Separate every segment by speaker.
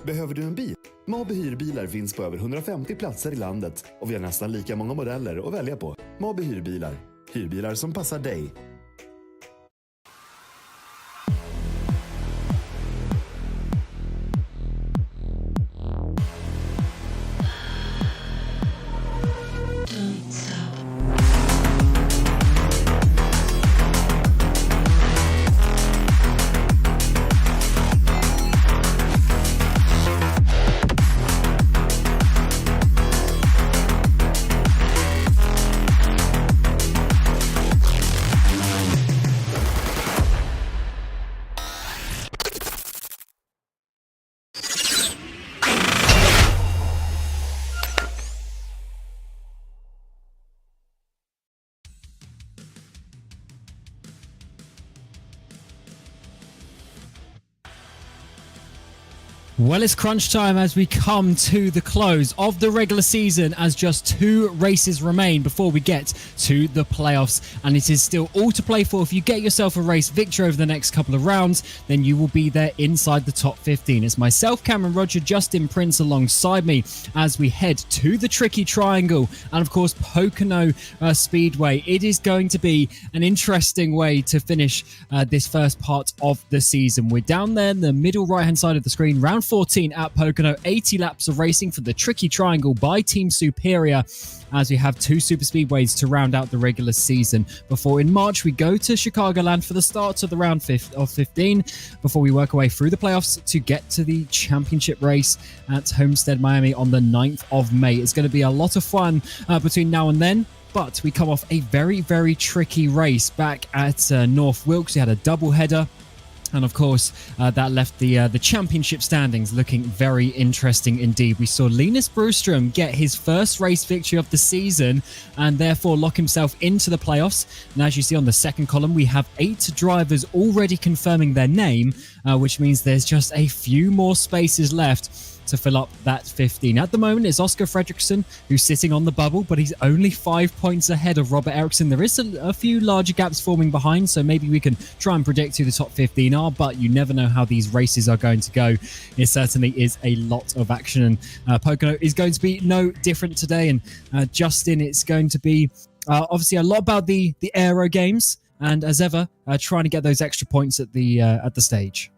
Speaker 1: Behöver du en bil? Mabe hyrbilar finns på över 150 platser i landet och vi har nästan lika många modeller att välja på. Mabe hyrbilar. Hyrbilar som passar dig.
Speaker 2: Well, it's crunch time as we come to the close of the regular season as just 2 races remain before we get to the playoffs. And it is still all to play for. If you get yourself a race victory over the next couple of rounds, then you will be there inside the top 15. It's myself, Cameron Roger, Justin Prince alongside me as we head to the tricky triangle and, of course, Pocono Speedway. It is going to be an interesting way to finish this first part of the season. We're down there in the middle right-hand side of the screen, round 14 at Pocono, 80 laps of racing for the tricky triangle by Team Superior as we have 2 super speedways to round out the regular season before in March we go to Chicagoland for the start of the round of 15 before we work our way through the playoffs to get to the championship race at Homestead, Miami on the 9th of May. It's going to be a lot of fun between now and then. But we come off a very, very tricky race back at North Wilkes. We had a double header. And of course, that left the championship standings looking very interesting indeed. We saw Linus Broström get his first race victory of the season and therefore lock himself into the playoffs. And as you see on the second column, we have 8 drivers already confirming their name, which means there's just a few more spaces left to fill up that 15. At the moment, it's Oscar Fredriksson who's sitting on the bubble, but he's only 5 points ahead of Robert Eriksson. There is a few larger gaps forming behind, so maybe we can try and predict who the top 15 are, but you never know how these races are going to go. It certainly is a lot of action, and Pocono is going to be no different today. And Justin, it's going to be obviously a lot about the aero games, and as ever, trying to get those extra points at the stage.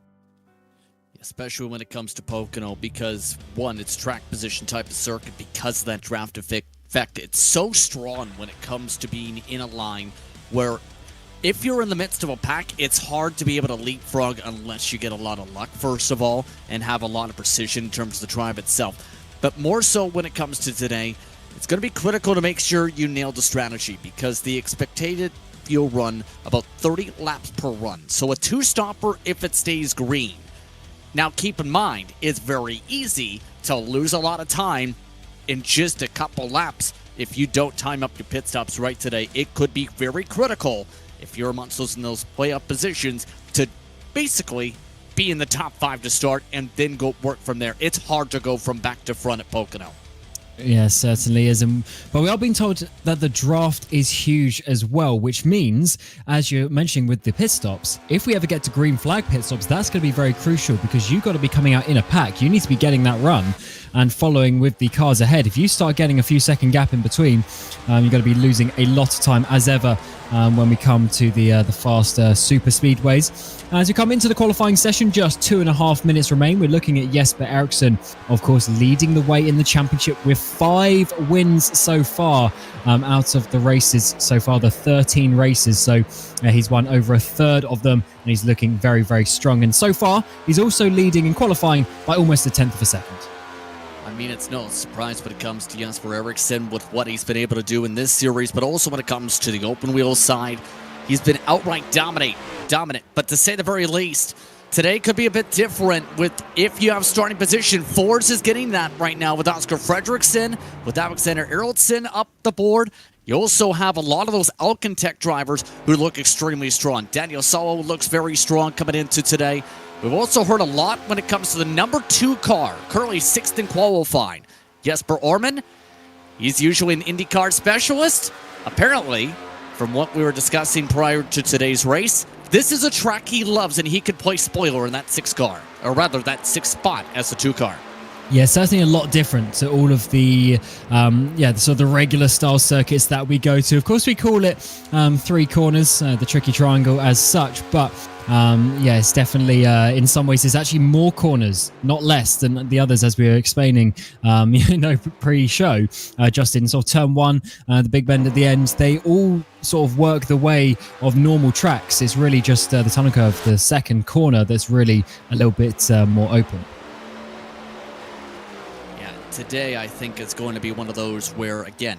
Speaker 3: Especially when it comes to Pocono, because one, it's track position type of circuit, because of that draft effect. It's so strong when it comes to being in a line where if you're in the midst of a pack, it's hard to be able to leapfrog unless you get a lot of luck, first of all, and have a lot of precision in terms of the drive itself. But more so when it comes to today, it's going to be critical to make sure you nail the strategy, because the expected you'll run about 30 laps per run. So a 2-stopper if it stays green. Now, keep in mind, it's very easy to lose a lot of time in just a couple laps if you don't time up your pit stops right today. It could be very critical if you're amongst those in those playoff positions to basically be in the top 5 to start and then go work from there. It's hard to go from back to front at Pocono.
Speaker 2: Yeah, certainly is. But we are being told that the draft is huge as well, which means, as you're mentioning with the pit stops, if we ever get to green flag pit stops, that's going to be very crucial because you've got to be coming out in a pack. You need to be getting that run and following with the cars ahead. If you start getting a few second gap in between, you're going to be losing a lot of time as ever when we come to the faster super speedways. As we come into the qualifying session, just 2.5 minutes remain. We're looking at Jesper Eriksson, of course, leading the way in the championship with 5 wins so far out of the races so far, the 13 races. So he's won over a third of them, and he's looking very, very strong. And so far, he's also leading in qualifying by almost 1/10 of a second.
Speaker 3: I mean, it's no surprise when it comes to Jesper Eriksson with what he's been able to do in this series, but also when it comes to the open wheel side, he's been outright dominant. But to say the very least, today could be a bit different with if you have starting position. Fords is getting that right now with Oscar Fredriksson, with Alexander Erldsson up the board. You also have a lot of those Alcantech drivers who look extremely strong. Daniel Salo looks very strong coming into today. We've also heard a lot when it comes to the number 2 car, currently 6th in qualifying. Jesper Orman, he's usually an IndyCar specialist. Apparently, from what we were discussing prior to today's race, This is a track he loves, and he could play spoiler in that 6 car, or rather that 6 spot as the 2 car.
Speaker 2: Yeah, certainly a lot different to all of the, sort of the regular style circuits that we go to. Of course, we call it 3 corners, the tricky triangle as such, but it's definitely, in some ways, there's actually more corners, not less than the others, as we were explaining, pre-show. Just in sort of turn 1, the big bend at the end, they all sort of work the way of normal tracks. It's really just the tunnel curve, the second corner, that's really a little bit more open.
Speaker 3: Today, I think it's going to be one of those where, again,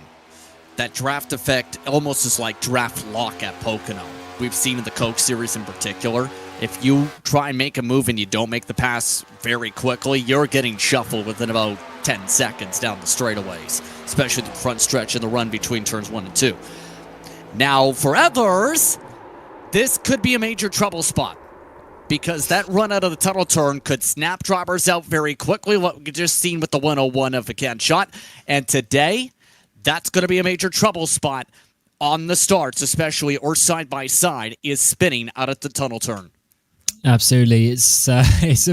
Speaker 3: that draft effect almost is like draft lock at Pocono. We've seen in the Coke series in particular. If you try and make a move and you don't make the pass very quickly, you're getting shuffled within about 10 seconds down the straightaways, especially the front stretch and the run between turns 1 and 2. Now, for others, this could be a major trouble spot, because that run out of the tunnel turn could snap drivers out very quickly, what we just seen with the 101 of a can shot. And today, that's going to be a major trouble spot on the starts, especially, or side by side, is spinning out of the tunnel turn.
Speaker 2: Absolutely. It's a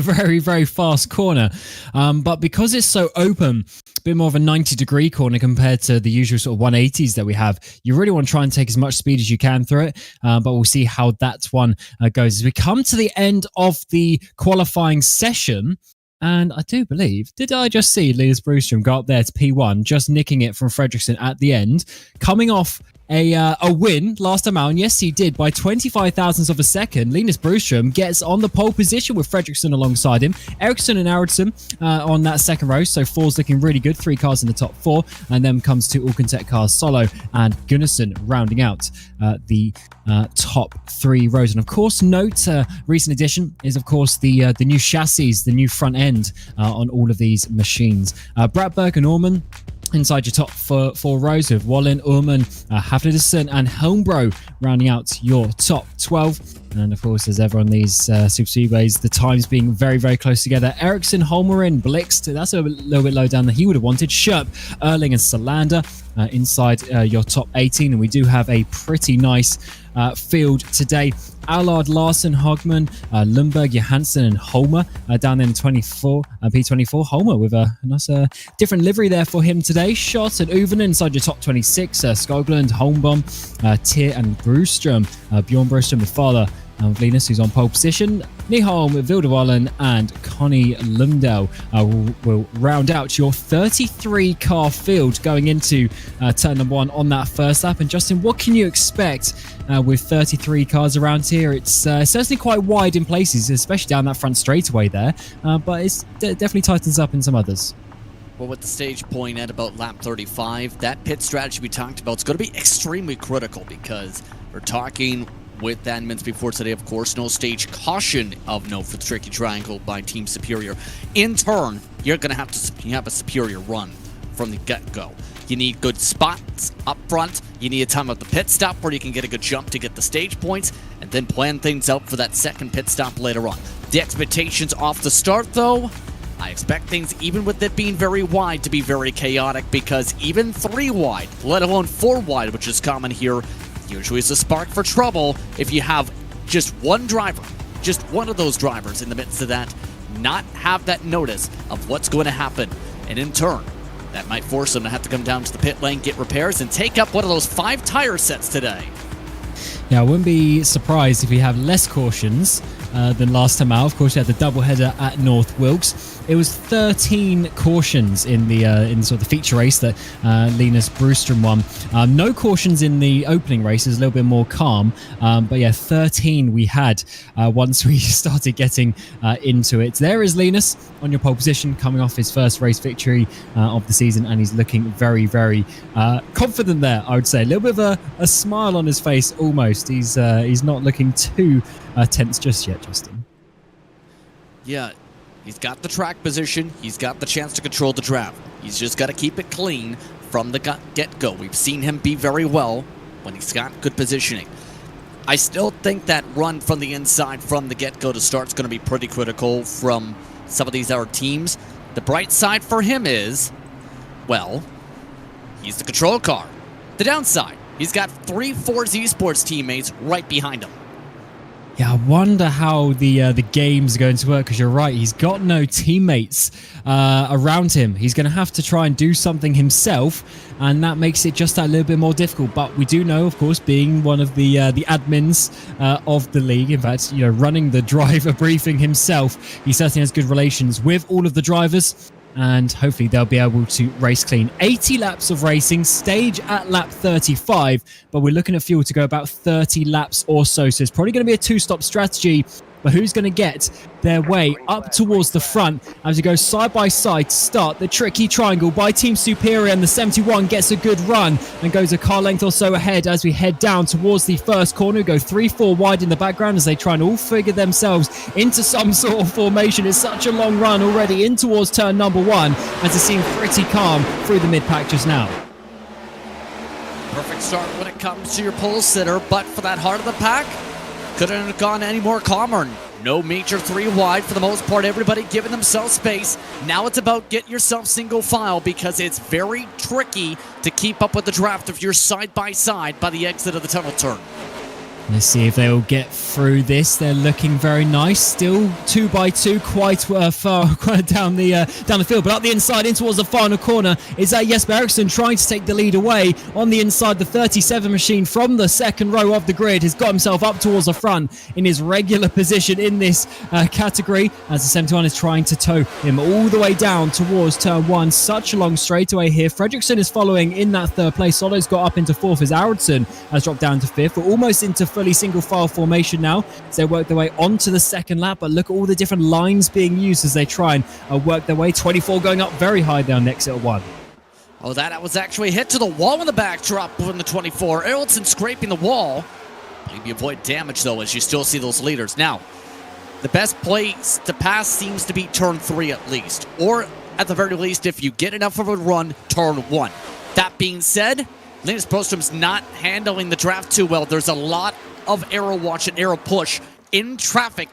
Speaker 2: very, very fast corner. But because it's so open, a bit more of a 90-degree corner compared to the usual sort of 180s that we have, you really want to try and take as much speed as you can through it. But we'll see how that one goes. As we come to the end of the qualifying session, and I do believe, did I just see Linus Broström go up there to P1, just nicking it from Fredriksson at the end, coming off a win last time out, and yes, he did by 25 thousandths of a second. Linus Broström gets on the pole position with Fredriksson alongside him. Ericsson and Aronson on that second row, so 4's looking really good. 3 cars in the top 4, and then comes 2 Alcantech cars, Solo and Gunnarsson, rounding out the top 3 rows. And of course, note recent addition is of course the new chassis, the new front end on all of these machines. Bratberg and Orman inside your top 4 rows with Bohlin, Ullman, Havliderson and Helmbro rounding out your top 12. And of course, as ever on these Super Speedways, the times being very, very close together. Ericsson, Holmerin, Blixt, that's a little bit low down than he would have wanted. Scherp, Erling and Salander inside your top 18. And we do have a pretty nice field today. Allard, Larson, Hogman, Lundberg, Johansson and Holmer down there in P24. Holmer with a nice different livery there for him today. Schott and Uvenen inside your top 26. Skoglund, Holmbaum, Tyr and Broström. Bjorn Broström, the father of Linus, who's on pole position. Nyholm, Vildewallen and Connie Lundell will round out your 33-car field going into turn number 1 on that first lap. And Justin, what can you expect with 33 cars around here? It's certainly quite wide in places, especially down that front straightaway there, but it definitely tightens up in some others.
Speaker 3: Well, with the stage point at about lap 35, that pit strategy we talked about is going to be extremely critical, because we're talking with admins before today, of course, no stage caution of note for the tricky triangle by Team Superior. In turn, you're going to have a superior run from the get-go. You need good spots up front. You need a time of the pit stop where you can get a good jump to get the stage points, and then plan things out for that second pit stop later on. The expectations off the start, though, I expect things, even with it being very wide, to be very chaotic, because even 3 wide, let alone 4 wide, which is common here, usually is a spark for trouble if you have just one driver, just one of those drivers in the midst of that, not have that notice of what's going to happen. And in turn, that might force them to have to come down to the pit lane, get repairs, and take up one of those 5 tire sets today.
Speaker 2: Yeah, I wouldn't be surprised if we have less cautions than last time out. Of course, we had the doubleheader at North Wilkes. It was 13 cautions in the sort of the feature race that Linus Broström won. No cautions in the opening race. It was a little bit more calm. But yeah, 13 we had once we started getting into it. There is Linus on your pole position, coming off his first race victory of the season, and he's looking very, very confident there, I would say. A little bit of a smile on his face almost. He's not looking too tense just yet, Justin.
Speaker 3: Yeah, he's got the track position. He's got the chance to control the draft. He's just got to keep it clean from the get-go. We've seen him be very well when he's got good positioning. I still think that run from the inside from the get-go to start is going to be pretty critical from some of these other teams. The bright side for him is, well, he's the control car. The downside, he's got 3 Forza Esports teammates right behind him.
Speaker 2: Yeah, I wonder how the game's going to work, because you're right, he's got no teammates around him. He's going to have to try and do something himself, and that makes it just a little bit more difficult. But we do know, of course, being one of the admins of the league, in fact, running the driver briefing himself, he certainly has good relations with all of the drivers. And hopefully they'll be able to race clean. 80 laps of racing, stage at lap 35, but we're looking at fuel to go about 30 laps or so. So it's probably going to be a two-stop strategy, but who's going to get their way up towards the front as we go side by side to start the tricky triangle by Team Superior, and the 71 gets a good run and goes a car length or so ahead as we head down towards the first corner. We go 3-4 wide in the background as they try and all figure themselves into some sort of formation. It's such a long run already in towards turn number 1 as it seems pretty calm through the mid-pack just now.
Speaker 3: Perfect start when it comes to your pole sitter, but for that heart of the pack, couldn't have gone any more calmer. No major 3 wide for the most part. Everybody giving themselves space. Now it's about get yourself single file, because it's very tricky to keep up with the draft if you're side by side by the exit of the tunnel turn.
Speaker 2: Let's see if they will get through this. They're looking very nice. Still 2x2, quite far down the field. But up the inside in towards the final corner is Jesper Eriksson trying to take the lead away. On the inside, the 37 machine from the second row of the grid has got himself up towards the front in his regular position in this category, as the 71 is trying to tow him all the way down towards turn 1. Such a long straightaway here. Fredriksson is following in that third place. Solo's got up into 4th as Aronson has dropped down to 5th. We're almost into fully single file formation now as they work their way onto the second lap, but look at all the different lines being used as they try and work their way. 24 going up very high down exit 1.
Speaker 3: Oh, that was actually hit to the wall in the backdrop from the 24. Aronson scraping the wall. Maybe avoid damage though, as you still see those leaders. Now, the best place to pass seems to be turn 3 at least, or at the very least, if you get enough of a run, turn 1. That being said, Linus Broström's not handling the draft too well. There's a lot of arrow watch and arrow push in traffic.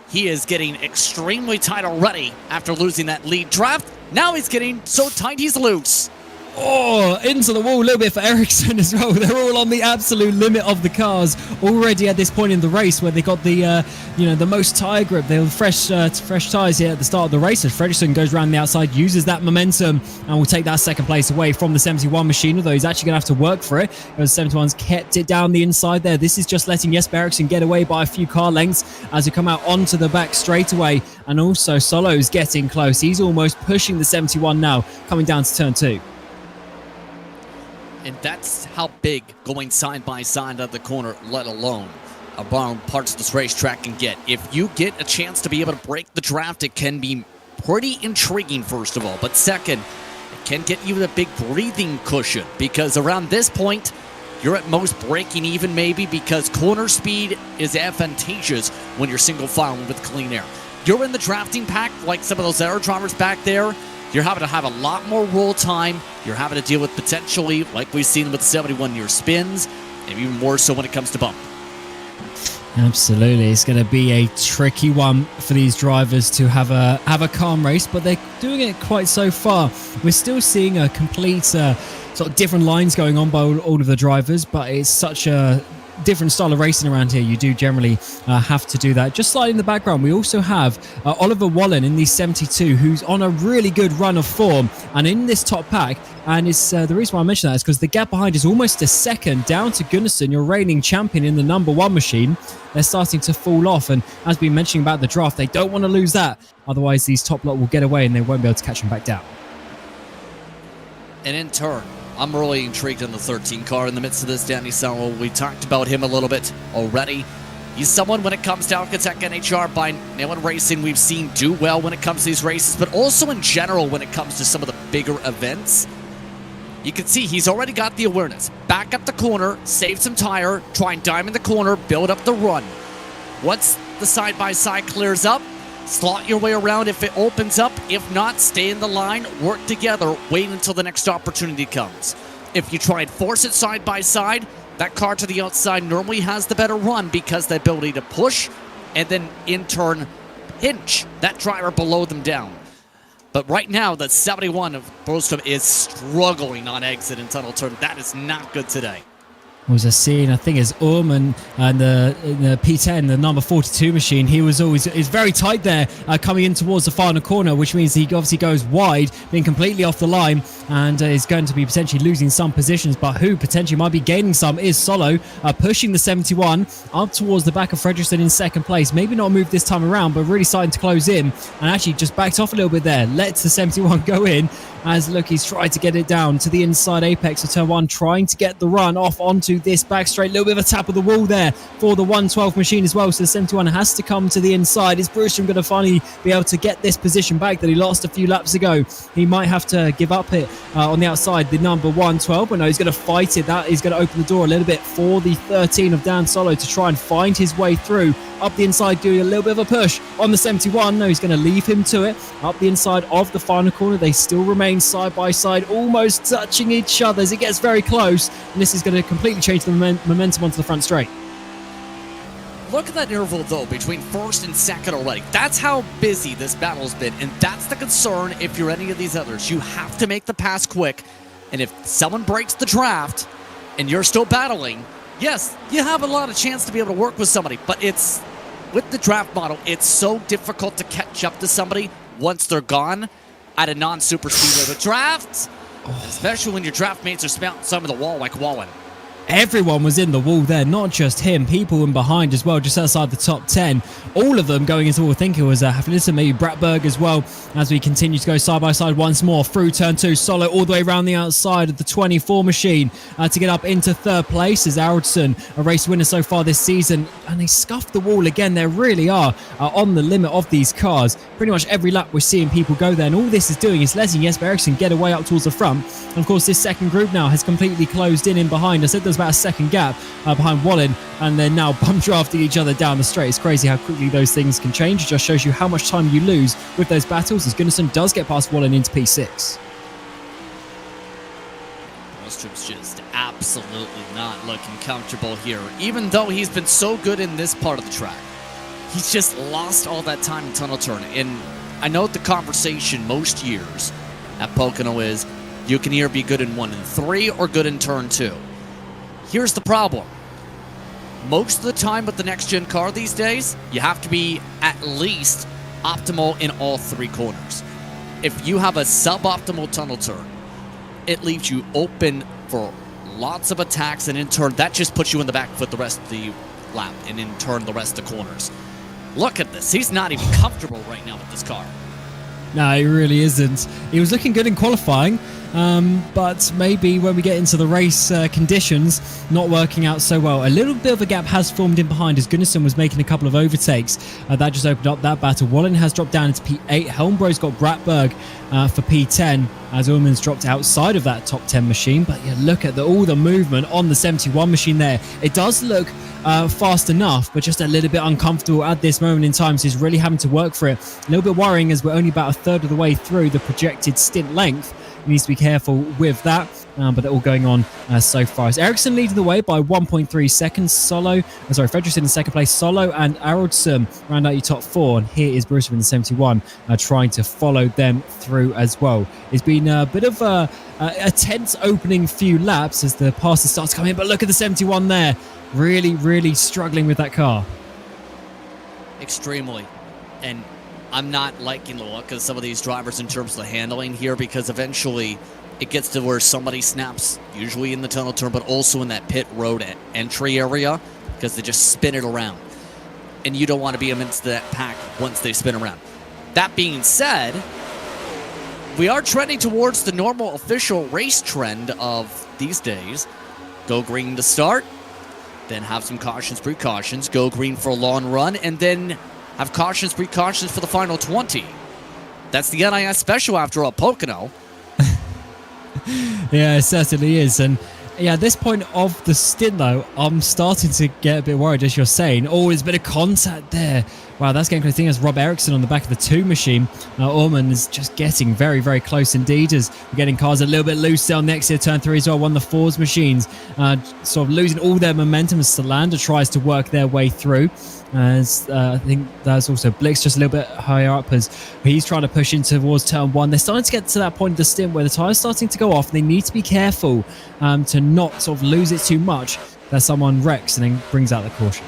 Speaker 3: He is getting extremely tight already after losing that lead draft. Now he's getting so tight he's loose.
Speaker 2: Oh, into the wall a little bit for Eriksson as well. They're all on the absolute limit of the cars already at this point in the race, where they got the the most tire grip. They were fresh tires here at the start of the race. As Fredriksson goes around the outside, uses that momentum, and will take that second place away from the 71 machine, although he's actually going to have to work for it, because the 71's kept it down the inside there. This is just letting Jesper Eriksson get away by a few car lengths as he come out onto the back straightaway, and also Solo's getting close. He's almost pushing the 71 now, coming down to turn 2.
Speaker 3: And that's how big going side by side of the corner, let alone around parts of this racetrack, can get. If you get a chance to be able to break the draft, it can be pretty intriguing, first of all. But second, it can get you a big breathing cushion, because around this point, you're at most breaking even maybe, because corner speed is advantageous when you're single filing with clean air. You're in the drafting pack like some of those aero drivers back there. You're having to have a lot more roll time. You're having to deal with potentially, like we've seen with 71-year spins, and even more so when it comes to bump.
Speaker 2: Absolutely, it's going to be a tricky one for these drivers to have a calm race, but they're doing it quite so far. We're still seeing a complete sort of different lines going on by all of the drivers, but it's such a different style of racing around here. You do generally have to do that. Just slightly in the background, we also have Oliver Bohlin in the 72, who's on a really good run of form and in this top pack. And it's the reason why I mention that is because the gap behind is almost a second down to Gunnarsson, your reigning champion in the number 1 machine. They're starting to fall off, and as we mentioned about the draft, they don't want to lose that. Otherwise, these top lot will get away and they won't be able to catch them back down.
Speaker 3: And in turn, I'm really intrigued in the 13 car in the midst of this, Danny Sauer. We talked about him a little bit already. He's someone, when it comes to Alcatech NHR by Nailing Racing, we've seen do well when it comes to these races, but also in general when it comes to some of the bigger events. You can see he's already got the awareness. Back up the corner, save some tire, try and diamond the corner, build up the run. Once the side-by-side clears up, slot your way around if it opens up. If not, stay in the line, work together, wait until the next opportunity comes. If you try and force it side by side, that car to the outside normally has the better run, because the ability to push and then in turn pinch that driver below them down. But right now, the 71 of Broström is struggling on exit and tunnel turn. That is not good today.
Speaker 2: was a scene, I think, as and the P10, the number 42 machine, he was always is very tight there, coming in towards the final corner, which means he obviously goes wide, being completely off the line, and is going to be potentially losing some positions. But who potentially might be gaining some is Solo, pushing the 71 up towards the back of Fredriksson in second place. Maybe not move this time around, but really starting to close in, and actually just backed off a little bit there. Lets the 71 go in, as look, he's tried to get it down to the inside apex of turn 1, trying to get the run off onto this back straight. A little bit of a tap of the wall there for the 112 machine as well, so the 71 has to come to the inside. Is Brewstrom going to finally be able to get this position back that he lost a few laps ago? He might have to give up it on the outside, the number 112, but no, he's going to fight it. That is going to open the door a little bit for the 13 of Dan Solo to try and find his way through up the inside, doing a little bit of a push on the 71. No, he's going to leave him to it. Up the inside of the final corner, they still remain side by side, almost touching each other as it gets very close, and this is going to completely change the momentum onto the front straight.
Speaker 3: Look at that interval, though, between first and second already. That's how busy this battle's been, and that's the concern if you're any of these others. You have to make the pass quick, and if someone breaks the draft and you're still battling, yes, you have a lot of chance to be able to work with somebody, but it's with the draft model, it's so difficult to catch up to somebody once they're gone at a non-super speedway. But drafts, especially when your draft mates are spouting some of the wall like Bohlin.
Speaker 2: Everyone was in the wall there, not just him. People in behind as well, just outside the top 10. All of them going into what I think it was Hafnilson, maybe Bratberg as well, as we continue to go side by side once more through turn 2. Solo all the way around the outside of the 24 machine to get up into third place as Aracingligan, a race winner so far this season. And they scuffed the wall again. They really are on the limit of these cars. Pretty much every lap we're seeing people go there. And all this is doing is letting Jesper Eriksson get away up towards the front. And of course, this second group now has completely closed in behind. I said there's about a second gap behind Bohlin, and they're now bum drafting each other down the straight. It's crazy how quickly those things can change. It just shows you how much time you lose with those battles, as Gunnarsson does get past Bohlin into P6.
Speaker 3: Brostrom's just absolutely not looking comfortable here, even though he's been so good in this part of the track. He's just lost all that time in tunnel turn, and I know the conversation most years at Pocono is you can either be good in 1 and 3 or good in turn 2. Here's the problem. Most of the time with the next-gen car these days, you have to be at least optimal in all 3 corners. If you have a suboptimal tunnel turn, it leaves you open for lots of attacks, and in turn, that just puts you in the back foot the rest of the lap, and in turn, the rest of the corners. Look at this. He's not even comfortable right now with this car.
Speaker 2: No, he really isn't. He was looking good in qualifying, but maybe when we get into the race conditions, not working out so well. A little bit of a gap has formed in behind as Gunnarsson was making a couple of overtakes. That just opened up that battle. Bohlin has dropped down into P8. Helmbro's got Bratberg for P10 as Ullman's dropped outside of that top 10 machine. But yeah, look at all the movement on the 71 machine there. It does look fast enough, but just a little bit uncomfortable at this moment in time, so he's really having to work for it. A little bit worrying as we're only about a third of the way through the projected stint length. He needs to be careful with that, but they're all going on so far. As Eriksson leading the way by 1.3 seconds. Fredriksson in second place. Solo and Aracingligan round out your top 4, and here is Brewstrom in the 71 trying to follow them through as well. It's been a bit of a tense opening few laps as the passes start to come in, but look at the 71 there. Really, really struggling with that car.
Speaker 3: Extremely. And I'm not liking the look of some of these drivers in terms of the handling here, because eventually it gets to where somebody snaps, usually in the tunnel turn, but also in that pit road entry area, because they just spin it around. And you don't want to be amidst that pack once they spin around. That being said, we are trending towards the normal official race trend of these days. Go green to start, then have some cautions, precautions, go green for a long run, and then have cautions, precautions for the final 20. That's the NIS special after all, Pocono.
Speaker 2: Yeah, it certainly is. And yeah, at this point of the stint, though, I'm starting to get a bit worried, as you're saying. Oh, there's a bit of contact there Wow, that's getting close. I think as Rob Ericsson on the back of the 2 machine. Orman is just getting very, very close indeed as we're getting cars a little bit loose on the exit turn 3 as well. One of the Fords machines sort of losing all their momentum as Salander tries to work their way through. As I think there's also Blix just a little bit higher up as he's trying to push in towards turn 1. They're starting to get to that point of the stint where the tyre's starting to go off. They need to be careful to not sort of lose it too much that someone wrecks and then brings out the caution.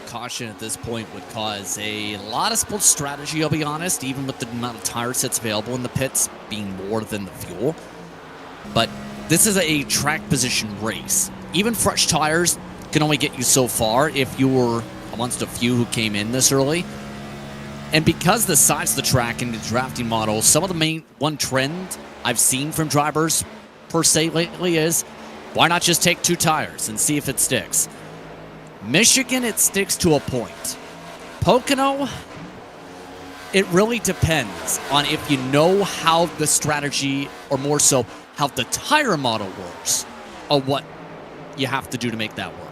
Speaker 3: Caution at this point would cause a lot of split strategy, I'll be honest, even with the amount of tire sets available in the pits being more than the fuel. But this is a track position race. Even fresh tires can only get you so far if you were amongst a few who came in this early. And because the size of the track and the drafting model, some of the main one trend I've seen from drivers per se lately is, why not just take 2 tires and see if it sticks? Michigan, it sticks to a point. Pocono, it really depends on if you know how the strategy, or more so, how the tire model works, or what you have to do to make that work.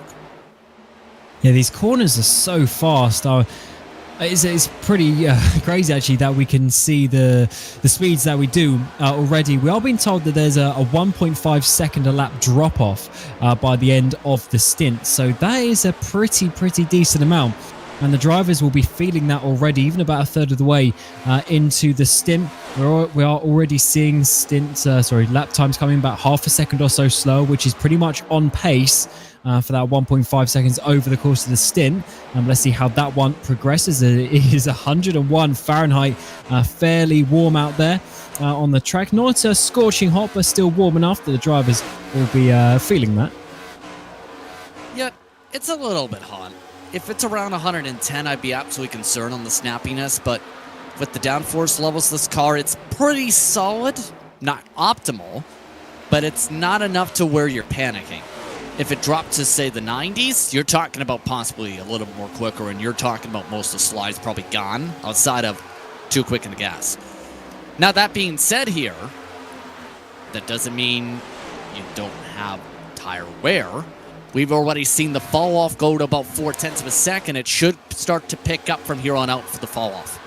Speaker 2: Yeah, these corners are so fast. It's pretty crazy, actually, that we can see the speeds that we do already. We are being told that there's a 1.5 second a lap drop-off by the end of the stint. So that is a pretty decent amount. And the drivers will be feeling that already, even about a third of the way into the stint. We are already seeing lap times coming about half a second or so slower, which is pretty much on pace for that 1.5 seconds over the course of the stint. Let's see how that one progresses. It is 101 Fahrenheit, fairly warm out there on the track. Not scorching hot, but still warm enough that the drivers will be feeling that.
Speaker 3: Yeah, it's a little bit hot. If it's around 110, I'd be absolutely concerned on the snappiness, but with the downforce levels of this car, it's pretty solid. Not optimal, but it's not enough to where you're panicking. If it dropped to, say, the 90s, you're talking about possibly a little bit more quicker, and you're talking about most of the slides probably gone outside of too quick in the gas. Now, that being said here, that doesn't mean you don't have tire wear. We've already seen the fall off go to about 0.4 of a second. It should start to pick up from here on out for the fall off.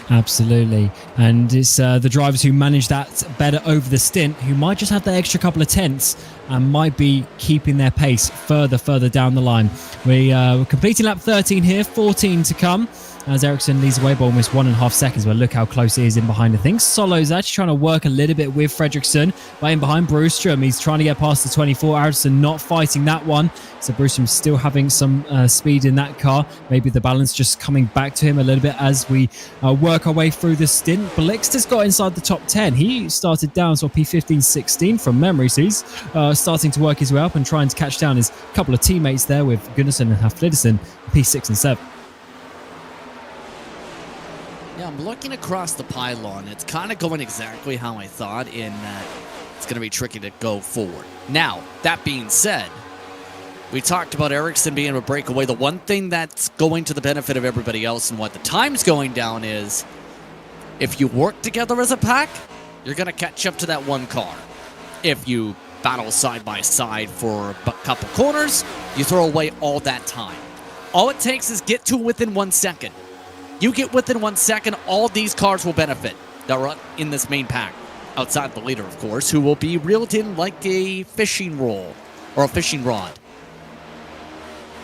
Speaker 2: Absolutely. And it's the drivers who manage that better over the stint who might just have that extra couple of tenths and might be keeping their pace further down the line. We're completing lap 13 here, 14 to come. As Ericsson leads away by almost 1.5 seconds, but look how close he is in behind. I think Solo's actually trying to work a little bit with Fredriksson, but in behind Brewstrom. He's trying to get past the 24. Ericsson not fighting that one. So Brewstrom still having some speed in that car. Maybe the balance just coming back to him a little bit as we work our way through the stint. Blixter's got inside the top 10. He started down sort of P15, 16 from memory. So he's starting to work his way up and trying to catch down his couple of teammates there with Gunnarsson and Haflidsson, P6 and 7.
Speaker 3: Yeah, I'm looking across the pylon. It's kind of going exactly how I thought in that it's going to be tricky to go forward. Now, that being said, we talked about Ericsson being able to break away. The one thing that's going to the benefit of everybody else and what the time's going down is if you work together as a pack, you're going to catch up to that one car. If you battle side by side for a couple corners, you throw away all that time. All it takes is get to within 1 second. You get within 1 second, all these cars will benefit that are in this main pack. Outside the leader, of course, who will be reeled in like a fishing rod.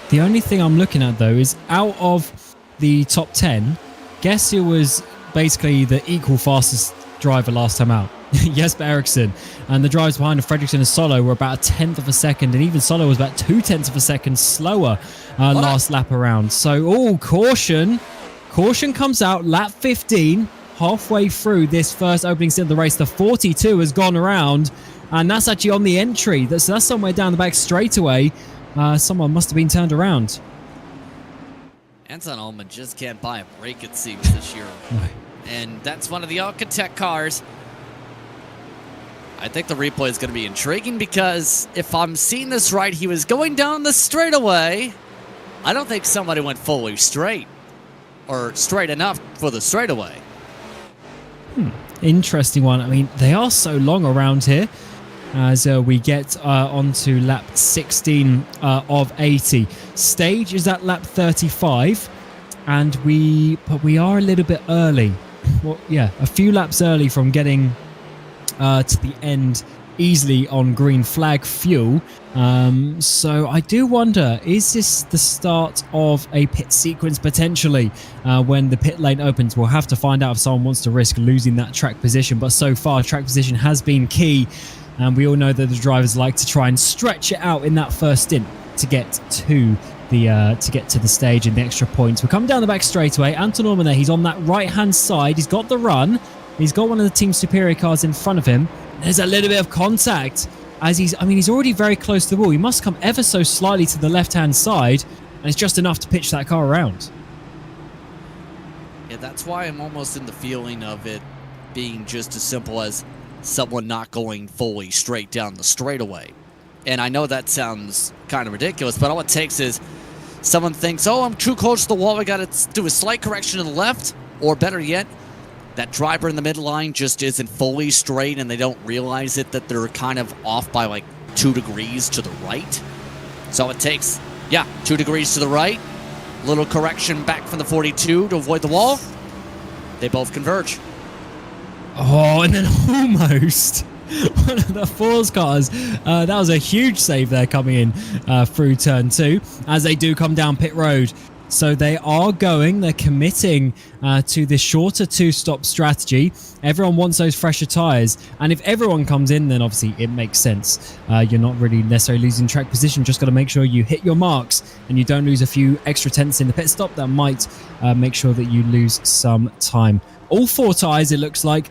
Speaker 2: The only thing I'm looking at, though, is out of the top 10, guess who was basically the equal fastest driver last time out? Jesper Ericsson. And the drivers behind Fredriksson and Solo were about 1/10 of a second, and even Solo was about 2/10 of a second slower last lap around. So, caution. Caution comes out, lap 15, halfway through this first opening stint of the race. The 42 has gone around, and that's actually on the entry. That's somewhere down the back straightaway. Someone must have been turned around.
Speaker 3: Anton Ullman just can't buy a break, it seems, this year.
Speaker 2: No.
Speaker 3: And that's one of the Architect cars. I think the replay is going to be intriguing because if I'm seeing this right, he was going down the straightaway. I don't think somebody went fully straight. Or straight enough for the straightaway.
Speaker 2: Interesting one. I mean, they are so long around here. as we get onto lap 16 of 80. Stage is at lap 35, and we are a little bit early. Well, yeah, a few laps early from getting to the end easily on green flag fuel. So I do wonder, is this the start of a pit sequence potentially when the pit lane opens? We'll have to find out if someone wants to risk losing that track position, but so far track position has been key, and we all know that the drivers like to try and stretch it out in that first stint to get to the stage and the extra points. We're coming down the back straightaway. Anton Norman there, he's on that right hand side, he's got the run, he's got one of the Team Superior cars in front of him. There's a little bit of contact as he's already very close to the wall. He must come ever so slightly to the left-hand side, and it's just enough to pitch that car around.
Speaker 3: Yeah, that's why I'm almost in the feeling of it being just as simple as someone not going fully straight down the straightaway. And I know that sounds kind of ridiculous, but all it takes is someone thinks, oh, I'm too close to the wall, I got to do a slight correction to the left, or better yet, that driver in the midline just isn't fully straight and they don't realize it, that they're kind of off by like 2 degrees to the right. So it takes, 2 degrees to the right, little correction back from the 42 to avoid the wall. They both converge.
Speaker 2: Oh, and then almost one of the Force cars. That was a huge save there coming in through turn 2 as they do come down pit road. So they're committing to this shorter 2-stop strategy. Everyone wants those fresher tyres, and if everyone comes in, then obviously it makes sense. You're not really necessarily losing track position, just got to make sure you hit your marks and you don't lose a few extra tenths in the pit stop. That might make sure that you lose some time. All 4 tyres, it looks like,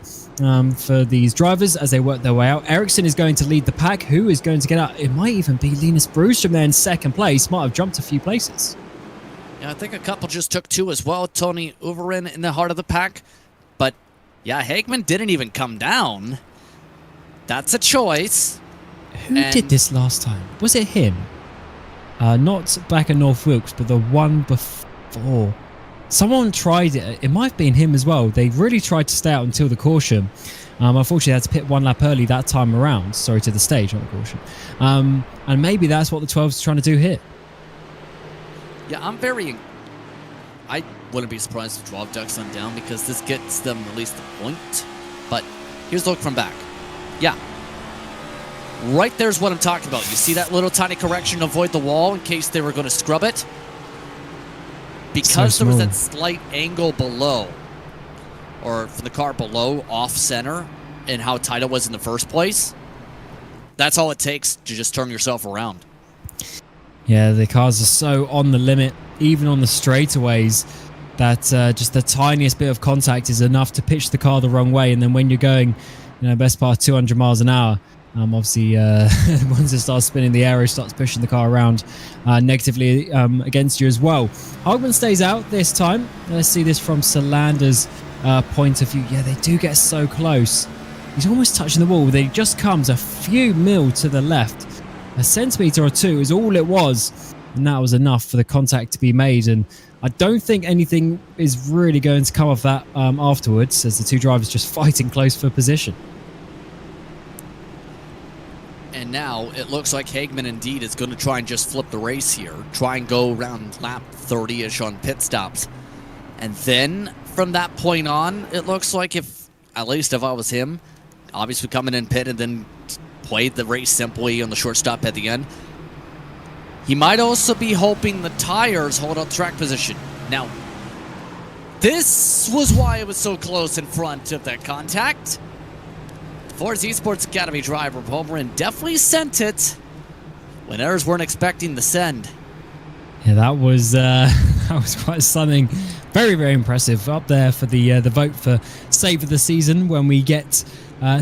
Speaker 2: for these drivers as they work their way out. Ericsson is going to lead the pack. Who is going to get out? It might even be Linus Broström there in second place. Might have jumped a few places.
Speaker 3: Yeah, I think a couple just took 2 as well. Tony Uverin in the heart of the pack. But, Hagman didn't even come down. That's a choice.
Speaker 2: Who did this last time? Was it him? Not back at North Wilkes, but the one before. Someone tried it. It might have been him as well. They really tried to stay out until the caution. Unfortunately, they had to pit 1 lap early that time around. Sorry, to the stage, not the caution. And maybe that's what the 12's trying to do here.
Speaker 3: Yeah, I wouldn't be surprised if 12 ducks them down because this gets them at least a point. But here's the look from back. Yeah. Right there's what I'm talking about. You see that little tiny correction to avoid the wall in case they were going to scrub it? Because there was that slight angle below, or from the car below, off center, and how tight it was in the first place, that's all it takes to just turn yourself around.
Speaker 2: Yeah, the cars are so on the limit, even on the straightaways, that just the tiniest bit of contact is enough to pitch the car the wrong way. And then when you're going, best part 200 miles an hour, obviously, once it starts spinning, the aero starts pushing the car around negatively against you as well. Hogman stays out this time. Let's see this from Solander's point of view. Yeah, they do get so close. He's almost touching the wall. He just comes a few mil to the left. A centimetre or 2 is all it was, and that was enough for the contact to be made. And I don't think anything is really going to come of that afterwards, as the 2 drivers just fighting close for position.
Speaker 3: And now it looks like Hagman indeed is going to try and just flip the race here, try and go around lap 30-ish on pit stops. And then from that point on, it looks like at least if I was him, obviously coming in pit and then played the race simply on the short stop at the end, he might also be hoping the tires hold up track position. Now, this was why it was so close in front of that contact. The Force Esports Academy driver, Bohlin, definitely sent it when others weren't expecting the send.
Speaker 2: Yeah, that was quite something. Very, very impressive. Up there for the vote for Save of the Season when we get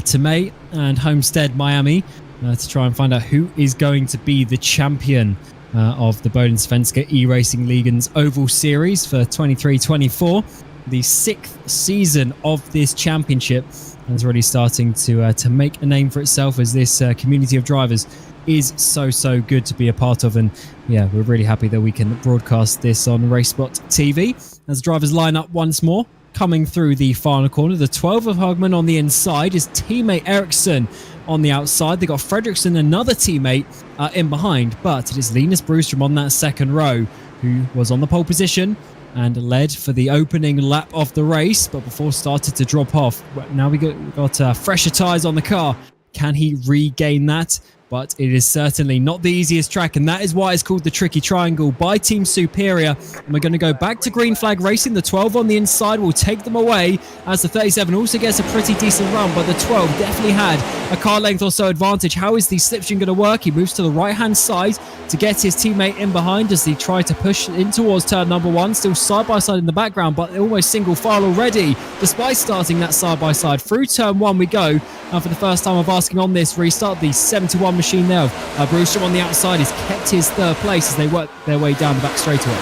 Speaker 2: to May and Homestead, Miami, to try and find out who is going to be the champion of the Bohlin Svenska Eracingligan's Oval Series for 23-24. The 6th season of this championship is really starting to make a name for itself, as this community of drivers is so good to be a part of. And yeah, we're really happy that we can broadcast this on RaceSpotTV as drivers line up once more. coming through the final corner. The 12 of Hugman on the inside, his teammate Ericsson on the outside. They got Fredriksson, another teammate, in behind, but it is Linus Broström on that second row, who was on the pole position and led for the opening lap of the race, but before started to drop off. Now we got fresher tyres on the car. Can he regain that? But it is certainly not the easiest track, and that is why it's called the Tricky Triangle by Team Superior. And we're going to go back to green flag racing. The 12 on the inside will take them away, as the 37 also gets a pretty decent run, but the 12 definitely had a car length or so advantage. How is the slipstream going to work? He moves to the right-hand side to get his teammate in behind as they try to push in towards turn number 1. Still side-by-side in the background, but almost single file already, despite starting that side-by-side. Through turn 1 we go. And for the first time of asking on this restart, the 71 machine there of Broström on the outside has kept his third place as they work their way down the back straightaway.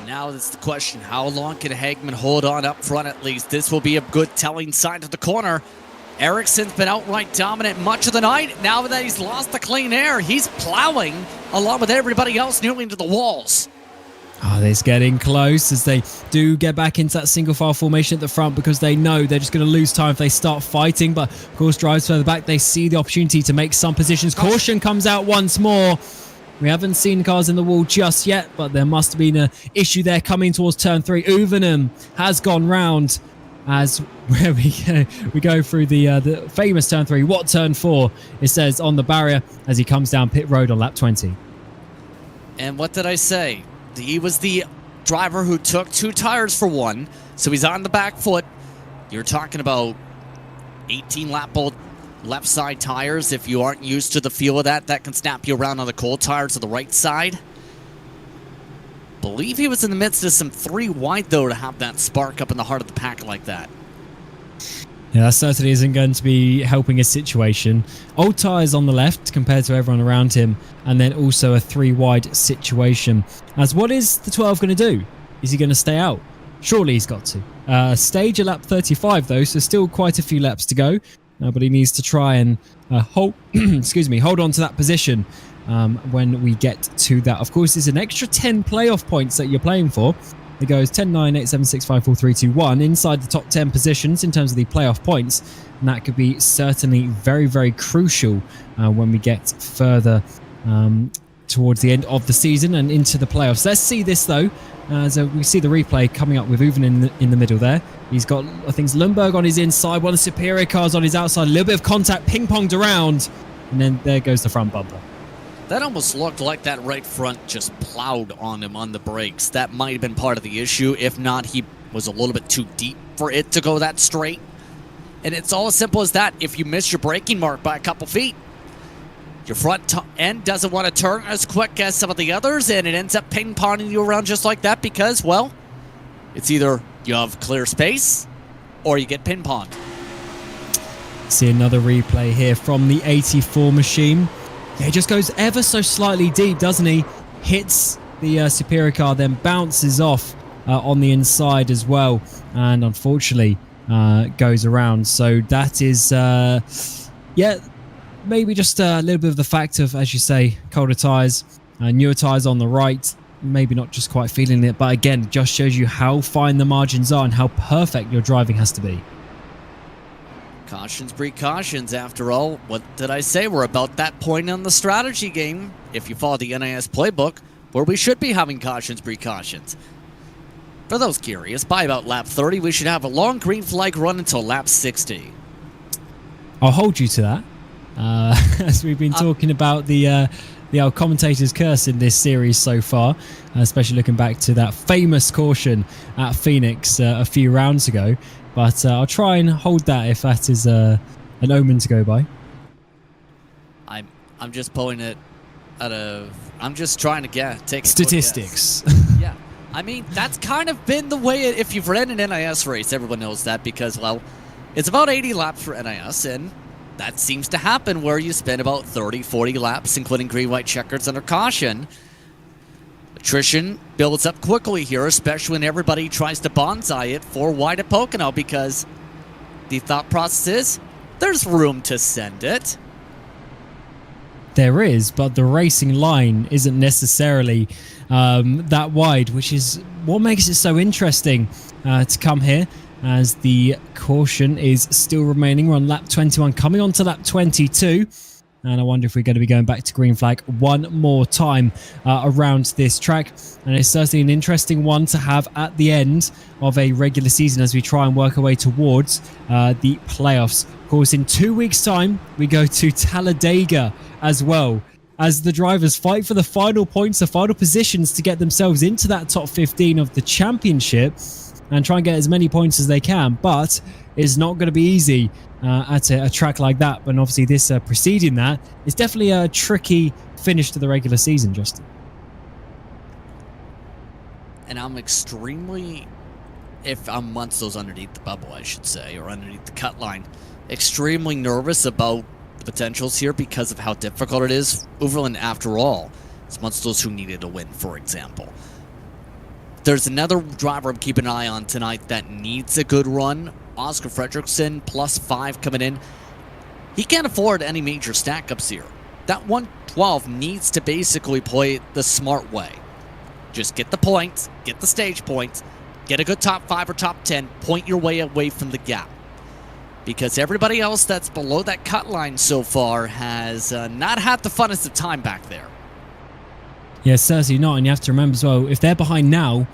Speaker 3: Now it's the question, how long can Hagman hold on up front at least? This will be a good telling sign to the corner. Ericsson's been outright dominant much of the night. Now that he's lost the clean air, he's plowing along with everybody else nearly into the walls.
Speaker 2: Oh, it's getting close as they do get back into that single file formation at the front, because they know they're just going to lose time if they start fighting. But of course, drives further back, they see the opportunity to make some positions. Caution comes out once more. We haven't seen cars in the wall just yet, but there must have been an issue there coming towards turn 3. Uvenham has gone round as where we go through the famous turn 3. What turn 4? It says on the barrier as he comes down pit road on lap 20.
Speaker 3: And what did I say? He was the driver who took 2 tires for 1, so he's on the back foot. You're talking about 18 lap old left side tires. If you aren't used to the feel of that, that can snap you around on the cold tires to the right side. Believe he was in the midst of some 3 wide though to have that spark up in the heart of the pack like that.
Speaker 2: Yeah, that certainly isn't going to be helping his situation. Old tyres on the left compared to everyone around him, and then also a 3 wide situation. As what is the 12 going to do? Is he going to stay out? Surely he's got to. Stage at lap 35 though, so still quite a few laps to go. But he needs to try and hold on to that position when we get to that. Of course, there's an extra 10 playoff points that you're playing for. It goes 10, 9, 8, 7, 6, 5, 4, 3, 2, 1 inside the top 10 positions in terms of the playoff points. And that could be certainly very, very crucial when we get further towards the end of the season and into the playoffs. Let's see this though. So we see the replay coming up with Uven in the middle there. He's got, I think, Lundberg on his inside, one of the superior cars on his outside. A little bit of contact, ping-ponged around, and then there goes the front bumper.
Speaker 3: That almost looked like that right front just plowed on him on the brakes. That might have been part of the issue. If not, he was a little bit too deep for it to go that straight. And it's all as simple as that. If you miss your braking mark by a couple feet, your front end doesn't want to turn as quick as some of the others, and it ends up ping-ponging you around just like that because, well, it's either you have clear space or you get ping-ponged.
Speaker 2: See another replay here from the 84 machine. Yeah, he just goes ever so slightly deep, doesn't he? Hits the superior car, then bounces off on the inside as well, and unfortunately goes around. So that is, yeah, maybe just a little bit of the fact of, as you say, colder tyres, newer tyres on the right. Maybe not just quite feeling it, but again, it just shows you how fine the margins are and how perfect your driving has to be.
Speaker 3: Cautions breed cautions, after all. What did I say? We're about that point on the strategy game, if you follow the NIS playbook, where we should be having cautions breed cautions. For those curious, by about lap 30, we should have a long green flag run until lap 60.
Speaker 2: I'll hold you to that. As we've been talking about the old commentator's curse in this series so far, especially looking back to that famous caution at Phoenix a few rounds ago. But I'll try and hold that if that is an omen to go by.
Speaker 3: I'm just pulling it out of... I'm just trying to take
Speaker 2: statistics.
Speaker 3: Yeah. I mean, that's kind of been the way... If you've ran an NIS race, everyone knows that because, well, it's about 80 laps for NIS, and that seems to happen where you spend about 30, 40 laps, including green, white checkers under caution. Attrition builds up quickly here, especially when everybody tries to bonsai it 4 wide at Pocono, because the thought process is there's room to send it.
Speaker 2: There is, but the racing line isn't necessarily that wide, which is what makes it so interesting to come here, as the caution is still remaining. We're on lap 21, coming on to lap 22. And I wonder if we're going to be going back to green flag one more time around this track. And it's certainly an interesting one to have at the end of a regular season as we try and work our way towards the playoffs. Of course, in 2 weeks' time, we go to Talladega as well, as the drivers fight for the final points, the final positions to get themselves into that top 15 of the championship and try and get as many points as they can. But it's not going to be easy at a track like that. But obviously this preceding that is definitely a tricky finish to the regular season, Justin.
Speaker 3: And I'm extremely, if I'm amongst those underneath the bubble, I should say, or underneath the cut line, extremely nervous about the potentials here because of how difficult it is. Overland, after all, is amongst those who needed a win, for example. There's another driver I'm keeping an eye on tonight that needs a good run. Oscar Fredrickson, +5 coming in. He can't afford any major stack-ups here. That 112 needs to basically play the smart way. Just get the points, get the stage points, get a good top 5 or top 10, point your way away from the gap. Because everybody else that's below that cut line so far has not had the funnest of time back there.
Speaker 2: Yeah, certainly not. And you have to remember as well, if they're behind now,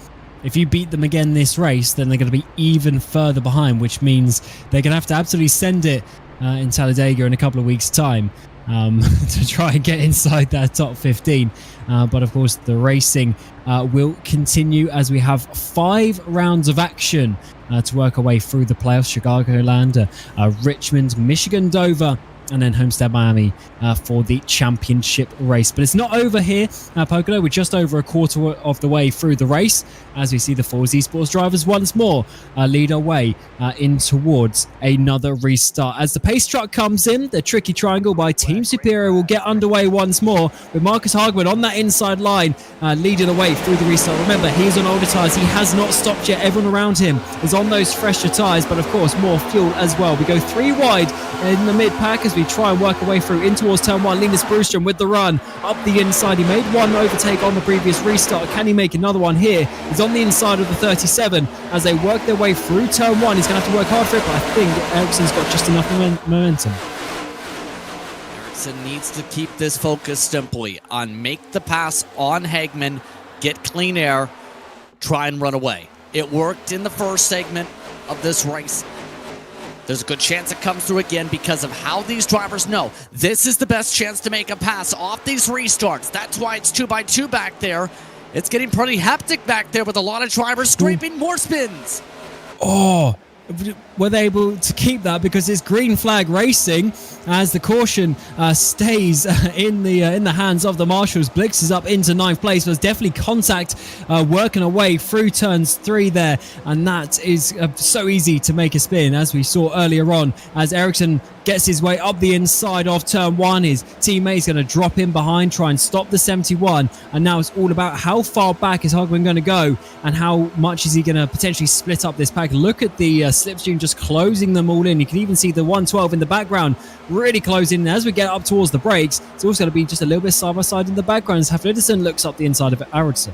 Speaker 2: if you beat them again this race, then they're going to be even further behind, which means they're going to have to absolutely send it in Talladega in a couple of weeks' time to try and get inside that top 15. But of course, the racing will continue as we have 5 rounds of action to work our way through the playoffs. Chicagoland, Richmond, Michigan, Dover, and then Homestead, Miami for the championship race. But it's not over here at Pocono. We're just over a quarter of the way through the race as we see the Forza Esports drivers once more lead our way in towards another restart. As the pace truck comes in, the tricky triangle by Team Superior will get underway once more with Marcus Hagman on that inside line leading the way through the restart. Remember, he's on older tyres. He has not stopped yet. Everyone around him is on those fresher tyres, but of course more fuel as well. We go 3 wide in the mid-pack as we try and work our way through in towards turn 1. Linus Brewstrom with the run up the inside. He made one overtake on the previous restart. Can he make another one here? He's on the inside of the 37 as they work their way through turn 1. He's going to have to work hard for it, but I think Ericsson's got just enough momentum.
Speaker 3: Ericsson needs to keep this focus simply on make the pass on Hagman, get clean air, try and run away. It worked in the first segment of this race. There's a good chance it comes through again because of how these drivers know this is the best chance to make a pass off these restarts. That's why it's 2x2 back there. It's getting pretty hectic back there with a lot of drivers scraping more spins.
Speaker 2: Oh, were they able to keep that because it's green flag racing as the caution stays in the hands of the marshals. Blix is up into 9th place. There's definitely contact working away through turns 3 there, and that is so easy to make a spin as we saw earlier on as Ericsson gets his way up the inside of turn 1. His teammate's going to drop in behind, try and stop the 71, and now it's all about how far back is Hagman going to go and how much is he going to potentially split up this pack. Look at the slipstream just closing them all in. You can even see the 112 in the background really closing in. As we get up towards the brakes, it's also going to be just a little bit side by side in the background as Haflidsson looks up the inside of Ericsson.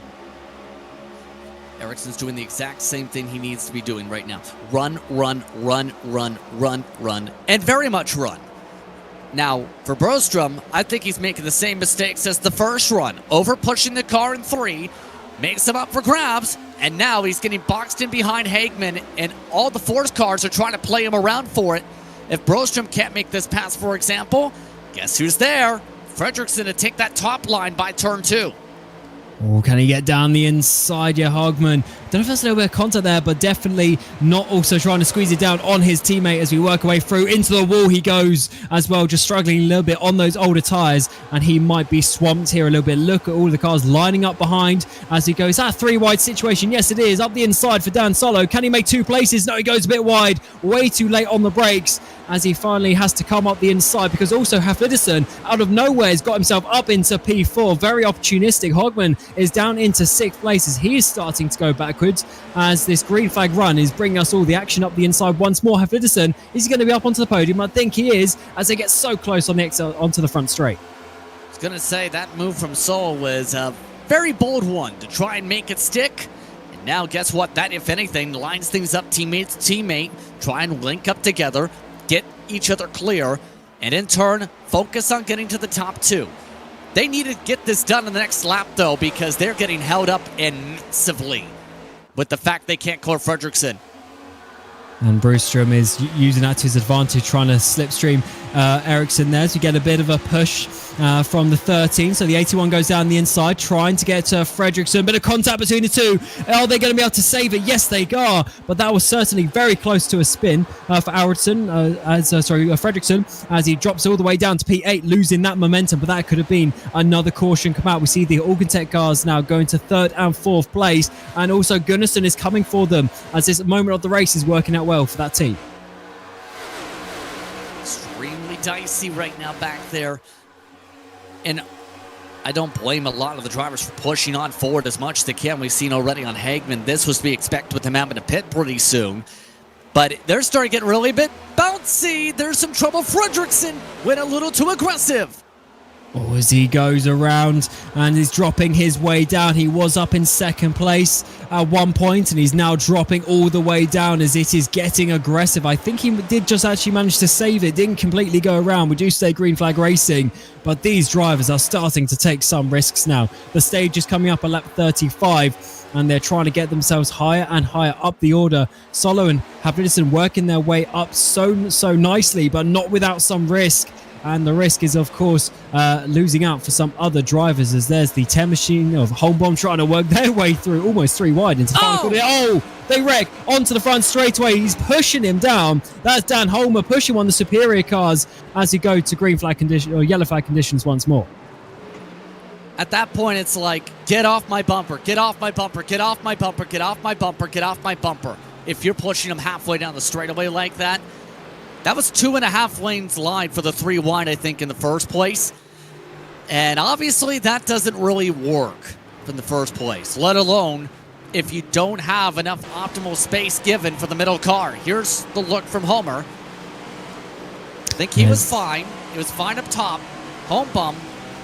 Speaker 3: Ericsson's doing the exact same thing he needs to be doing right now. Run, run, run, run, run, run, and very much run. Now, for Brostrom, I think he's making the same mistakes as the first run. Over pushing the car in 3, makes him up for grabs, and now he's getting boxed in behind Hagman, and all the Force cars are trying to play him around for it. If Brostrom can't make this pass, for example, guess who's there? Fredrickson to take that top line by turn 2.
Speaker 2: Oh, can he get down the inside? Yeah, Hagman. Don't know if there's a little bit of contact there, but definitely not also trying to squeeze it down on his teammate as we work our way through. Into the wall he goes as well, just struggling a little bit on those older tyres, and he might be swamped here a little bit. Look at all the cars lining up behind as he goes. Is that a 3-wide situation? Yes, it is. Up the inside for Dan Solo. Can he make 2 places? No, he goes a bit wide. Way too late on the brakes as he finally has to come up the inside because also Haflidsson out of nowhere has got himself up into P4. Very opportunistic. Hagman is down into 6th place as he is starting to go backwards as this green flag run is bringing us all the action up the inside once more. Haflidsson, is he going to be up onto the podium? I think he is as they get so close on the exit onto the front straight.
Speaker 3: was going to say that move from Sol was a very bold one to try and make it stick. And now guess what? That, if anything, lines things up teammate to teammate, try and link up together, get each other clear, and in turn, focus on getting to the top two. They need to get this done in the next lap, though, because they're getting held up massively with the fact they can't clear Fredriksson.
Speaker 2: And Brewstrom is using that to his advantage, trying to slipstream Ericsson there to get a bit of a push from the 13. So the 81 goes down the inside, trying to get to Fredriksson. Bit of contact between the two. Are they going to be able to save it? Yes, they are. But that was certainly very close to a spin for Fredriksson, as he drops all the way down to P8, losing that momentum. But that could have been another caution come out. We see the Organtech cars now going to 3rd and 4th place. And also Gunnarsson is coming for them as this moment of the race is working out well for that team.
Speaker 3: Extremely dicey right now back there. And I don't blame a lot of the drivers for pushing on forward as much as they can. We've seen already on Hagman. This was to be expected with him having to pit pretty soon. But they're starting to get really a bit bouncy. There's some trouble. Fredriksson went a little too aggressive.
Speaker 2: Oh, as he goes around and is dropping his way down. He was up in 2nd place at one point, and he's now dropping all the way down as it is getting aggressive. I think he did just actually manage to save it. Didn't completely go around. We do stay green flag racing, but these drivers are starting to take some risks now. The stage is coming up at lap 35, and they're trying to get themselves higher and higher up the order. Solo and Havlidsson working their way up so nicely, but not without some risk. And the risk is, of course, losing out for some other drivers, as there's the 10 machine of Holmbom trying to work their way through almost 3 wide into final quarter. Oh, they wreck onto the front straight away. He's pushing him down. That's Dan Holmer pushing one of the superior cars as he goes to green flag condition or yellow flag conditions once more.
Speaker 3: At that point, it's like, get off my bumper, get off my bumper, get off my bumper, get off my bumper, get off my bumper. If you're pushing him halfway down the straightaway like that, that was 2.5 lanes wide for the 3 wide, I think, in the first place. And obviously, that doesn't really work in the first place, let alone if you don't have enough optimal space given for the middle car. Here's the look from Homer. I think he was fine. He was fine up top. Holmbom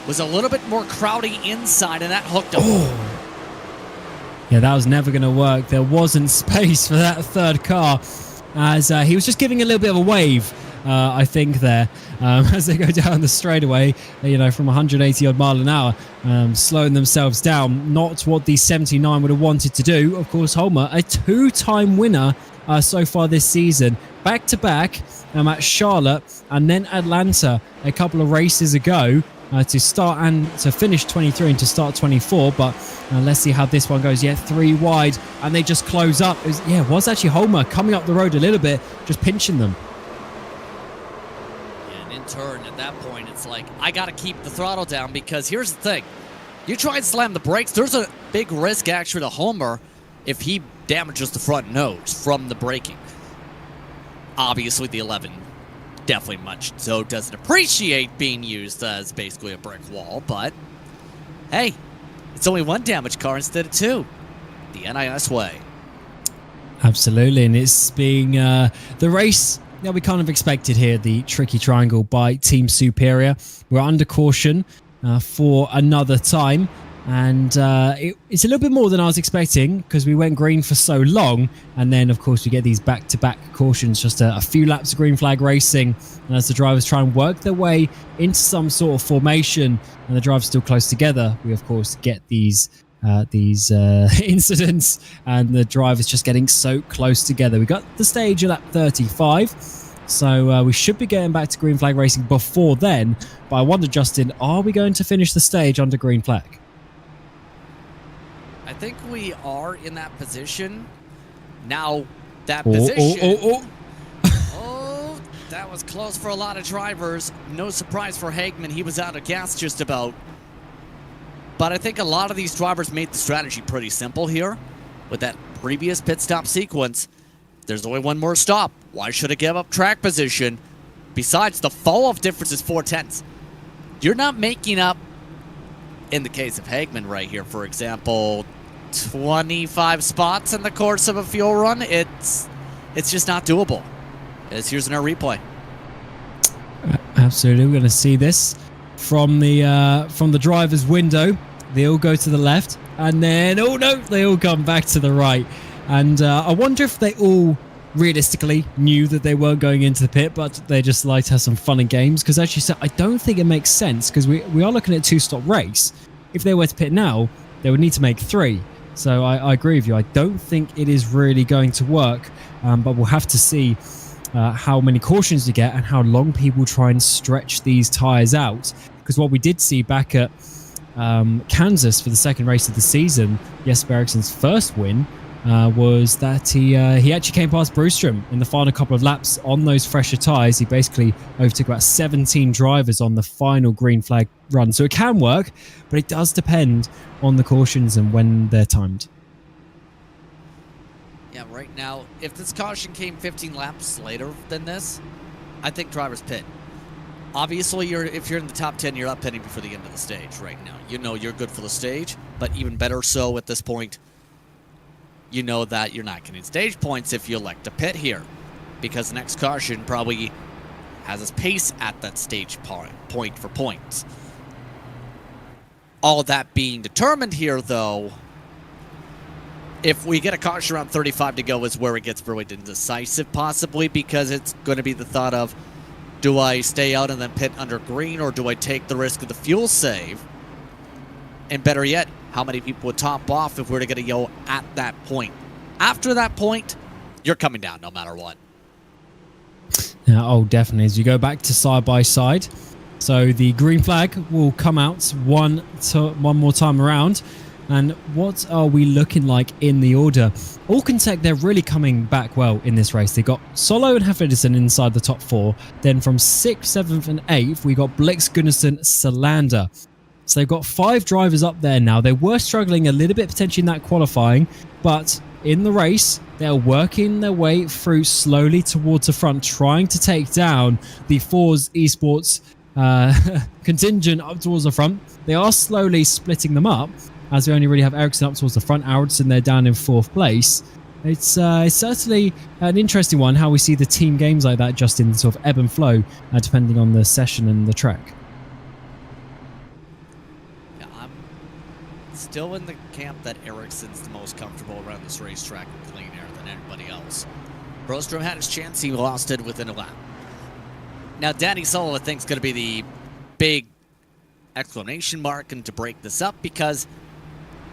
Speaker 3: was a little bit more crowdy inside, and that hooked him.
Speaker 2: Oh. Yeah, that was never going to work. There wasn't space for that 3rd car, as he was just giving a little bit of a wave, I think, there, as they go down the straightaway, from 180 odd mile an hour, slowing themselves down. Not what the 79 would have wanted to do. Of course, Holmer, a 2-time winner so far this season, back-to-back at Charlotte and then Atlanta a couple of races ago. To start and to finish 23 and to start 24, but let's see how this one goes. Yeah, 3 wide, and they just close up. It was actually Homer coming up the road a little bit, just pinching them.
Speaker 3: And in turn, at that point, it's like, I got to keep the throttle down, because here's the thing. You try and slam the brakes, there's a big risk actually to Homer if he damages the front nose from the braking. Obviously, the 11 definitely much so doesn't appreciate being used as basically a brick wall, but hey, it's only 1 damaged car instead of 2. The NIS way.
Speaker 2: Absolutely, and it's being the race that we kind of expected here, the tricky triangle by Team Superior. We're under caution for another time, and it's a little bit more than I was expecting, because we went green for so long, and then of course we get these back-to-back cautions, just a few laps of green flag racing, and as the drivers try and work their way into some sort of formation and the drivers still close together, we of course get these incidents, and the drivers just getting so close together. We got the stage at lap 35, so we should be getting back to green flag racing before then, but I wonder, Justin, are we going to finish the stage under green flag?
Speaker 3: I think we are in that position. Now, that position... Oh, that was close for a lot of drivers. No surprise for Hagman. He was out of gas just about. But I think a lot of these drivers made the strategy pretty simple here. With that previous pit stop sequence, there's only 1 more stop. Why should I give up track position? Besides, the fall-off difference is 4/10. You're not making up, in the case of Hagman right here, for example, 25 spots in the course of a fuel run. It's just not doable. Here's in our replay.
Speaker 2: Absolutely, we're going to see this from the driver's window. They all go to the left, and then, oh no, they all come back to the right. And I wonder if they all realistically knew that they weren't going into the pit, but they just like to have some fun and games. Because as you said, I don't think it makes sense, because we are looking at a two-stop race. If they were to pit now, they would need to make 3. So I agree with you. I don't think it is really going to work, but we'll have to see how many cautions you get and how long people try and stretch these tyres out. Because what we did see back at Kansas for the second race of the season, Jesper Ericsson's first win, was that he actually came past Brewstrom in the final couple of laps on those fresher tyres. He basically overtook about 17 drivers on the final green flag run. So it can work, but it does depend on the cautions and when they're timed.
Speaker 3: Yeah, right now, if this caution came 15 laps later than this, I think drivers pit. Obviously, if you're in the top 10, you're not pitting before the end of the stage right now. You know you're good for the stage, but even better so at this point, you know that you're not getting stage points if you elect to pit here, because the next caution probably has its pace at that stage point for points. All that being determined here, though, if we get a caution around 35 to go is where it gets really indecisive, possibly, because it's going to be the thought of, do I stay out and then pit under green, or do I take the risk of the fuel save? And better yet, how many people would top off if we were to get a yellow at that point? After that point, you're coming down no matter what.
Speaker 2: Yeah, oh, definitely. As you go back to side by side, so the green flag will come out one more time around. And what are we looking like in the order? Alcantech, they're really coming back well in this race. They got Solo and Hafedison inside the top 4. Then from 6th, 7th, and 8th, we got Blix, Gunnarsson, Salander. So they've got 5 drivers up there now. They were struggling a little bit potentially in that qualifying, but in the race, they're working their way through slowly towards the front, trying to take down the Force Esports contingent up towards the front. They are slowly splitting them up, as we only really have Ericsson up towards the front. Aronson, they're down in 4th place. It's certainly an interesting one, how we see the team games like that just in sort of ebb and flow, depending on the session and the track.
Speaker 3: Yeah, I'm still in the camp that Ericsson's the most comfortable around this racetrack with clean air than anybody else. Brostrom had his chance, he lost it within a lap. Now, Danny Sullivan thinks going to be the big exclamation mark and to break this up, because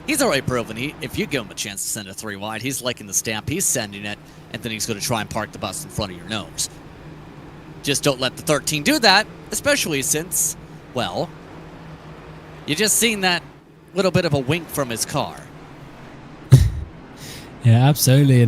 Speaker 3: he's already proven if you give him a chance to send a 3 wide, he's liking the stamp, he's sending it, and then he's going to try and park the bus in front of your nose. Just don't let the 13 do that, especially since, well, you just seen that little bit of a wink from his car.
Speaker 2: Yeah, absolutely.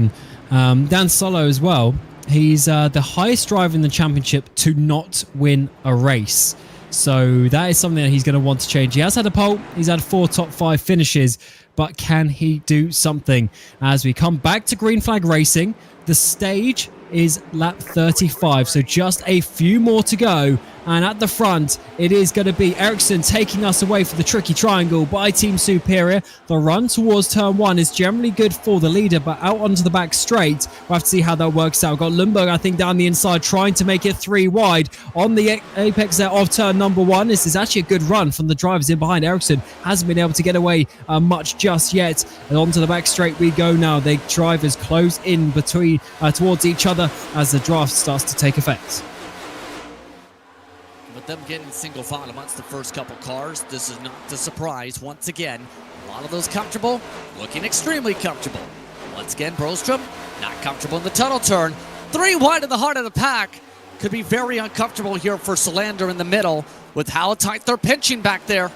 Speaker 2: And Dan Solo as well. He's the highest driver in the championship to not win a race. So that is something that he's going to want to change. He has had a pole. He's had 4 top 5 finishes. But can he do something? As we come back to green flag racing, the stage is lap 35. So just a few more to go. And at the front, it is going to be Ericsson taking us away for the tricky triangle by Team Superior. The run towards turn 1 is generally good for the leader, but out onto the back straight, we'll have to see how that works out. We've got Lundberg, I think, down the inside, trying to make it 3 wide on the apex there of turn number 1. This is actually a good run from the drivers in behind. Ericsson hasn't been able to get away much just yet. And onto the back straight we go now. The drivers close in between towards each other as the draft starts to take effect.
Speaker 3: With them getting single file amongst the first couple cars, this is not a surprise. Once again, a lot of those comfortable, looking extremely comfortable. Once again, Brostrom not comfortable in the tunnel turn. 3 wide in the heart of the pack. Could be very uncomfortable here for Salander in the middle with how tight they're pinching back there.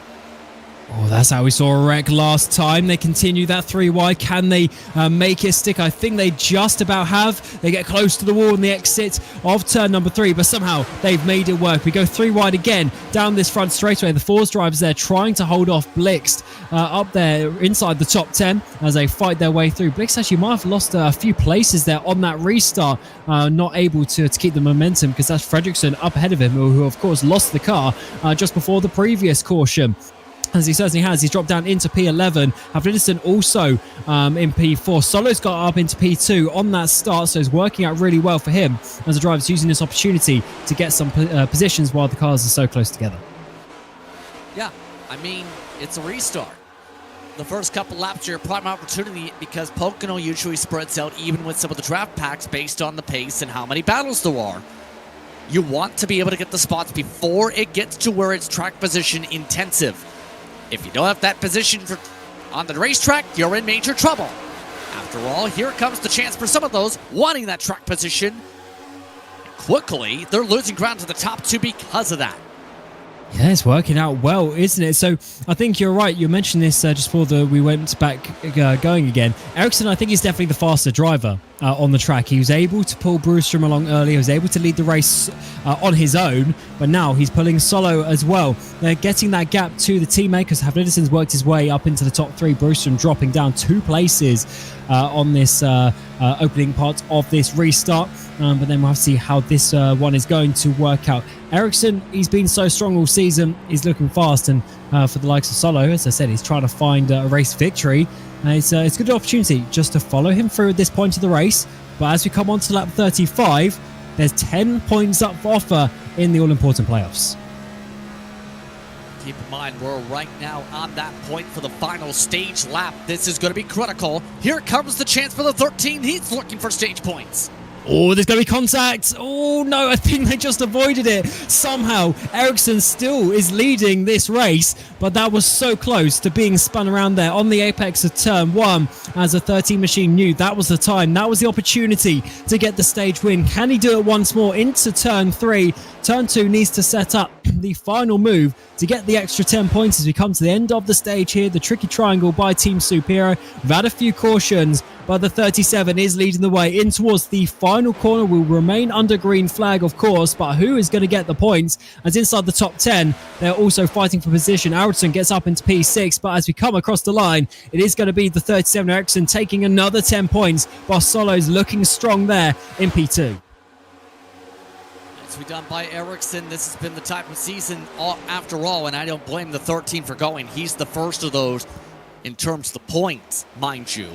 Speaker 2: Oh, that's how we saw a wreck last time. They continue that 3 wide. Can they make it stick? I think they just about have. They get close to the wall in the exit of turn number 3, but somehow they've made it work. We go 3 wide again down this front straightaway. The Force drivers there trying to hold off Blixt up there inside the top 10 as they fight their way through. Blixt actually might have lost a few places there on that restart, not able to keep the momentum, because that's Fredriksson up ahead of him, who of course lost the car just before the previous caution. As he certainly has. He's dropped down into P11. Havlidison also in P4. Solo's got up into P2 on that start, so it's working out really well for him as the driver's using this opportunity to get some positions while the cars are so close together.
Speaker 3: Yeah, I mean, it's a restart. The first couple laps are your prime opportunity because Pocono usually spreads out even with some of the draft packs based on the pace and how many battles there are. You want to be able to get the spots before it gets to where it's track position intensive. If you don't have that position on the racetrack, you're in major trouble. After all, here comes the chance for some of those wanting that track position. Quickly, they're losing ground to the top two because of that.
Speaker 2: Yeah, it's working out well, isn't it? So I think you're right. You mentioned this just before we went back going again. Ericsson, I think, is definitely the faster driver on the track. He was able to pull Brewstrom along early. He was able to lead the race on his own, but now he's pulling solo as well. They're getting that gap to the teammate because Havlidsson's worked his way up into the top three. Brewstrom dropping down 2 places on this opening part of this restart. But then we'll have to see how this one is going to work out. Ericsson, he's been so strong all season. He's looking fast, and for the likes of Solo, as I said, he's trying to find a race victory. It's a good opportunity just to follow him through at this point of the race. But as we come on to lap 35, there's 10 points up for offer in the all-important playoffs.
Speaker 3: Keep in mind, we're right now on that point for the final stage lap. This is going to be critical. Here comes the chance for the 13. He's looking for stage points.
Speaker 2: Oh, there's going to be contact. Oh, no, I think they just avoided it. Somehow, Ericsson still is leading this race, but that was so close to being spun around there on the apex of turn 1. As a 13 machine knew that was the time, that was the opportunity to get the stage win. Can he do it once more into turn 3? Turn 2 needs to set up the final move to get the extra 10 points as we come to the end of the stage here. The tricky triangle by Team Superior. We've had a few cautions, but the 37 is leading the way in towards the final corner. Will remain under green flag, of course, but who is going to get the points? As inside the top 10, they're also fighting for position. Ericsson gets up into P6, but as we come across the line, it is going to be the 37 Ericsson taking another 10 points, while Solo's looking strong there in P2.
Speaker 3: Nicely done by Ericsson. This has been the type of season after all, and I don't blame the 13 for going. He's the first of those in terms of the points, mind you.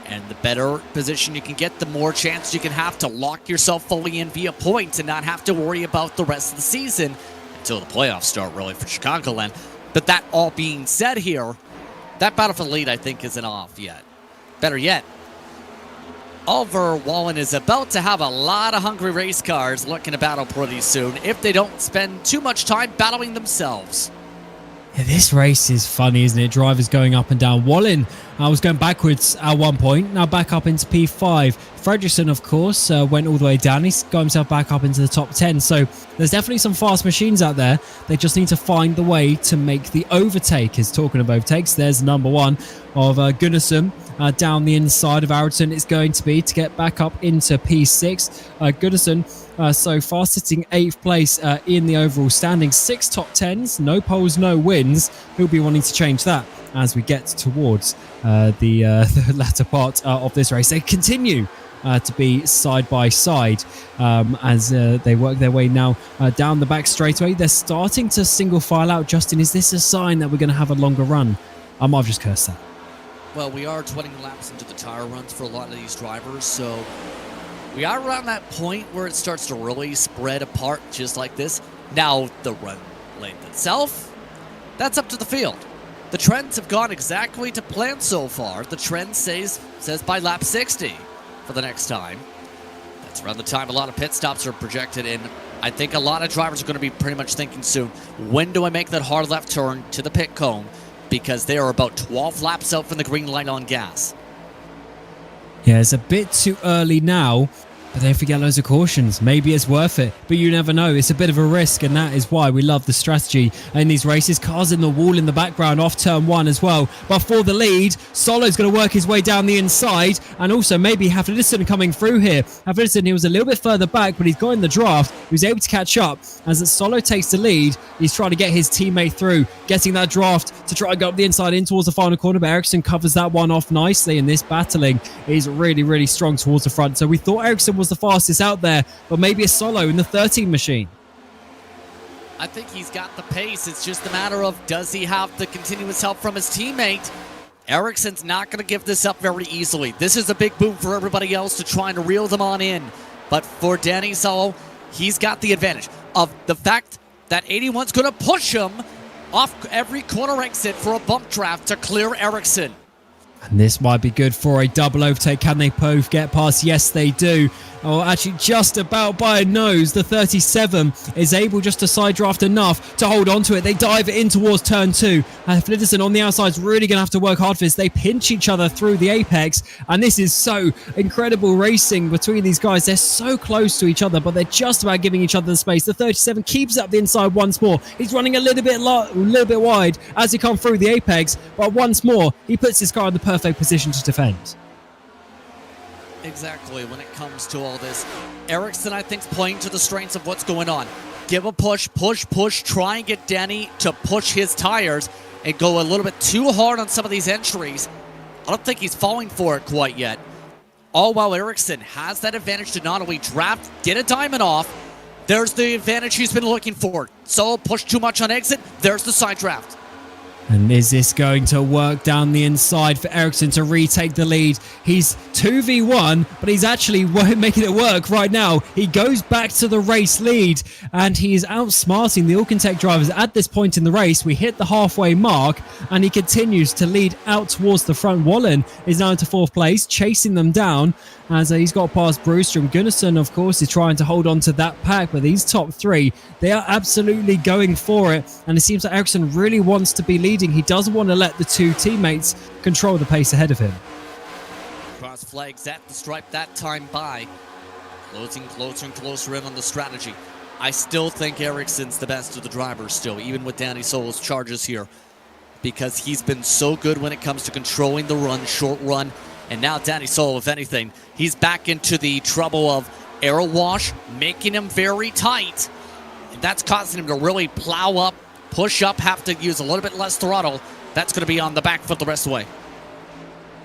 Speaker 3: And the better position you can get, the more chance you can have to lock yourself fully in via points and not have to worry about the rest of the season until the playoffs start, really, for Chicagoland. But that all being said here, that battle for the lead, I think, isn't off yet. Better yet, Oliver Bohlin is about to have a lot of hungry race cars looking to battle pretty soon if they don't spend too much time battling themselves.
Speaker 2: Yeah, this race is funny, isn't it? Drivers going up and down. Bohlin was going backwards at one point, now back up into P5. Fredriksson, of course, went all the way down. He's got himself back up into the top 10. So there's definitely some fast machines out there. They just need to find the way to make the overtake. Is talking of overtakes, there's number 1 of Gunnarsson. Down the inside of Ericsson is going to be to get back up into P6. Gunnarsson so far sitting 8th place in the overall standings. 6 top 10s, no poles, no wins. He'll be wanting to change that as we get towards the latter part of this race. They continue to be side by side as they work their way now down the back straightaway. They're starting to single file out. Justin, is this a sign that we're going to have a longer run? I might have just cursed that.
Speaker 3: Well, we are 20 laps into the tire runs for a lot of these drivers, so we are around that point where it starts to really spread apart just like this. Now, the run length itself, that's up to the field. The trends have gone exactly to plan so far. The trend says by lap 60 for the next time. That's around the time a lot of pit stops are projected, and I think a lot of drivers are going to be pretty much thinking soon, when do I make that hard left turn to the pit cone? Because they are about 12 laps out from the green light on gas.
Speaker 2: Yeah, it's a bit too early now, but don't forget loads of cautions. Maybe it's worth it, but you never know. It's a bit of a risk, and that is why we love the strategy in these races. Cars in the wall in the background off turn 1 as well. But for the lead, Solo's going to work his way down the inside, and also maybe Havlidssson coming through here. Havlidssson, he was a little bit further back, but he's got in the draft. He was able to catch up as Solo takes the lead. He's trying to get his teammate through, getting that draft to try and go up the inside in towards the final corner, but Ericsson covers that one off nicely, and this battling is really, really strong towards the front. So we thought Ericsson was the fastest out there, but maybe a Solo in the 13 machine.
Speaker 3: I think he's got the pace. It's just a matter of, does he have the continuous help from his teammate? Ericsson's not going to give this up very easily. This is a big boom for everybody else to try and reel them on in. But for Danny Solo, he's got the advantage of the fact that 81's going to push him off every corner exit for a bump draft to clear Eracingligan.
Speaker 2: And this might be good for a double overtake. Can they both get past? Yes, they do. Oh, actually, just about by a nose. The 37 is able just to side draft enough to hold on to it. They dive it in towards turn 2. Flitterson on the outside is really going to have to work hard for this. They pinch each other through the apex. And this is so incredible racing between these guys. They're so close to each other, but they're just about giving each other the space. The 37 keeps up the inside once more. He's running a little bit wide as he comes through the apex. But once more, he puts his car in the perfect position to defend.
Speaker 3: Exactly, when it comes to all this. Eracingligan, I think, is playing to the strengths of what's going on. Give a push, try and get Danny to push his tires and go a little bit too hard on some of these entries. I don't think he's falling for it quite yet. All while Eracingligan has that advantage to not only draft, get a diamond off. There's the advantage he's been looking for. So push too much on exit, there's the side draft.
Speaker 2: And is this going to work down the inside for Eracingligan to retake the lead? He's 2v1, but he's actually making it work right now. He goes back to the race lead, and he is outsmarting the Alcantech drivers at this point in the race. We hit the halfway mark, and he continues to lead out towards the front. Bohlin is now into 4th place, chasing them down as he's got past Brewster. And Gunnarsson, of course, is trying to hold on to that pack, but these top 3, they are absolutely going for it, and it seems like Eracingligan really wants to be leading. He doesn't want to let the 2 teammates control the pace ahead of him.
Speaker 3: Cross flags at the stripe that time by. Closing closer and closer in on the strategy. I still think Ericsson's the best of the drivers still, even with Danny Soul's charges here, because he's been so good when it comes to controlling the run, short run. And now Danny Soul, if anything, he's back into the trouble of aero wash, making him very tight. And that's causing him to really plow up, push up, have to use a little bit less throttle. That's going to be on the back foot the rest of the way.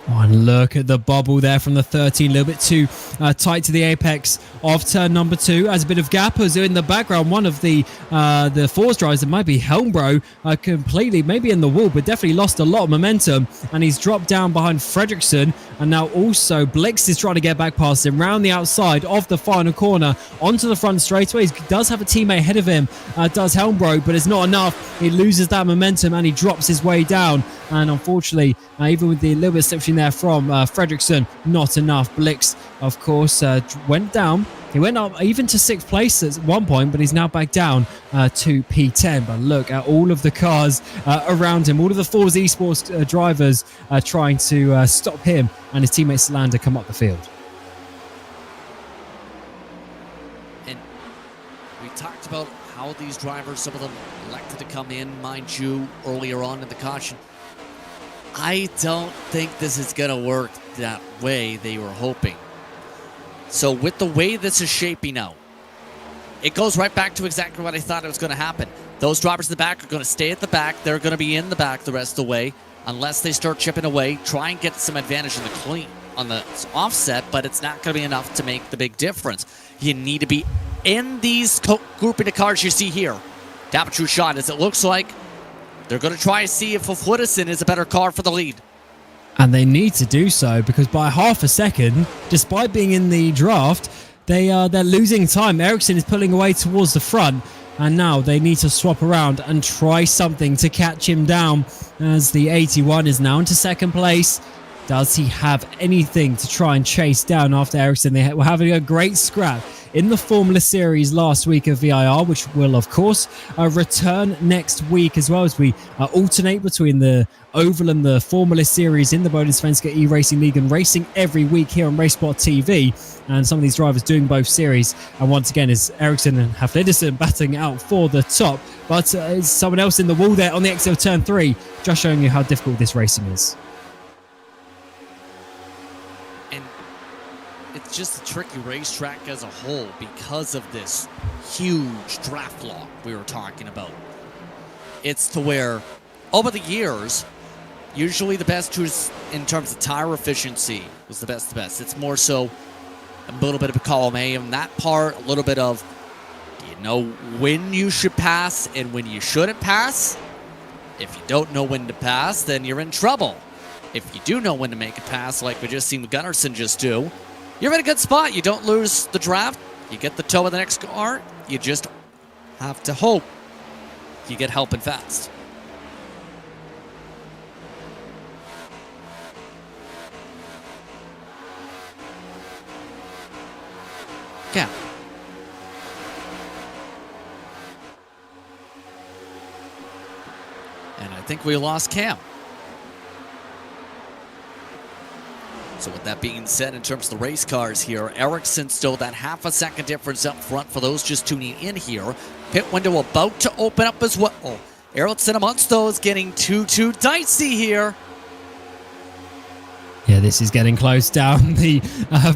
Speaker 2: Oh, and look at the bubble there from the 13, a little bit too tight to the apex of turn number 2. As a bit of gappers in the background, one of the Force drivers, that might be Helmbro, completely, maybe in the wall, but definitely lost a lot of momentum, and he's dropped down behind Fredriksson, and now also Blix is trying to get back past him, round the outside of the final corner, onto the front straightaway. He does have a teammate ahead of him, does Helmbro, but it's not enough. He loses that momentum, and he drops his way down, and unfortunately, even with the little bit of slipstream there from Fredriksson, not enough. Blix, of course, went down. He went up even to 6th place at one point, but he's now back down to P10. But look at all of the cars around him, all of the Force Esports drivers trying to stop him and his teammate Salander come up the field.
Speaker 3: And we talked about how these drivers, some of them elected to come in, mind you, earlier on in the caution. I don't think this is going to work that way they were hoping. So with the way this is shaping out, it goes right back to exactly what I thought it was going to happen. Those drivers in the back are going to stay at the back. They're going to be in the back the rest of the way unless they start chipping away, try and get some advantage in the clean on the offset, but it's not going to be enough to make the big difference. You need to be in these grouping of cars you see here. Tap a true shot, as it looks like they're going to try to see if Flitterson is a better car for the lead.
Speaker 2: And they need to do so, because by half a second, despite being in the draft, they're losing time. Eracingligan is pulling away towards the front, and now they need to swap around and try something to catch him down, as the 81 is now into 2nd place. Does he have anything to try and chase down after Eracingligan? They were having a great scrap in the Formula Series last week of VIR, which will, of course, return next week, as well as we alternate between the Oval and the Formula Series in the Bohlin Svenska Eracingligan racing every week here on RaceSpotTV. And some of these drivers doing both series. And once again, is Eracingligan and Flitterson batting out for the top. But is someone else in the wall there on the exit of turn 3, just showing you how difficult this racing is.
Speaker 3: It's just a tricky racetrack as a whole because of this huge draft lock we were talking about. It's to where, over the years, usually the best who's in terms of tire efficiency was the best. It's more so a little bit of a column A in that part, a little bit of, you know, when you should pass and when you shouldn't pass. If you don't know when to pass, then you're in trouble. If you do know when to make a pass, like we just seen Gunnarsson just do, you're in a good spot. You don't lose the draft. You get the toe of the next car. You just have to hope you get helping fast. gap. And I think we lost Cam. So with that being said, in terms of the race cars here, Ericsson still that half a second difference up front for those just tuning in here. Pit window about to open up as well. Oh, Ericsson amongst those getting too dicey here.
Speaker 2: Yeah, this is getting close down the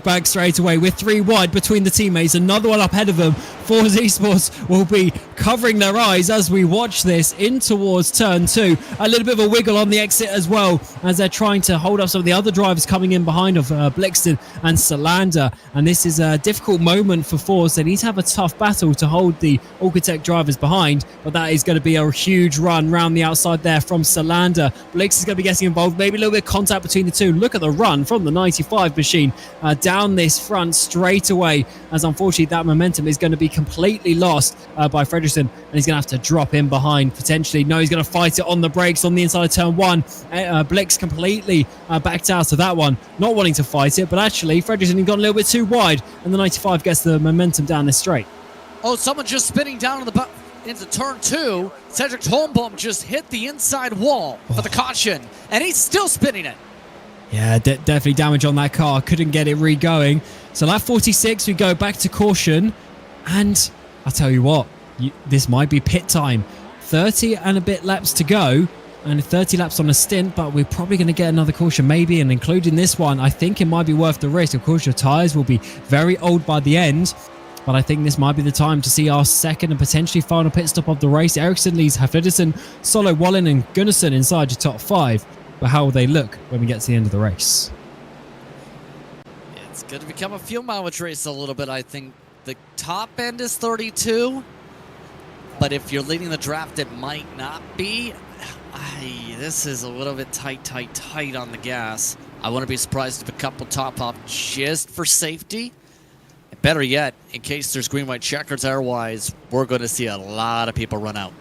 Speaker 2: back straightaway. We're 3 wide between the teammates. Another one up ahead of them. Forza Esports will be covering their eyes as we watch this in towards turn 2. A little bit of a wiggle on the exit as well as they're trying to hold up some of the other drivers coming in behind of Blixton and Salander. And this is a difficult moment for Forza. They need to have a tough battle to hold the Alcatech drivers behind, but that is going to be a huge run round the outside there from Salander. Blix is going to be getting involved. Maybe a little bit of contact between the two. Look at the run from the 95 machine down this front straight away, as unfortunately that momentum is going to be completely lost by Fredriksson, and he's going to have to drop in behind potentially. No, he's going to fight it on the brakes on the inside of turn 1. Blix completely backed out of that one, not wanting to fight it, but actually Fredriksson had gone a little bit too wide, and the 95 gets the momentum down this straight.
Speaker 3: Oh, someone just spinning down into turn 2. Cedric Holmbaum just hit the inside wall for the caution, and he's still spinning it.
Speaker 2: Yeah, definitely damage on that car. Couldn't get it re-going. So lap 46, we go back to caution. And I'll tell you what, this might be pit time. 30 and a bit laps to go. And 30 laps on a stint, but we're probably going to get another caution maybe. And including this one, I think it might be worth the risk. Of course, your tyres will be very old by the end. But I think this might be the time to see our second and potentially final pit stop of the race. Ericsson leads Hafedison, Solo, Bohlin and Gunnarsson inside your top 5. But how will they look when we get to the end of the race?
Speaker 3: It's going to become a fuel mileage race a little bit. I think the top end is 32, but if you're leading the draft, it might not be. This is a little bit tight on the gas. I wouldn't be surprised if a couple top off just for safety. And better yet, in case there's green-white checkers, otherwise, we're going to see a lot of people run out.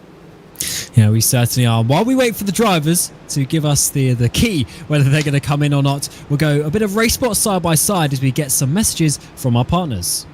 Speaker 2: Yeah, we certainly are. While we wait for the drivers to give us the key, whether they're going to come in or not, we'll go a bit of race spot side by side as we get some messages from our partners.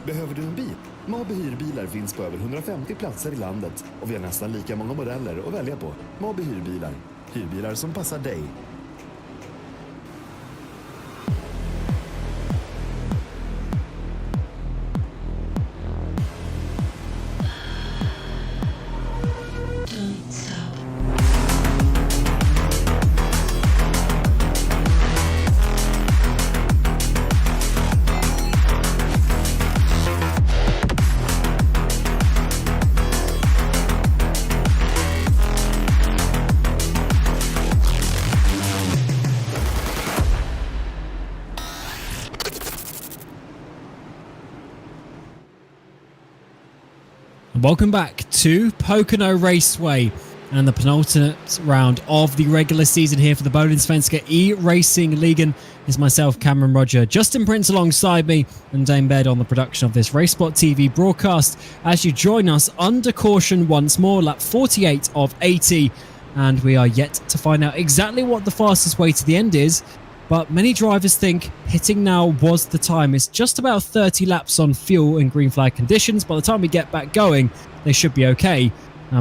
Speaker 1: Behöver du en bil? Mobi hyrbilar finns på över 150 platser i landet och vi har nästan lika många modeller att välja på. Mobi hyrbilar. Hyrbilar som passar dig.
Speaker 2: Welcome back to Pocono Raceway and the penultimate round of the regular season here for the Bohlin Svenska Eracingligan. Is myself, Cameron Roger, Justin Prince alongside me, and Dame Bed on the production of this RaceSpotTV broadcast as you join us under caution once more, lap 48 of 80. And we are yet to find out exactly what the fastest way to the end is. But many drivers think pitting now was the time. It's just about 30 laps on fuel and green flag conditions. By the time we get back going, they should be okay.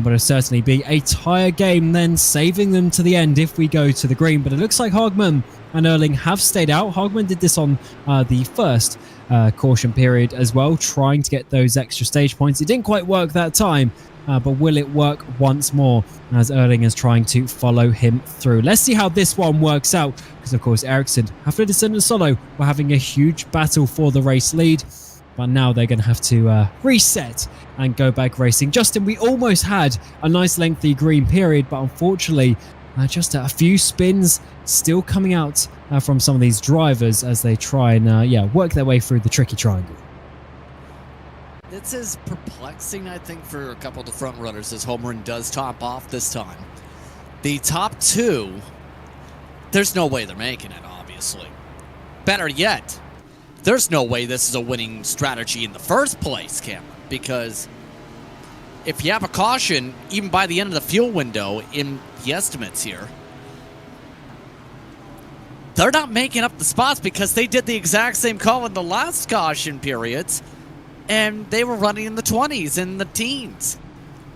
Speaker 2: but it'll certainly be a tire game then, saving them to the end if we go to the green. But it looks like Hogman and Erling have stayed out. Hogman did this on the first caution period as well, trying to get those extra stage points. It didn't quite work that time, but will it work once more as Erling is trying to follow him through? Let's see how this one works out, because of course Ericsson, after descending solo, were having a huge battle for the race lead, but now they're going to have to reset and go back racing. Justin, we almost had a nice lengthy green period, but unfortunately just a few spins still coming out from some of these drivers as they try and work their way through the tricky triangle.
Speaker 3: This is perplexing, I think, for a couple of the front runners as Homerin does top off this time. The top two, there's no way they're making it, obviously. Better yet, there's no way this is a winning strategy in the first place, Cameron, because if you have a caution, even by the end of the fuel window in the estimates here, they're not making up the spots because they did the exact same call in the last caution periods, and they were running in the 20s and the teens.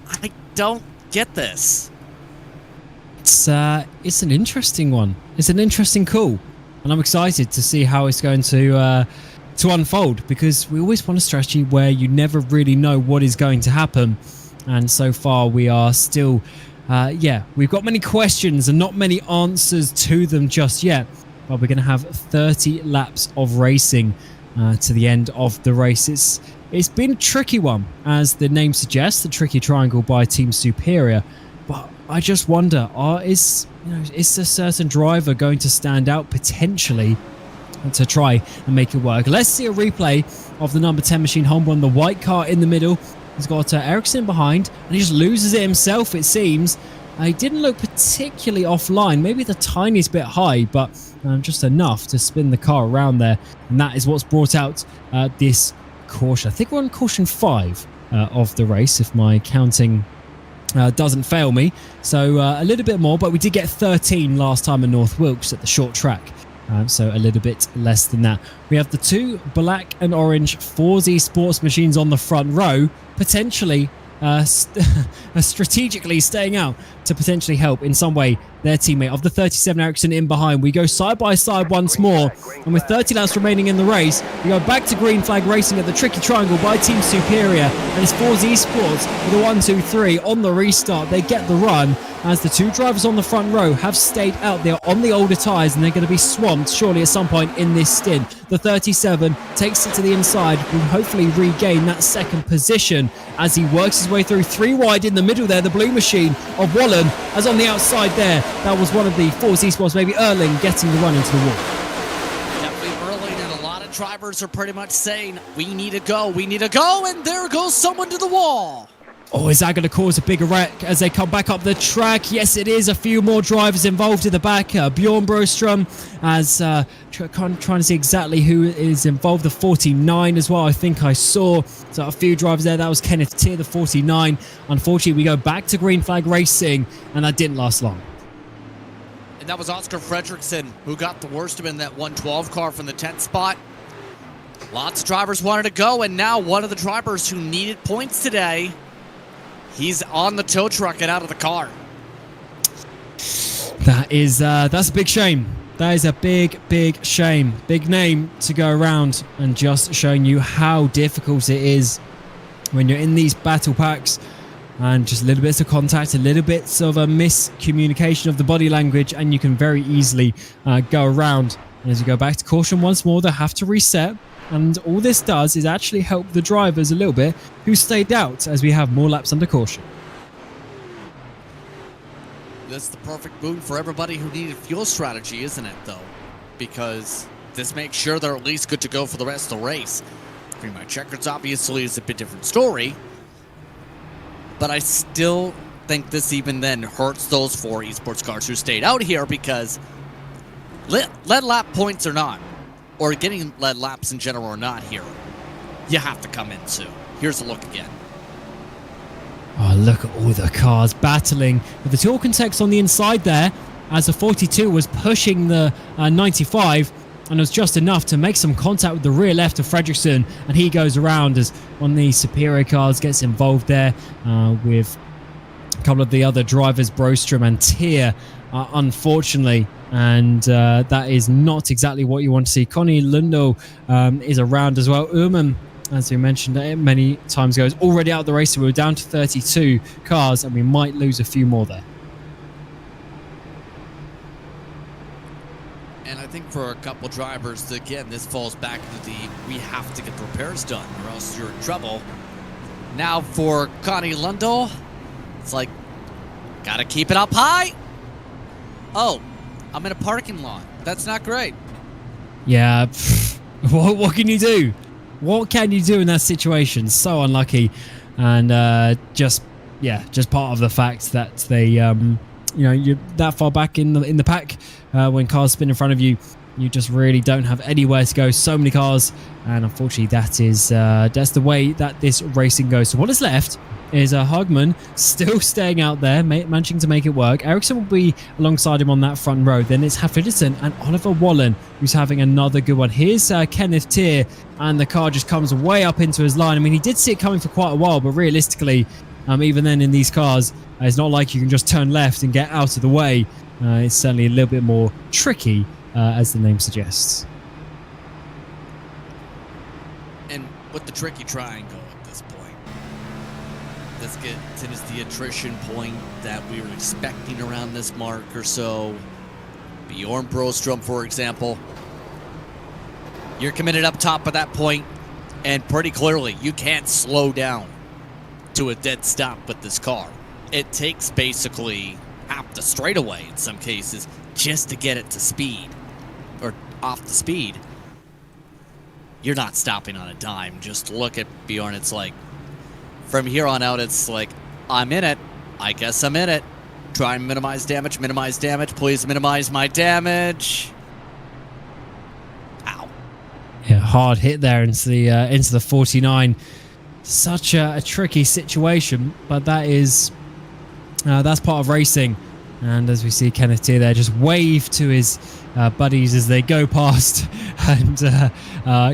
Speaker 3: I don't get this.
Speaker 2: It's an interesting one. It's an interesting call, and I'm excited to see how it's going to unfold, because we always want a strategy where you never really know what is going to happen. And so far we are still, we've got many questions and not many answers to them just yet. But we're going to have 30 laps of racing to the end of the race. It's been a tricky one, as the name suggests, the tricky triangle by Team Superior. But I just wonder, is a certain driver going to stand out potentially to try and make it work? Let's see a replay of the number 10 machine Honda on the white car in the middle. He's got Ericsson behind, and he just loses it himself, it seems. He didn't look particularly offline, maybe the tiniest bit high, but just enough to spin the car around there. And that is what's brought out this caution. I think we're on caution 5 of the race, if my counting doesn't fail me. So a little bit more, but we did get 13 last time in North Wilkes at the short track. So a little bit less than that. We have the two black and orange 4Z sports machines on the front row, potentially strategically staying out to potentially help in some way their teammate of the 37 Ericsson in behind. We go side by side once more, and with 30 laps remaining in the race, we go back to green flag racing at the tricky triangle by Team Superior, and it's 4Z Sports with a 1-2-3 on the restart. They get the run as the two drivers on the front row have stayed out there on the older tyres, and they're going to be swamped surely at some point in this stint. The 37 takes it to the inside, will hopefully regain that second position as he works his way through 3 wide in the middle there. The blue machine of Bohlin, as on the outside there, that was one of the 4Z Sports, maybe Erling, getting the run into the wall.
Speaker 3: Definitely Erling, and a lot of drivers are pretty much saying, we need to go, and there goes someone to the wall.
Speaker 2: Oh, is that going to cause a bigger wreck as they come back up the track? Yes, it is. A few more drivers involved in the back. Bjorn Brostrom, as trying to see exactly who is involved. The 49 as well, I think I saw. So a few drivers there. That was Kenneth Tier, the 49. Unfortunately, we go back to green flag racing, and that didn't last long.
Speaker 3: And that was Oscar Fredrickson, who got the worst of it in that 112 car from the 10th spot. Lots of drivers wanted to go, and now one of the drivers who needed points today, he's on the tow truck and out of the car.
Speaker 2: That's a big shame. That is a big shame. Big name to go around, and just showing you how difficult it is when you're in these battle packs, and just little bits of contact, a little bits of a miscommunication of the body language, and you can very easily go around. And as you go back to caution once more, they have to reset. And all this does is actually help the drivers a little bit who stayed out, as we have more laps under caution.
Speaker 3: That's the perfect boon for everybody who needed fuel strategy, isn't it, though? Because this makes sure they're at least good to go for the rest of the race. Green my checkers obviously is a bit different story, but I still think this even then hurts those 4 esports cars who stayed out here, because lead lap points or not, or getting lead laps in general or not here, you have to come in soon. Here's a look again.
Speaker 2: Oh, look at all the cars battling with the Talk and Text on the inside there, as the 42 was pushing the 95, and it was just enough to make some contact with the rear left of Fredrickson, and he goes around as one of the Superior cars gets involved there with couple of the other drivers, Brostrom and Tier, unfortunately. And that is not exactly what you want to see. Connie Lundo is around as well. Uhrmann, as we mentioned many times ago, is already out of the race. So we're down to 32 cars, and we might lose a few more there.
Speaker 3: And I think for a couple drivers, again, this falls back to we have to get the repairs done or else you're in trouble. Now for Connie Lundell, it's like, gotta keep it up high. Oh, I'm in a parking lot. That's not great.
Speaker 2: Yeah, what can you do? What can you do in that situation? So unlucky, and just part of the fact that they, you're that far back in the pack. When cars spin in front of you, you just really don't have anywhere to go. So many cars, and unfortunately, that's the way that this racing goes. So what is left is Hagman still staying out there, managing to make it work. Ericsson will be alongside him on that front row. Then it's Hafidison and Oliver Wallen, who's having another good one. Here's Kenneth Tier, and the car just comes way up into his line. I mean, he did see it coming for quite a while, but realistically, even then in these cars, it's not like you can just turn left and get out of the way. It's certainly a little bit more tricky, as the name suggests.
Speaker 3: And with the tricky triangle at this point, this is the attrition point that we were expecting around this mark or so. Bjorn Brostrom, for example. You're committed up top at that point, and pretty clearly you can't slow down to a dead stop with this car. It takes basically half the straightaway in some cases just to get it to speed or off the speed. You're not stopping on a dime. Just look at Bjorn. It's like from here on out, it's like, I'm in it. I guess I'm in it. Try and minimize damage. Please minimize my damage. Ow.
Speaker 2: Yeah, hard hit there into the 49. Such a tricky situation, but that's part of racing. And as we see Kenneth Tier there just wave to his buddies as they go past and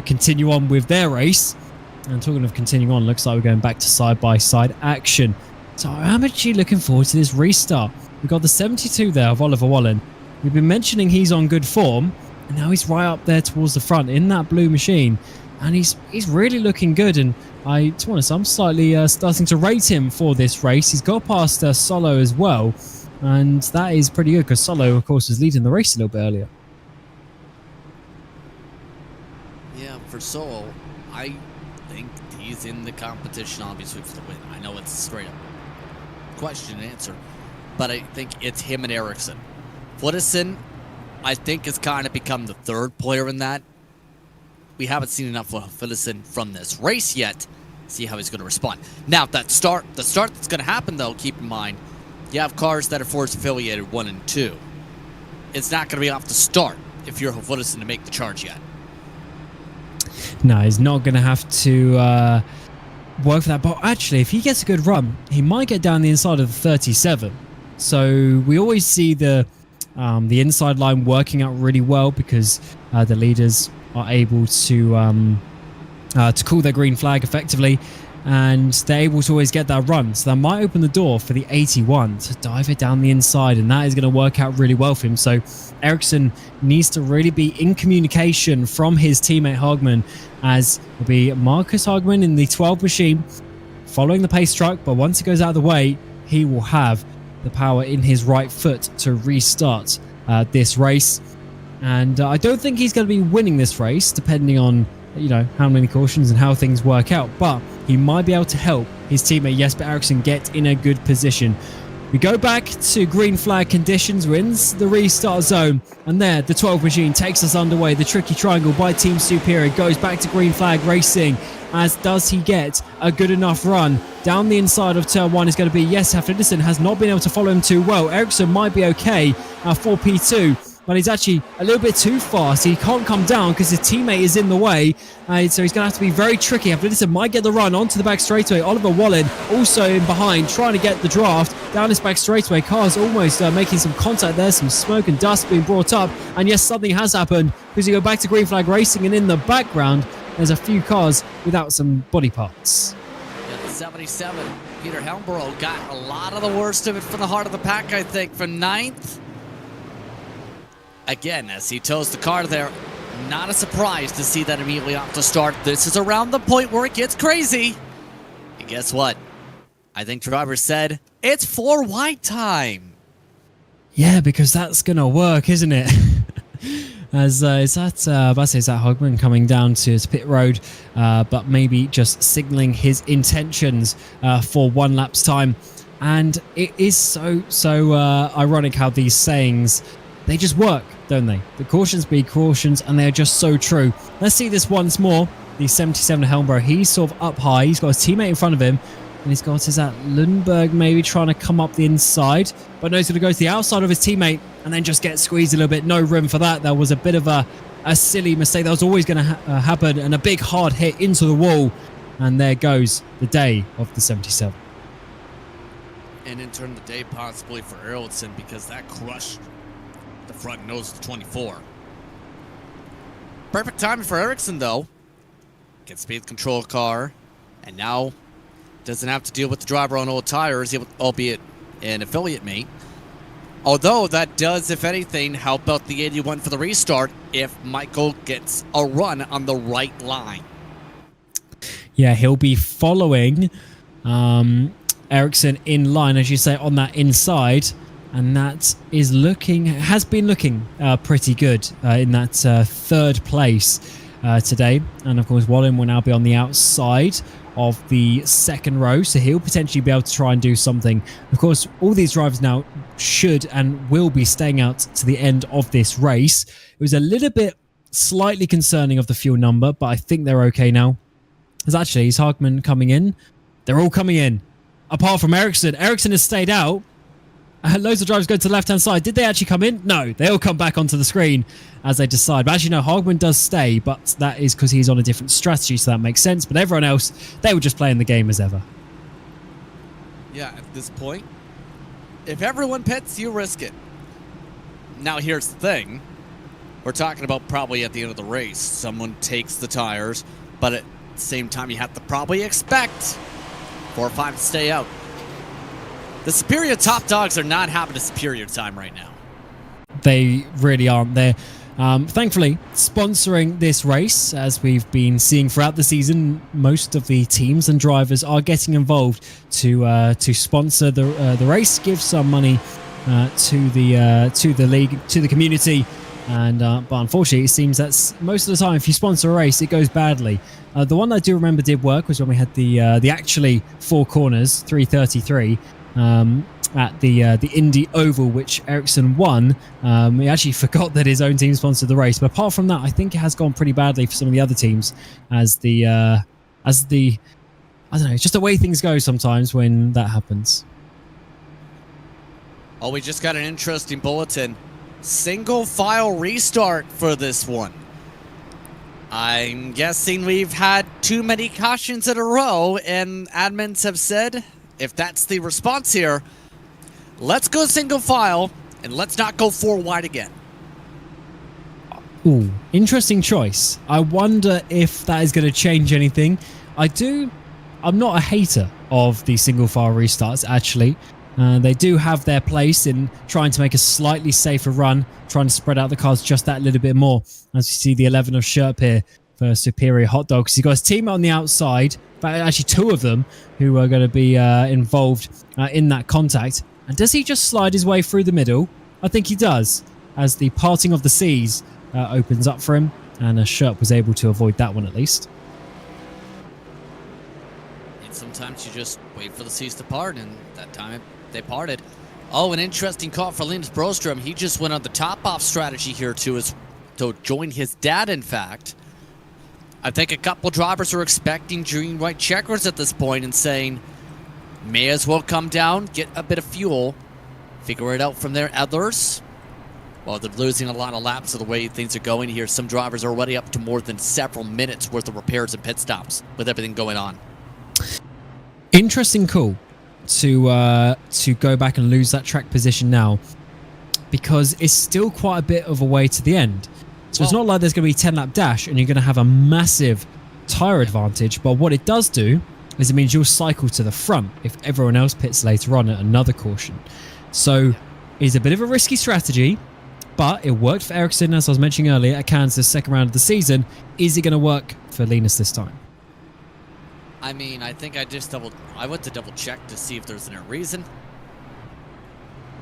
Speaker 2: continue on with their race. And talking of continuing on, looks like we're going back to side-by-side action. So I'm actually looking forward to this restart. We've got the 72 there of Oliver Wallen. We've been mentioning he's on good form, and now he's right up there towards the front in that blue machine. And he's really looking good, and to be honest, I'm slightly starting to rate him for this race. He's got past Solo as well, and that is pretty good because Solo, of course, was leading the race a little bit earlier.
Speaker 3: Yeah, for Solo, I think he's in the competition, obviously, for the win. I know it's a straight-up question and answer, but I think it's him and Ericsson. Flittison, I think, has kind of become the third player in that. We haven't seen enough of Flittison from this race yet. See how he's going to respond. Now, the start that's going to happen, though, keep in mind, you have cars that are Force affiliated 1 and 2. It's not going to be off the start if you're Flittison to make the charge yet.
Speaker 2: No, he's not going to have to work for that. But actually, if he gets a good run, he might get down the inside of the 37. So we always see the inside line working out really well because the leaders are able to call their green flag effectively, and they're able to always get that run. So that might open the door for the 81 to dive it down the inside, and that is going to work out really well for him. So Ericsson needs to really be in communication from his teammate Hagman, as will be Marcus Hagman in the 12 machine following the pace truck, but once it goes out of the way, he will have the power in his right foot to restart this race. And I don't think he's going to be winning this race, depending on how many cautions and how things work out. But he might be able to help his teammate Jesper Ericsson get in a good position. We go back to green flag conditions, wins the restart zone. And there, the 12 machine takes us underway. The tricky triangle by Team Superior goes back to green flag racing. As does he get a good enough run down the inside of turn 1 is going to be, yes, Hafidison has not been able to follow him too well. Ericsson might be okay for P2. But he's actually a little bit too fast. He can't come down because his teammate is in the way. So he's going to have to be very tricky. Hafidison might get the run onto the back straightaway. Oliver Wallen also in behind, trying to get the draft down his back straightaway. Car's almost making some contact there. Some smoke and dust being brought up. And yes, something has happened because you go back to green flag racing, and in the background, there's a few cars without some body parts.
Speaker 3: Yeah, the 77 Peter Helmborough got a lot of the worst of it from the heart of the pack, I think, for 9th. Again, as he tows the car there, not a surprise to see that immediately off the start. This is around the point where it gets crazy. And guess what? I think driver said, it's 4 wide time.
Speaker 2: Yeah, because that's going to work, isn't it? Is that Hogman coming down to pit road, but maybe just signaling his intentions for 1 lap's time. And it is so ironic how these sayings, they just work, don't they? The cautions be cautions, and they're just so true. Let's see this once more. The 77 Helmborough, he's sort of up high. He's got his teammate in front of him. And he's got, is that Lundberg maybe trying to come up the inside? But no, he's going to go to the outside of his teammate and then just get squeezed a little bit. No room for that. That was a bit of a silly mistake. That was always going to happen. And a big hard hit into the wall. And there goes the day of the 77.
Speaker 3: And in turn, the day possibly for Eracingligan, because that crushed the front nose of the 24. Perfect timing for Eracingligan, though. Gets speed control car. And now doesn't have to deal with the driver on old tires, albeit an affiliate mate. Although that does, if anything, help out the 81 for the restart if Michael gets a run on the right line.
Speaker 2: Yeah, he'll be following Eracingligan in line, as you say, on that inside. And that has been looking pretty good in that 3rd place today. And of course, Bohlin will now be on the outside of the 2nd row, so he'll potentially be able to try and do something. Of course, all these drivers now should and will be staying out to the end of this race. It was a little bit slightly concerning of the fuel number, but I think they're okay now. There's actually, is Hagman coming in? They're all coming in, apart from Eracingligan. Eracingligan has stayed out. Loads of drivers go to the left-hand side. Did they actually come in? No, they all come back onto the screen as they decide. But as you know, Hogman does stay, but that is because he's on a different strategy, so that makes sense. But everyone else, they were just playing the game as ever.
Speaker 3: Yeah, at this point, if everyone pits, you risk it. Now, here's the thing. We're talking about probably at the end of the race, someone takes the tires, but at the same time, you have to probably expect 4 or 5 to stay out. The superior top dogs are not having a superior time right now.
Speaker 2: They really aren't. They're thankfully sponsoring this race, as we've been seeing throughout the season. Most of the teams and drivers are getting involved to sponsor the race, give some money to the league, to the community. And but unfortunately, it seems that most of the time, if you sponsor a race, it goes badly. The one I do remember did work was when we had the actually 4 corners, 333. At the Indy Oval, which Eracingligan won. He actually forgot that his own team sponsored the race, but apart from that, I think it has gone pretty badly for some of the other teams as the I don't know, it's just the way things go sometimes when that happens.
Speaker 3: Oh, we just got an interesting bulletin. Single file restart for this one. I'm guessing we've had too many cautions in a row, and admins have said, if that's the response here, let's go single file and let's not go 4 wide again.
Speaker 2: Ooh, interesting choice. I wonder if that is going to change anything. I'm not a hater of the single file restarts, actually. They do have their place in trying to make a slightly safer run, trying to spread out the cars just that little bit more. As you see the 11 of Sherp here for Superior Hot Dogs. He's got his team on the outside. Actually 2 of them who are going to be involved in that contact. And does he just slide his way through the middle? I think he does, as the parting of the seas opens up for him, and Sherp was able to avoid that one at least.
Speaker 3: And sometimes you just wait for the seas to part, and that time they parted. Oh, an interesting call for Linus Broström. He just went on the top-off strategy here to join his dad, in fact. I think a couple drivers are expecting green white checkers at this point and saying, may as well come down, get a bit of fuel, figure it out from there. Others, well, they're losing a lot of laps of the way things are going here. Some drivers are already up to more than several minutes worth of repairs and pit stops with everything going on.
Speaker 2: Interesting call to go back and lose that track position now, because it's still quite a bit of a way to the end. So it's not like there's going to be a 10-lap dash and you're going to have a massive tyre advantage. But what it does do as it means you'll cycle to the front if everyone else pits later on at another caution. So it's a bit of a risky strategy, but it worked for Eracingligan, as I was mentioning earlier, at Kansas' second round of the season. Is it going to work for Linus this time?
Speaker 3: I mean, I think I went to double check to see if there's any reason.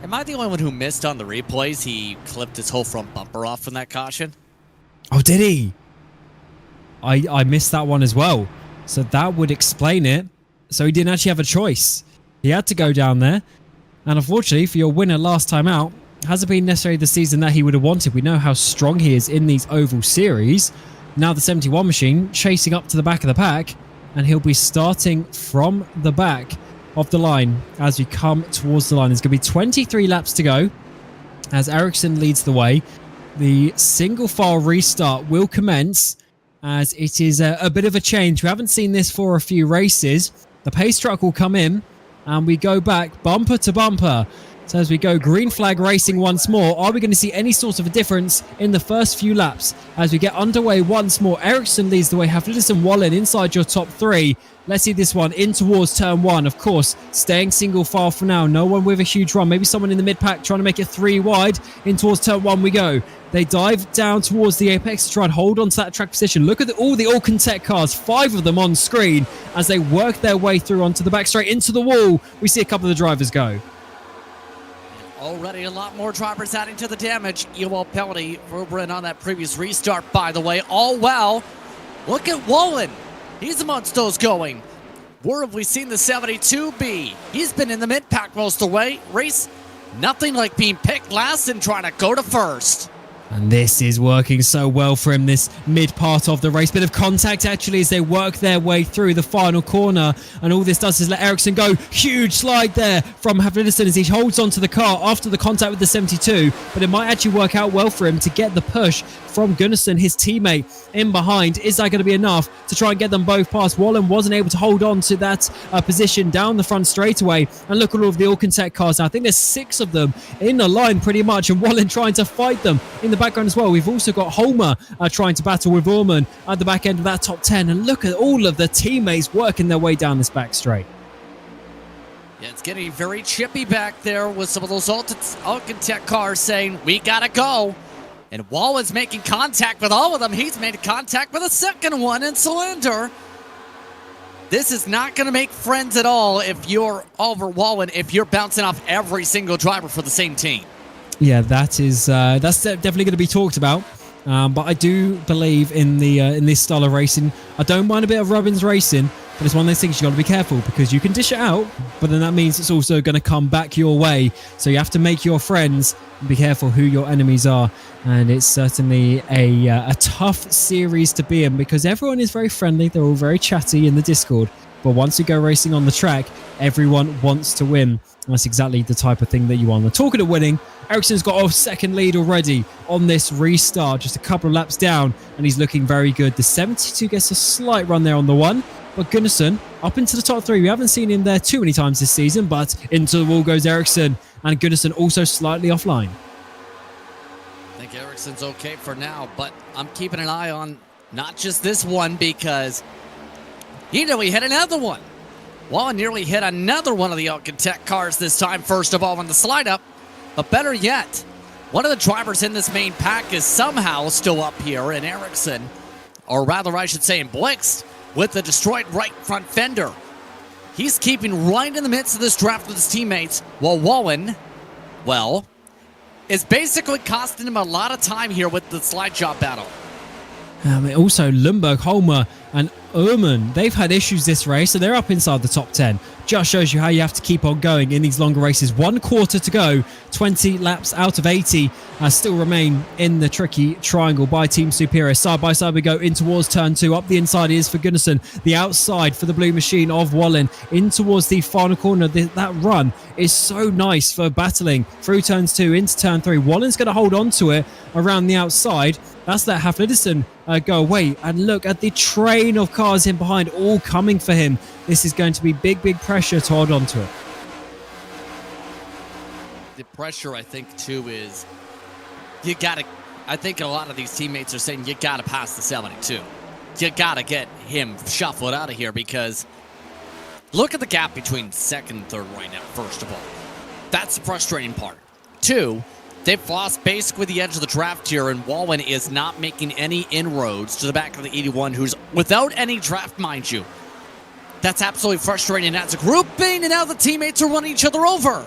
Speaker 3: Am I the only one who missed on the replays? He clipped his whole front bumper off from that caution.
Speaker 2: Oh, did he? I missed that one as well. So that would explain it. So he didn't actually have a choice. He had to go down there. And unfortunately, for your winner last time out, hasn't been necessarily the season that he would have wanted. We know how strong he is in these oval series. Now the 71 machine chasing up to the back of the pack, and he'll be starting from the back of the line as we come towards the line. There's going to be 23 laps to go as Ericsson leads the way. The single file restart will commence as it is a bit of a change. We haven't seen this for a few races. The pace truck will come in and we go back bumper to bumper. So as we go green flag racing once more, are we going to see any sort of a difference in the first few laps? As we get underway once more, Ericsson leads the way. Haflidas and Bohlin inside your top three. Let's see this one in towards turn one. Of course, staying single file for now. No one with a huge run. Maybe someone in the mid-pack trying to make it 3 wide. In towards turn one we go. They dive down towards the apex to try and hold on to that track position. Look at all the Alcon Tech cars, 5 of them on screen as they work their way through onto the back straight into the wall. We see a couple of the drivers go.
Speaker 3: Already a lot more drivers adding to the damage. Ewell penalty for Bryn on that previous restart, by the way. All well. Look at Bohlin. He's amongst those going. Where have we seen the 72 be? He's been in the mid-pack most of the way. Race, nothing like being picked last and trying to go to first.
Speaker 2: And this is working so well for him, this mid part of the race. Bit of contact actually as they work their way through the final corner. And all this does is let Ericsson go. Huge slide there from Haflidas as he holds onto the car after the contact with the 72. But it might actually work out well for him to get the push from Gunnarsson, his teammate, in behind. Is that going to be enough to try and get them both past? Bohlin wasn't able to hold on to that position down the front straightaway. And look at all of the Alcon Tech cars now. I think there's 6 of them in the line pretty much. And Bohlin trying to fight them in the background as well. We've also got Holmer trying to battle with Ullman at the back end of that top 10. And look at all of the teammates working their way down this back straight.
Speaker 3: Yeah, it's getting very chippy back there with some of those Alcon Tech cars saying, we gotta go. And Wallen's making contact with all of them. He's made contact with a second one in Cylinder. This is not going to make friends at all if you're Oliver Wallen, if you're bouncing off every single driver for the same team.
Speaker 2: Yeah, that's definitely going to be talked about. But I do believe in this style of racing. I don't mind a bit of Robbins racing, but it's one of those things you got to be careful because you can dish it out, but then that means it's also going to come back your way. So you have to make your friends and be careful who your enemies are. And it's certainly a tough series to be in because everyone is very friendly. They're all very chatty in the Discord. But once you go racing on the track, everyone wants to win. And that's exactly the type of thing that you want. And talking of winning, Ericsson's got a second lead already on this restart, just a couple of laps down, and he's looking very good. The 72 gets a slight run there on the one, but Gunnarsson up into the top 3. We haven't seen him there too many times this season, but into the wall goes Ericsson, and Gunnarsson also slightly offline.
Speaker 3: I think Ericsson's okay for now, but I'm keeping an eye on not just this one because he nearly hit another one. Wallen nearly hit another one of the Alcon Tech cars this time, first of all, on the slide up. But better yet, one of the drivers in this main pack is somehow still up here in Ericsson, or rather I should say in Blixt, with the destroyed right front fender. He's keeping right in the midst of this draft with his teammates, while Wallen, well, is basically costing him a lot of time here with the slide job battle.
Speaker 2: Also, Lundberg, Holmer, and Ullman, they've had issues this race, so they're up inside the top 10. Just shows you how you have to keep on going in these longer races. 1 quarter to go, 20 laps out of 80 still remain in the tricky triangle by Team Superior. Side by side we go in towards turn 2. Up the inside is for Gunnarsson. The outside for the blue machine of Wallen. In towards the final corner. That run is so nice for battling through turns 2 into turn 3. Wallen's going to hold on to it around the outside. That's let Haflidas go away. And look at the train of cars in behind, all coming for him. This is going to be big, big pressure to hold on to it.
Speaker 3: The pressure, I think, too, is I think a lot of these teammates are saying you got to pass the 72. You got to get him shuffled out of here because Look at the gap between second and third right now, first of all. That's the frustrating part. 2, they've lost basically the edge of the draft here, and Bohlin is not making any inroads to the back of the 81, who's without any draft, mind you. That's absolutely frustrating. That's a grouping, and now the teammates are running each other over.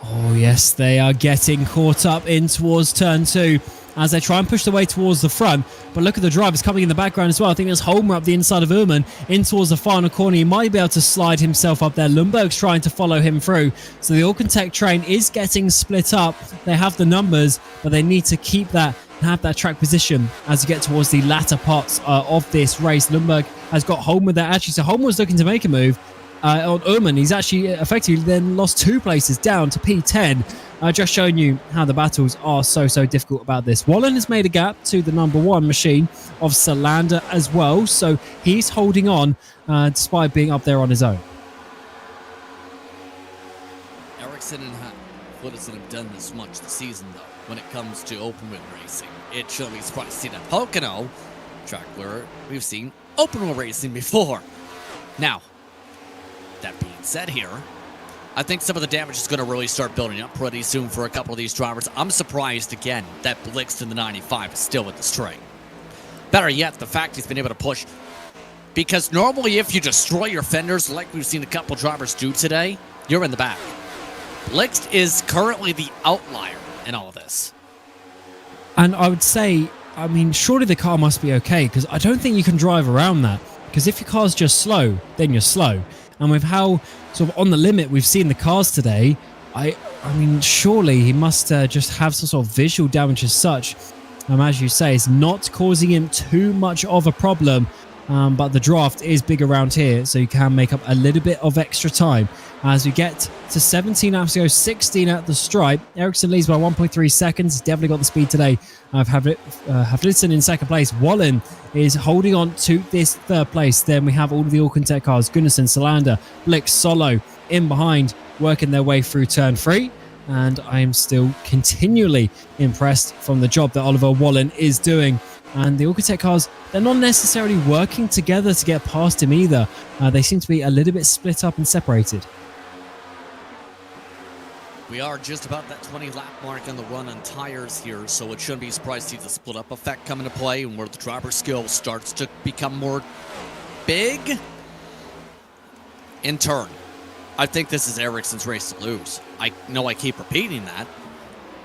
Speaker 2: Oh, yes, they are getting caught up in towards turn 2 as they try and push their way towards the front. But look at the drivers coming in the background as well. I think there's Holmer up the inside of Ullman in towards the final corner. He might be able to slide himself up there. Lundberg's trying to follow him through. So the Alcantech train is getting split up. They have the numbers, but they need to keep that and have that track position as you get towards the latter parts of this race. Lundberg has got Holmer there actually. So Holmer was looking to make a move on Ullman. He's actually effectively then lost 2 places down to P10. Just showing you how the battles are so difficult about this. Bohlin has made a gap to the number 1 machine of Salander as well, so he's holding on despite being up there on his own.
Speaker 3: Ericsson and Woodison have done this much this season, though, when it comes to open wheel racing. It shouldn't be surprised to see that Pocono, track where we've seen open wheel racing before. Now, that being said here, I think some of the damage is going to really start building up pretty soon for a couple of these drivers. I'm surprised, again, that Blixt in the 95 is still with this train. Better yet, the fact he's been able to push. Because normally if you destroy your fenders like we've seen a couple drivers do today, you're in the back. Blixt is currently the outlier in all of this.
Speaker 2: And I would say, I mean, surely the car must be okay, because I don't think you can drive around that. Because if your car's just slow, then you're slow. And with how sort of on the limit we've seen the cars today, I mean, surely he must just have some sort of visual damage as such. As you say, it's not causing him too much of a problem. But the draft is big around here, so you can make up a little bit of extra time. As we get to 17 laps to go, 16 at the stripe. Ericsson leads by 1.3 seconds. Definitely got the speed today. Havlitzen in second place. Bohlin is holding on to this third place. Then we have all of the Alcantech cars. Gunnarsson, Salander, Blick, Solo in behind, working their way through turn 3. And I am still continually impressed from the job that Oliver Bohlin is doing. And the Alcantech cars, they're not necessarily working together to get past him either. They seem to be a little bit split up and separated.
Speaker 3: We are just about that 20-lap mark on the run on tires here, so it shouldn't be surprised to see the split-up effect come into play and where the driver skill starts to become more big. In turn, I think this is Ericsson's race to lose. I know I keep repeating that,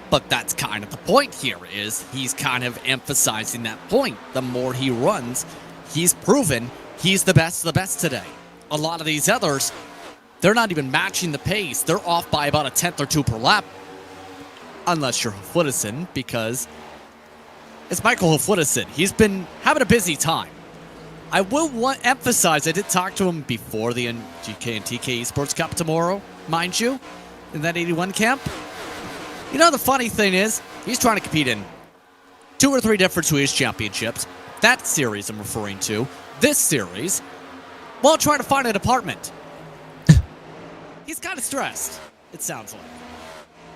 Speaker 3: but that's kind of the point here, is he's kind of emphasizing that point. The more he runs, he's proven he's the best of the best today. A lot of these others, they're not even matching the pace. They're off by about a tenth or two per lap. Unless you're Hoflittison, because it's Michael Hoflittison. He's been having a busy time. I will emphasize, I did talk to him before the NGK and TK Esports Cup tomorrow, mind you, in that 81 camp. You know, the funny thing is, he's trying to compete in 2 or 3 different Swedish championships. That series I'm referring to. This series, while trying to find an apartment. He's kind of stressed, it sounds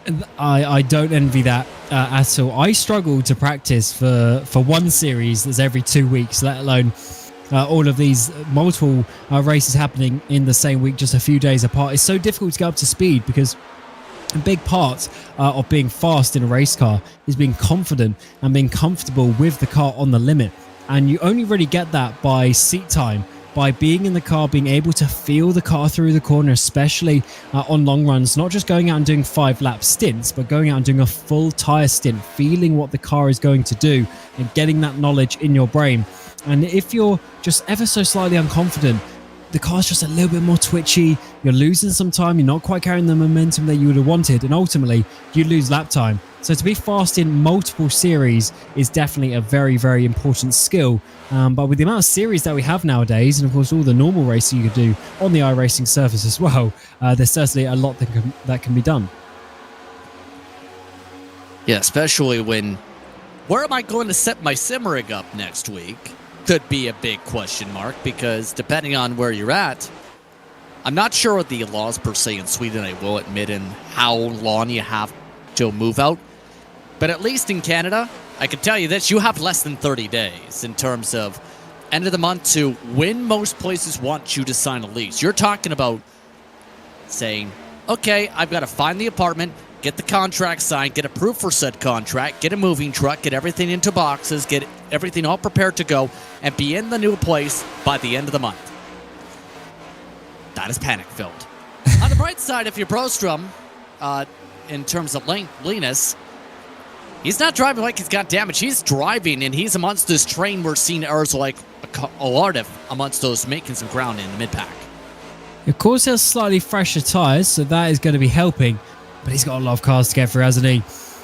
Speaker 3: like.
Speaker 2: I don't envy that at all. I struggle to practice for one series that's every 2 weeks, let alone all of these multiple races happening in the same week, just a few days apart. It's so difficult to get up to speed because a big part of being fast in a race car is being confident and being comfortable with the car on the limit. And you only really get that by seat time, by being in the car, being able to feel the car through the corner, especially on long runs, not just going out and doing 5-lap stints, but going out and doing a full tire stint, feeling what the car is going to do and getting that knowledge in your brain. And if you're just ever so slightly unconfident, the car's just a little bit more twitchy, you're losing some time, you're not quite carrying the momentum that you would have wanted, and ultimately you lose lap time. So to be fast in multiple series is definitely a very, very important skill. But with the amount of series that we have nowadays, and of course all the normal racing you could do on the iRacing surface as well, there's certainly a lot that can be done.
Speaker 3: Yeah, especially when, where am I going to set my sim rig up next week? Could be a big question mark, because depending on where you're at, I'm not sure what the laws per se in Sweden, I will admit, and how long you have to move out. But at least in Canada, I can tell you this, you have less than 30 days in terms of end of the month to when most places want you to sign a lease. You're talking about saying, okay, I've got to find the apartment, get the contract signed, get approved for said contract, get a moving truck, get everything into boxes, get everything all prepared to go, and be in the new place by the end of the month. That is panic-filled. On the bright side, if you're Brostrom, in terms of Linus, he's not driving like he's got damage. He's driving, and he's amongst this train we're seeing errors like a lot of amongst those making some ground in the mid-pack.
Speaker 2: Of course, he has slightly fresher tyres, so that is going to be helping. But he's got a lot of cars to get through, hasn't he?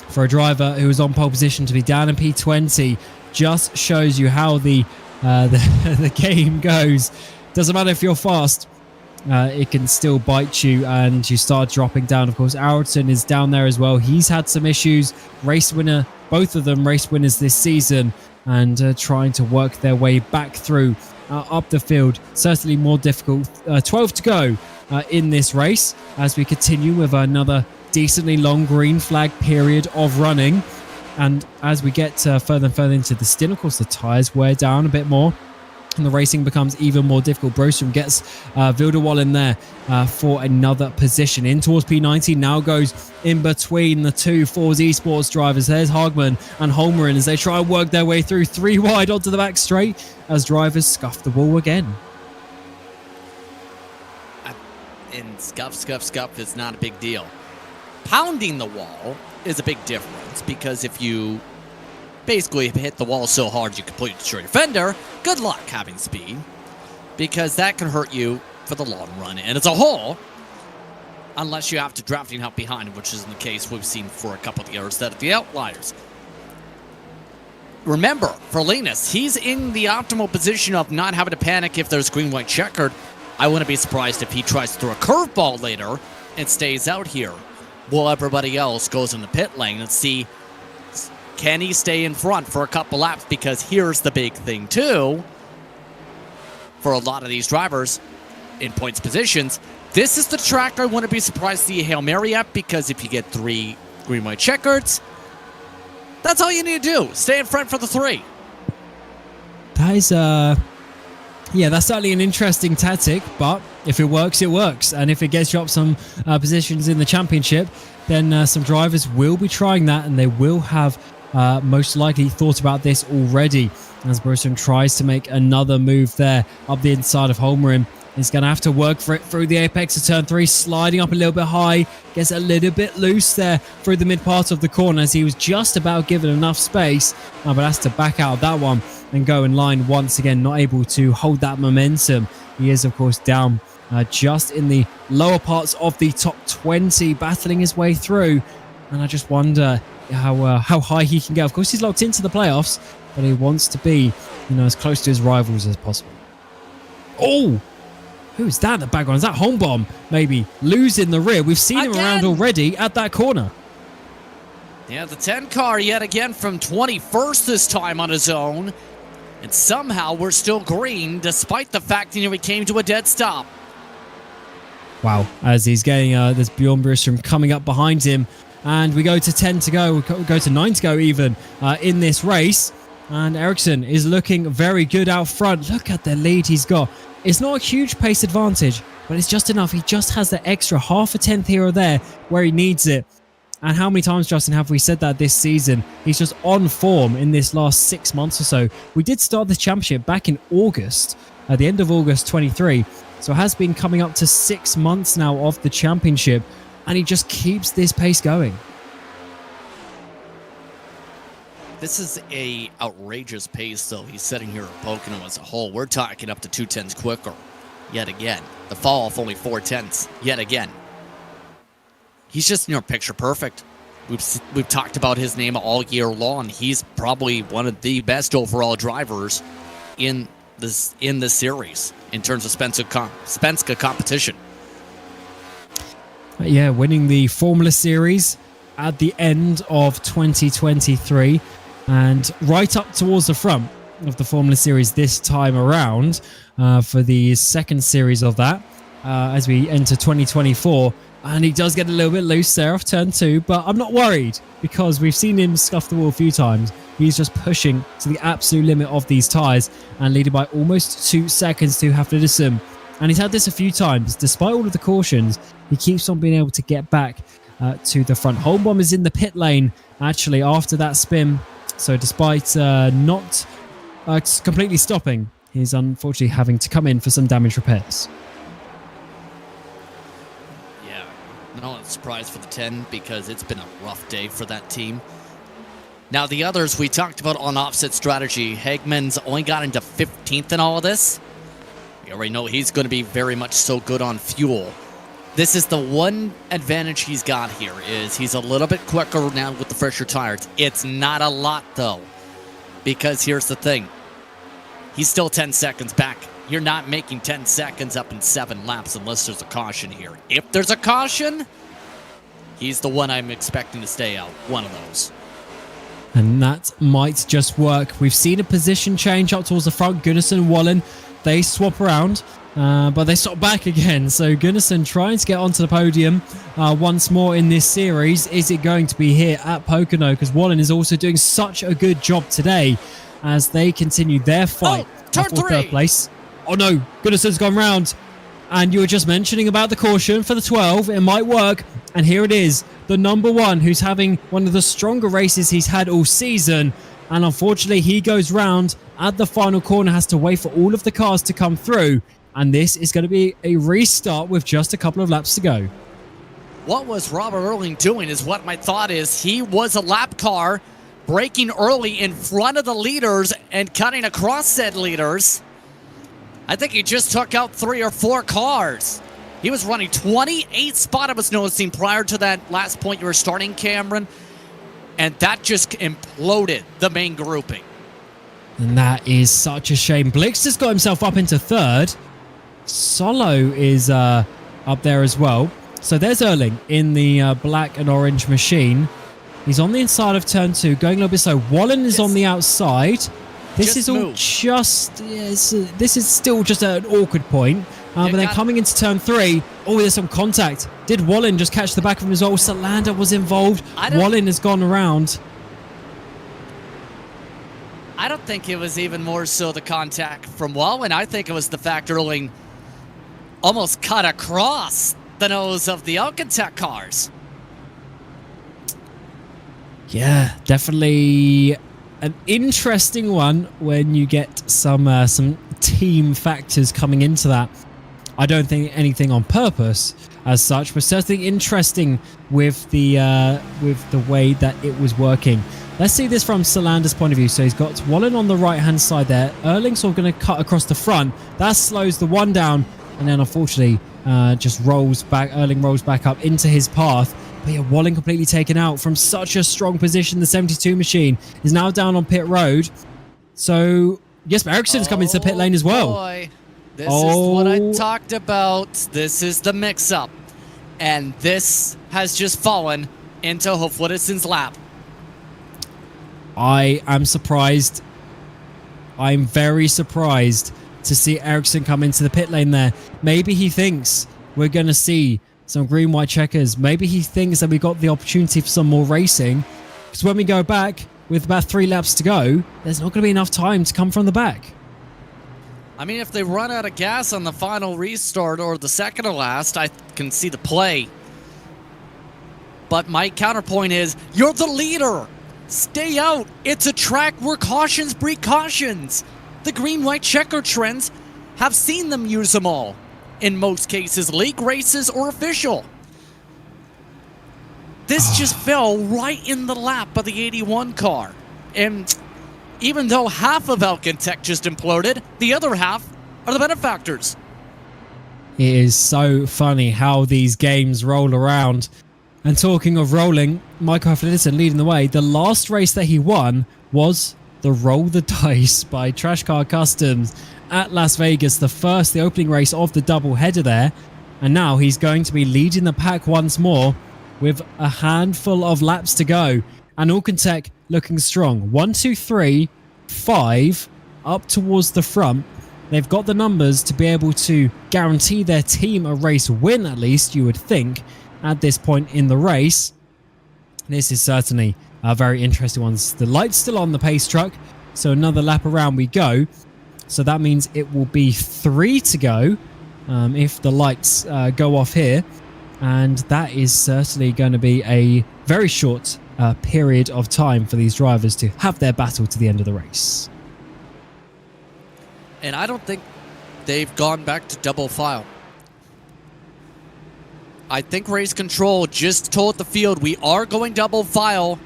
Speaker 2: For a driver who was on pole position to be down in P20, just shows you how the game goes. Doesn't matter if you're fast. It can still bite you and you start dropping down. Of course, Ericsson is down there as well. He's had some issues. Race winner, both of them race winners this season, and trying to work their way back through up the field. Certainly more difficult. 12 to go in this race as we continue with another decently long green flag period of running. And as we get further and further into the stint, of course, the tyres wear down a bit more. And the racing becomes even more difficult. Brostrom gets Wildewall in there for another position. In towards P90, now goes in between the two Force Esports drivers. There's Hagman and Holmgren as they try and work their way through 3 wide onto the back straight as drivers scuff the wall again.
Speaker 3: And scuff is not a big deal. Pounding the wall is a big difference, because if you basically hit the wall so hard you completely destroy your fender, good luck having speed, because that can hurt you for the long run. And as a whole, unless you have to drafting out behind, which isn't the case we've seen for a couple of years, that are the outliers. Remember, for Linus, he's in the optimal position of not having to panic if there's green-white checkered. I wouldn't be surprised if he tries to throw a curveball later and stays out here, while everybody else goes in the pit lane and see, can he stay in front for a couple laps? Because here's the big thing, too. For a lot of these drivers in points positions, this is the track I wouldn't be surprised to see a Hail Mary at, because if you get 3 green-white checkers, that's all you need to do. Stay in front for the 3.
Speaker 2: That is, yeah, that's certainly an interesting tactic, but if it works, it works. And if it gets you up some positions in the championship, then some drivers will be trying that, and they will have most likely thought about this already. As Brostrom tries to make another move there up the inside of Holmgren. He's going to have to work for it through the apex of turn 3, sliding up a little bit high. Gets a little bit loose there through the mid part of the corner as he was just about given enough space, but has to back out of that one and go in line once again, not able to hold that momentum. He is, of course, down just in the lower parts of the top 20, battling his way through. And I just wonder how high he can get. Of course, he's locked into the playoffs, but he wants to be, as close to his rivals as possible. Oh! Who's that in the background? Is that Homebomb maybe losing the rear? We've seen him around already at that corner.
Speaker 3: Yeah, the 10 car yet again from 21st this time on his own. And somehow we're still green despite the fact that he came to a dead stop.
Speaker 2: Wow, as he's getting this Bjorn Brostrom coming up behind him. And we go to 10 to go. We go to 9 to go even in this race. And Ericsson is looking very good out front. Look at the lead he's got. It's not a huge pace advantage, but it's just enough. He just has the extra half a tenth here or there where he needs it. And how many times, Justin, have we said that this season? He's just on form in this last 6 months or so. We did start the championship back in August, at the end of August 23. So it has been coming up to 6 months now of the championship, and he just keeps this pace going.
Speaker 3: This is a outrageous pace, though. He's setting here at Pocono as a whole. We're talking up to 2 tenths quicker, yet again. The fall off only 4 tenths, yet again. He's just picture perfect. We've talked about his name all year long. He's probably one of the best overall drivers in this series in terms of Svenska competition.
Speaker 2: Yeah, winning the Formula Series at the end of 2023. And right up towards the front of the Formula Series this time around for the second series of that as we enter 2024. And he does get a little bit loose there off turn 2, but I'm not worried because we've seen him scuff the wall a few times He's just pushing to the absolute limit of these tyres and leading by almost 2 seconds to Haflidsson. And he's had this a few times. Despite all of the cautions, he keeps on being able to get back to the front. Holmbom is in the pit lane, actually, after that spin. So despite not completely stopping, he's unfortunately having to come in for some damage repairs.
Speaker 3: Yeah, no surprise for the 10 because it's been a rough day for that team. Now, the others we talked about on offset strategy. Hagman's only got into 15th in all of this. We already know he's going to be very much so good on fuel. This is the one advantage he's got here, is he's a little bit quicker now with the fresher tires. It's not a lot, though, because here's the thing. He's still 10 seconds back. You're not making 10 seconds up in 7 laps unless there's a caution here. If there's a caution, he's the one I'm expecting to stay out. One of those.
Speaker 2: And that might just work. We've seen a position change up towards the front. Gunnarsson and Bohlin, they swap around, but they swap back again. So Gunnarsson trying to get onto the podium once more in this series. Is it going to be here at Pocono? Because Bohlin is also doing such a good job today as they continue their fight for third place. Oh no, Gunnarsson's gone round. And you were just mentioning about the caution for the 12. It might work. And here it is. The number 1 who's having one of the stronger races he's had all season. And unfortunately, he goes round at the final corner, has to wait for all of the cars to come through. And this is going to be a restart with just a couple of laps to go.
Speaker 3: What was Robert Erling doing is what my thought is. He was a lap car, braking early in front of the leaders and cutting across said leaders. I think he just took out 3 or 4 cars. He was running 28 spot, I was noticing prior to that last point you were starting, Cameron. And that just imploded the main grouping.
Speaker 2: And that is such a shame. Blix has got himself up into 3rd. Solo is up there as well. So there's Erling in the black and orange machine. He's on the inside of turn 2, going a little bit slow. Wallen is on the outside. This is all just... this is still just an awkward point. But then coming into turn 3, oh, there's some contact. Did Wallen just catch the back of him as well? Salander was involved. Wallen has gone around.
Speaker 3: I don't think it was even more so the contact from Wallen. I think it was the fact Erling almost cut across the nose of the Alcantech cars.
Speaker 2: Yeah, definitely an interesting one when you get some team factors coming into that. I don't think anything on purpose as such, but certainly interesting with the way that it was working. Let's see this from Solander's point of view. So he's got Wallen on the right-hand side there. Erling's all going to cut across the front. That slows the one down, and then unfortunately just rolls back. Erling rolls back up into his path. But yeah, Wallen completely taken out from such a strong position. The 72 machine is now down on pit road. So yes, Ericsson's coming to the pit lane as well.
Speaker 3: Boy. This is what I talked about. This is the mix-up. And this has just fallen into Hofwitterson's lap.
Speaker 2: I am surprised. I'm very surprised to see Ericsson come into the pit lane there. Maybe he thinks we're going to see some green-white checkers. Maybe he thinks that we got the opportunity for some more racing. Because when we go back with about 3 laps to go, there's not going to be enough time to come from the back.
Speaker 3: I mean, if they run out of gas on the final restart or the second to last, I can see the play. But my counterpoint is, you're the leader. Stay out. It's a track where cautions breed cautions. The green-white checker trends have seen them use them all. In most cases, league races or official. This just fell right in the lap of the 81 car. And even though half of Alcantech just imploded, the other half are the benefactors.
Speaker 2: It is so funny how these games roll around. And talking of rolling, Michael Haflidsson leading the way. The last race that he won was the Roll the Dice by Trash Car Customs at Las Vegas. The opening race of the double header there. And now he's going to be leading the pack once more with a handful of laps to go. And Alcantech looking strong. 1, 2, 3, 5 up towards the front. They've got the numbers to be able to guarantee their team a race win, at least, you would think, at this point in the race. This is certainly Very interesting ones. The light's still on the pace truck, so another lap around we go. So that means it will be 3 to go if the lights go off here. And that is certainly going to be a very short period of time for these drivers to have their battle to the end of the race.
Speaker 3: And I don't think they've gone back to double file. I think Race Control just told the field we are going double file.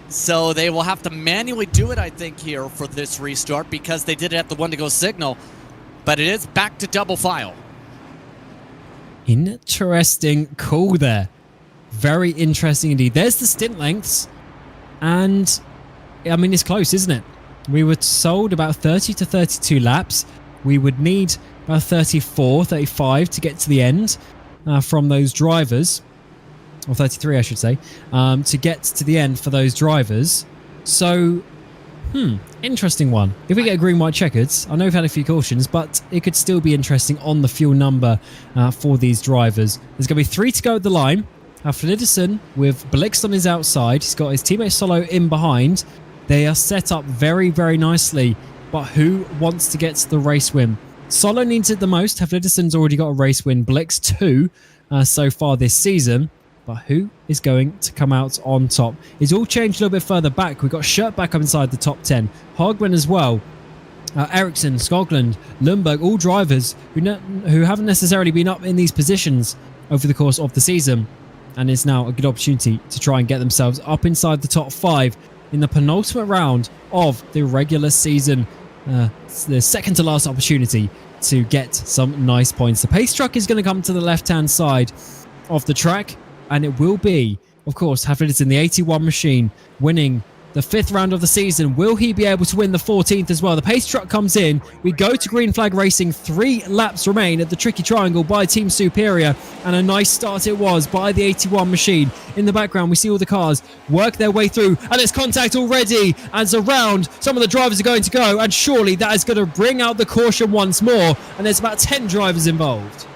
Speaker 3: So they will have to manually do it, I think, here for this restart because they did it at the 1 to go signal. But it is back to double file.
Speaker 2: Interesting call there. Very interesting indeed. There's the stint lengths. And, I mean, it's close, isn't it? We were sold about 30 to 32 laps. We would need about 34, 35 to get to the end from those drivers. Or 33, I should say. To get to the end for those drivers. So, interesting one. If we get a green, white checkers, I know we've had a few cautions, but it could still be interesting on the fuel number for these drivers. There's going to be 3 to go at the line. Flidison with Blix on his outside. He's got his teammate Solo in behind. They are set up very, very nicely. But who wants to get to the race win? Solo needs it the most. Flidison's already got a race win. Blix 2 so far this season. But who is going to come out on top? It's all changed a little bit further back. We've got Shirt back up inside the top 10. Hogman as well. Ericsson, Skoglund, Lundberg, all drivers who haven't necessarily been up in these positions over the course of the season. And it's now a good opportunity to try and get themselves up inside the top 5 in the penultimate round of the regular season. It's the second to last opportunity to get some nice points. The pace truck is going to come to the left-hand side of the track. And it will be, of course, Hafidis in the 81 machine winning the 5th round of the season. Will he be able to win the 14th as well? The pace truck comes in. We go to green flag racing. 3 laps remain at the tricky triangle by Team Superior. And a nice start it was by the 81 machine. In the background, we see all the cars work their way through. And there's contact already. As around, some of the drivers are going to go. And surely that is going to bring out the caution once more. And there's about 10 drivers involved.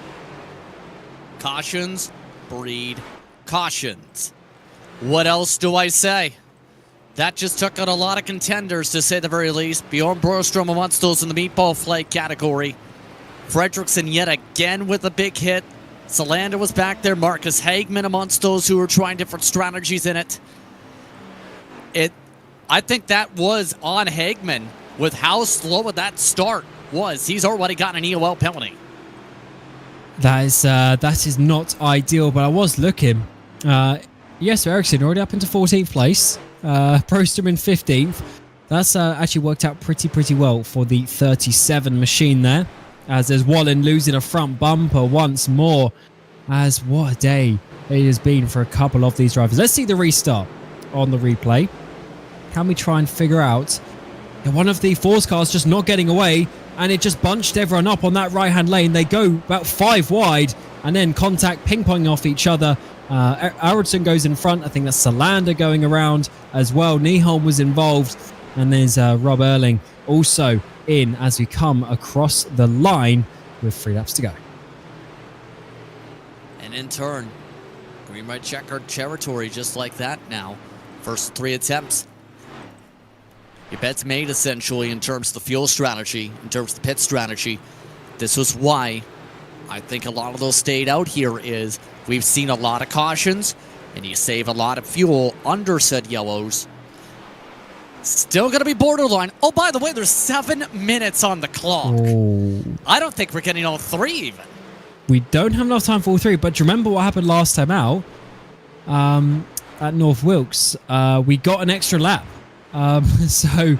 Speaker 3: Cautions breed cautions. What else do I say? That just took out a lot of contenders, to say the very least. Bjorn Borstrom amongst those in the meatball flag category. Fredrickson yet again with a big hit. Salander was back there. Marcus Hagman amongst those who were trying different strategies in it. I think that was on Hagman with how slow that start was. He's already gotten an EOL penalty.
Speaker 2: That is not ideal, but I was looking. Yes, Ericsson already up into 14th place. Prostrom in 15th. That's actually worked out pretty well for the 37 machine there. As there's Wallen losing a front bumper once more. As what a day it has been for a couple of these drivers. Let's see the restart on the replay. Can we try and figure out one of the Force cars just not getting away, and it just bunched everyone up on that right-hand lane. They go about 5 wide, and then contact ping-ponging off each other. Aronson goes in front. I think that's Salander going around as well. Nieholm was involved, and there's Rob Erling also in as we come across the line with 3 laps to go.
Speaker 3: And in turn, green white checkered territory just like that now. First 3 attempts. Your bet's made essentially in terms of the fuel strategy, in terms of the pit strategy. This was why I think a lot of those stayed out here is we've seen a lot of cautions and you save a lot of fuel under said yellows. Still going to be borderline. Oh, by the way, there's 7 minutes on the clock.
Speaker 2: Oh.
Speaker 3: I don't think we're getting all 3 even.
Speaker 2: We don't have enough time for all 3, but do you remember what happened last time out at North Wilkes? We got an extra lap. So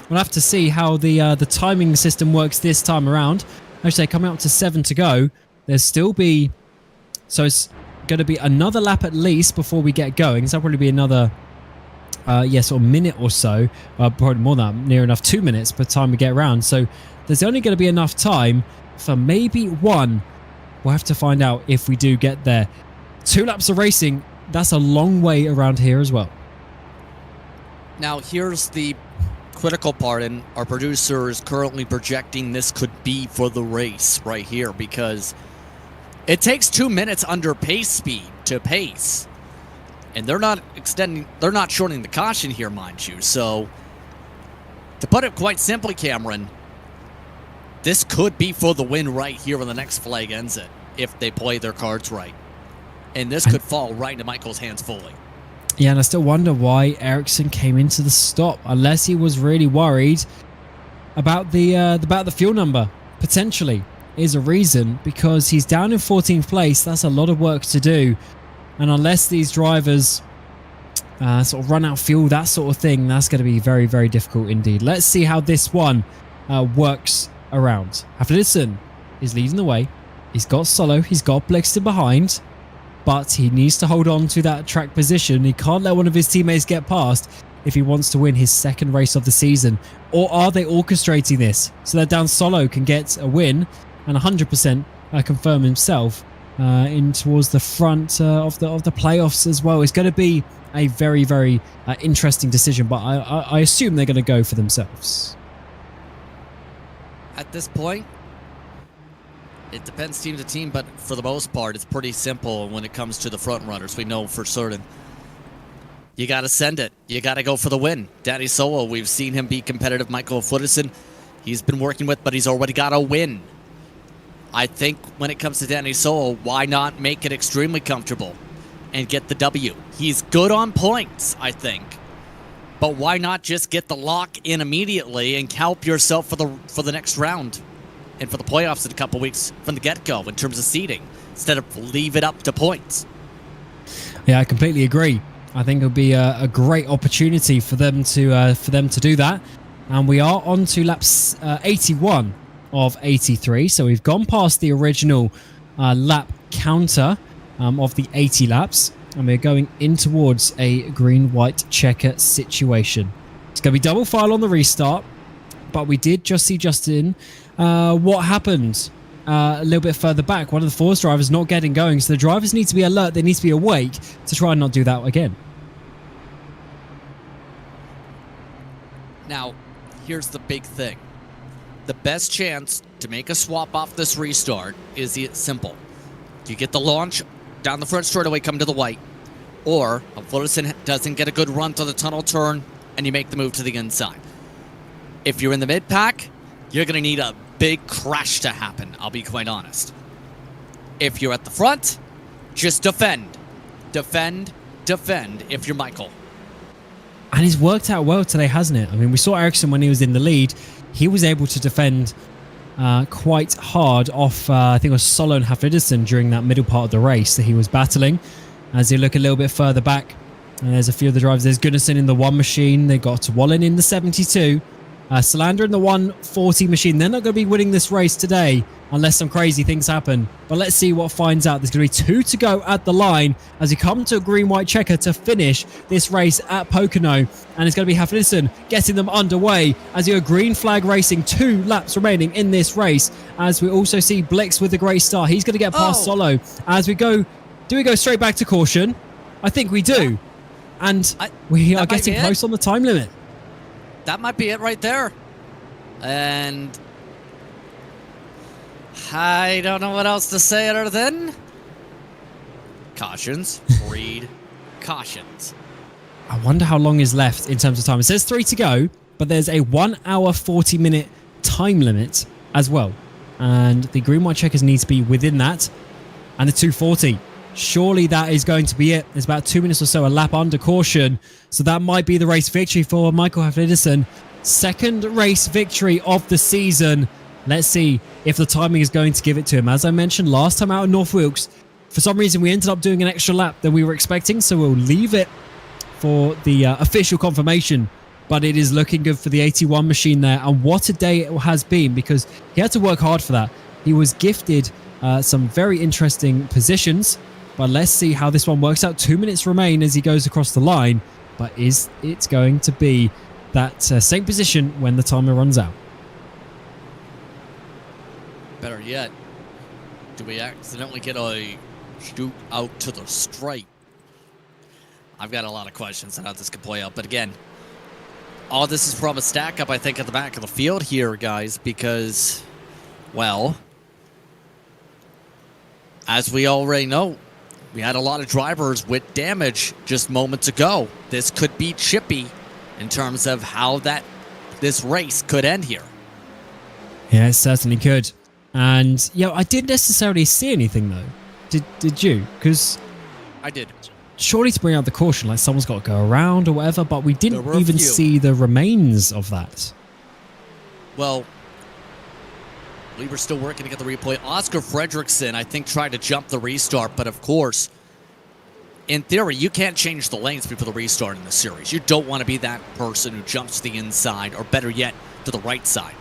Speaker 2: we'll have to see how the timing system works this time around. I should say coming up to 7 to go. There's still be... So it's going to be another lap at least before we get going. So that'll probably be another... sort of minute or so. Probably more than that. Near enough 2 minutes by the time we get around. So there's only going to be enough time for maybe 1. We'll have to find out if we do get there. 2 laps of racing. That's a long way around here as well.
Speaker 3: Now, here's the critical part, and our producer is currently projecting this could be for the race right here, because it takes 2 minutes under pace speed to pace. And they're not shortening the caution here, mind you. So, to put it quite simply, Cameron, this could be for the win right here when the next flag ends it, if they play their cards right. And this could fall right into Michael's hands fully.
Speaker 2: Yeah, and I still wonder why Ericsson came into the stop, unless he was really worried about the fuel number. Potentially is a reason, because he's down in 14th place. That's a lot of work to do. And unless these drivers sort of run out of fuel, that sort of thing, that's going to be very, very difficult indeed. Let's see how this one works around. Haflidsson is leading the way. He's got Solo. He's got Blixton behind. But he needs to hold on to that track position. He can't let one of his teammates get past if he wants to win his second race of the season. Or are they orchestrating this so that Dan Solo can get a win and 100% confirm himself in towards the front of the playoffs as well? It's going to be a very, very interesting decision, but I assume they're going to go for themselves.
Speaker 3: At this point, it depends team to team, but for the most part, it's pretty simple when it comes to the front runners. We know for certain. You got to send it. You got to go for the win. Danny Solo, we've seen him be competitive. Michael Haflidsson, he's been working with, but he's already got a win. I think when it comes to Danny Solo, why not make it extremely comfortable and get the W? He's good on points, I think. But why not just get the lock in immediately and help yourself for the next round and for the playoffs in a couple weeks from the get-go in terms of seeding, instead of leave it up to points?
Speaker 2: Yeah, I completely agree. I think it'll be a great opportunity for them to do that. And we are on to laps 81 of 83. So we've gone past the original lap counter of the 80 laps. And we're going in towards a green-white checker situation. It's going to be double file on the restart. But we did just see Justin. What happened a little bit further back? One of the Force drivers not getting going. So the drivers need to be alert. They need to be awake to try and not do that again.
Speaker 3: Now, here's the big thing. The best chance to make a swap off this restart is simple. You get the launch down the front straightaway, come to the white. Or a Haflidsson doesn't get a good run through the tunnel turn, and you make the move to the inside. If you're in the mid-pack, you're going to need a big crash to happen, I'll be quite honest. If you're at the front, just defend. Defend, defend if you're Michael.
Speaker 2: And it's worked out well today, hasn't it? I mean, we saw Ericsson when he was in the lead. He was able to defend quite hard off, I think it was Solo and Haflidsson during that middle part of the race that he was battling. As you look a little bit further back, and there's a few of the drivers. There's Gunnarsson in the 1 machine. They got Bohlin in the 72. Salander in the 140 machine. They're not going to be winning this race today unless some crazy things happen. But let's see what finds out. There's going to be 2 to go at the line as you come to a green-white checker to finish this race at Pocono. And it's going to be Haflidsson getting them underway as you go green flag racing. 2 laps remaining in this race. As we also see Blix with a great start. He's going to get past Solo as we go. Do we go straight back to caution? I think we do. And we are getting close on the time limit.
Speaker 3: That might be it right there. And I don't know what else to say other than cautions. Read cautions.
Speaker 2: I wonder how long is left in terms of time. It says 3 to go, but there's a 1 hour 40 minute time limit as well. And the green white checkers need to be within that. And the 240. Surely that is going to be it. There's about 2 minutes or so, a lap under caution. So that might be the race victory for Michael Haflidsson. Second race victory of the season. Let's see if the timing is going to give it to him. As I mentioned last time out in North Wilkes, for some reason we ended up doing an extra lap than we were expecting. So we'll leave it for the official confirmation. But it is looking good for the 81 machine there. And what a day it has been, because he had to work hard for that. He was gifted some very interesting positions. But let's see how this one works out. 2 minutes remain as he goes across the line. But is it going to be that same position when the timer runs out?
Speaker 3: Better yet, do we accidentally get a shoot out to the straight? I've got a lot of questions on how this could play out. But again, all this is from a stack up, I think, at the back of the field here, guys, because, well, as we already know, we had a lot of drivers with damage just moments ago. This could be chippy in terms of how this race could end here.
Speaker 2: Yeah, it certainly could. And yeah, I didn't necessarily see anything though. Did you? Because
Speaker 3: I did.
Speaker 2: Surely to bring out the caution, like someone's got to go around or whatever, but we didn't even see the remains of that.
Speaker 3: Well, we were still working to get the replay. Oscar Fredrickson, I think, tried to jump the restart, but of course, in theory, you can't change the lanes before the restart in the series. You don't want to be that person who jumps to the inside, or better yet, to the right side.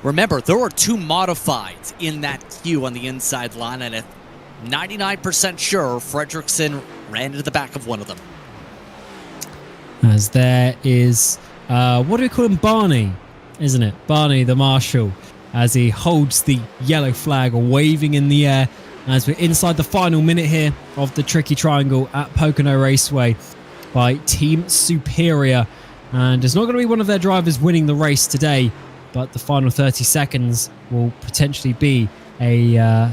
Speaker 3: Remember, there were 2 modifieds in that queue on the inside line, and 99% sure Fredrickson ran into the back of one of them.
Speaker 2: As there is, what do we call him? Barney, isn't it? Barney, the marshal, as he holds the yellow flag waving in the air as we're inside the final minute here of the tricky triangle at Pocono Raceway by Team Superior. And it's not going to be one of their drivers winning the race today, but the final 30 seconds will potentially be a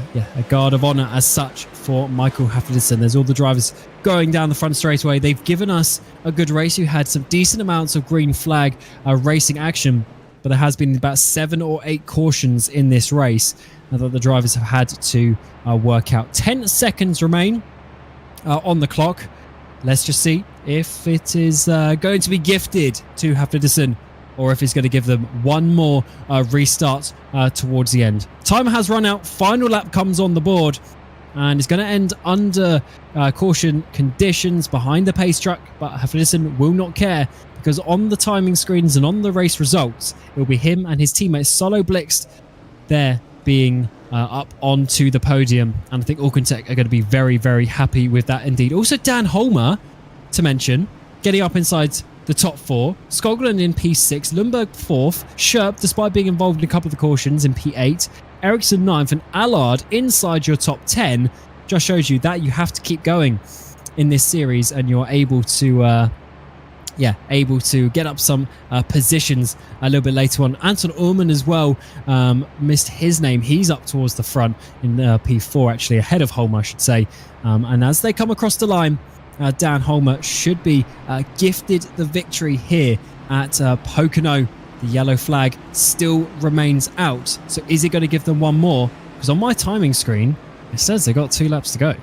Speaker 2: guard of honor as such for Michael Haflidsson. There's all the drivers going down the front straightaway. They've given us a good race. You had some decent amounts of green flag racing action, but there has been about 7 or 8 cautions in this race that the drivers have had to work out. 10 seconds remain on the clock. Let's just see if it is going to be gifted to Haflidsson, or if he's going to give them one more restart towards the end. Time has run out. Final lap comes on the board, and it's going to end under caution conditions behind the pace truck, but Haflidsson will not care, because on the timing screens and on the race results, it will be him and his teammate Solo Blixt there being up onto the podium. And I think Alcantech are going to be very, very happy with that indeed. Also, Dan Holmer, to mention, getting up inside the top 4. Skoglund in P6, Lundberg 4th, Sherp, despite being involved in a couple of the cautions, in P8, Ericsson 9th, and Allard inside your top 10. Just shows you that you have to keep going in this series, and you're able to get up some positions a little bit later on. Anton Ullman as well, missed his name. He's up towards the front in P4, actually, ahead of Holmer, I should say. And as they come across the line, Dan Holmer should be gifted the victory here at Pocono. The yellow flag still remains out. So is it going to give them one more? Because on my timing screen, it says they got 2 laps to go.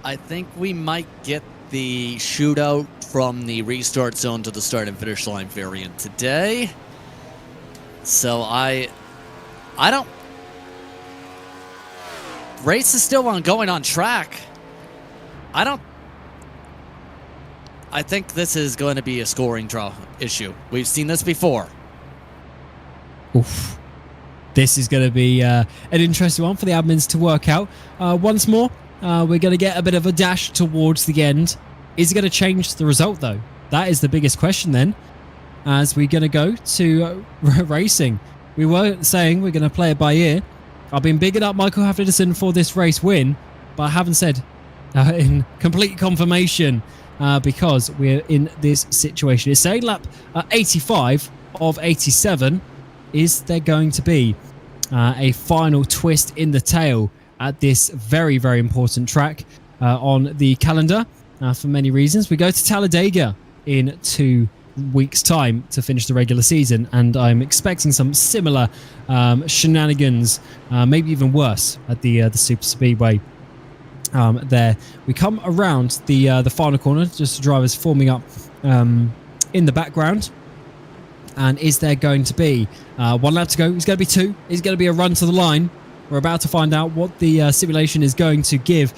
Speaker 3: I think we might get the shootout from the restart zone to the start and finish line variant today. So I don't... Race is still ongoing on track. I think this is going to be a scoring draw issue. We've seen this before.
Speaker 2: Oof. This is going to be an interesting one for the admins to work out. Once more, we're going to get a bit of a dash towards the end. Is it going to change the result, though? That is the biggest question, then, as we're going to go to racing. We were saying we're going to play it by ear. I've been bigging up Michael Haflidsson for this race win, but I haven't said in complete confirmation because we're in this situation. It's saying lap 85 of 87. Is there going to be a final twist in the tail at this very, very important track on the calendar for many reasons? We go to Talladega in 2 weeks' time to finish the regular season, and I'm expecting some similar shenanigans, maybe even worse, at the Super Speedway. There we come around the final corner, just the drivers forming up in the background. And is there going to be 1 lap to go? It's going to be 2. It's going to be a run to the line. We're about to find out what the simulation is going to give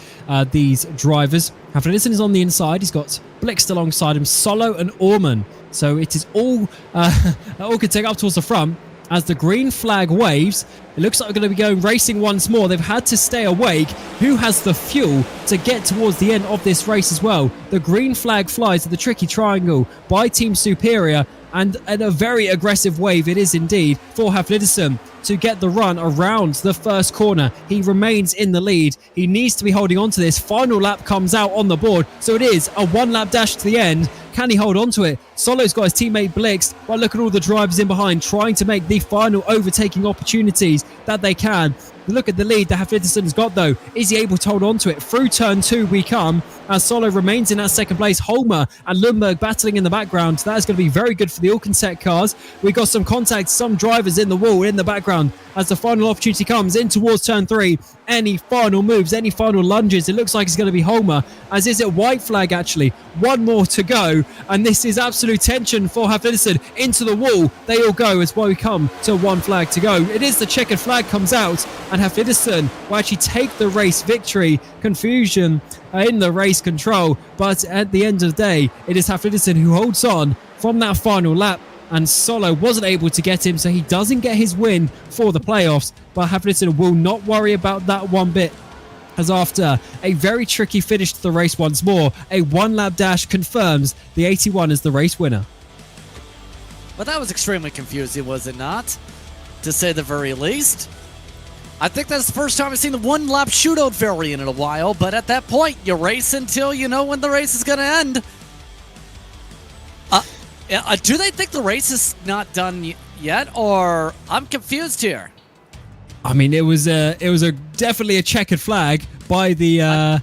Speaker 2: these drivers. Haflidsson is on the inside. He's got Blixt alongside him, Solo and Orman. So it is all can take up towards the front as the green flag waves. It looks like we're going to be going racing once more. They've had to stay awake. Who has the fuel to get towards the end of this race as well? The green flag flies to the tricky triangle by Team Superior, and a very aggressive wave it is indeed for Haflidsson to get the run around the first corner. He remains in the lead. He needs to be holding on to this. Final lap comes out on the board, so it is a 1 lap dash to the end. Can he hold on to it? Solo's got his teammate Blixt, but look at all the drivers in behind trying to make the final overtaking opportunities that they can. Look at the lead that Haflidson's got, though. Is he able to hold on to it? Through turn 2 we come, as Solo remains in that second place. Holmer and Lundberg battling in the background. That is going to be very good for the Alcantech cars. We got some contact, some drivers in the wall in the background as the final opportunity comes in towards turn 3. Any final moves, any final lunges? It looks like it's going to be Holmer, as is it white flag actually. One more to go, and this is absolute tension for Haflidsson. Into the wall they all go as we come to one flag to go. It is the checkered flag comes out, and Haflidsson will actually take the race victory. Confusion in the race control, but at the end of the day, it is Haflidsson who holds on from that final lap, and Solo wasn't able to get him, so he doesn't get his win for the playoffs. But Haflidsson will not worry about that one bit, as after a very tricky finish to the race once more, a one-lap dash confirms the 81 as the race winner.
Speaker 3: Well, that was extremely confusing, was it not? To say the very least. I think that's the first time I've seen the one-lap shootout variant in a while, but at that point, you race until you know when the race is going to end. Do they think the race is not done yet, or I'm confused here?
Speaker 2: I mean, it was definitely a checkered flag by the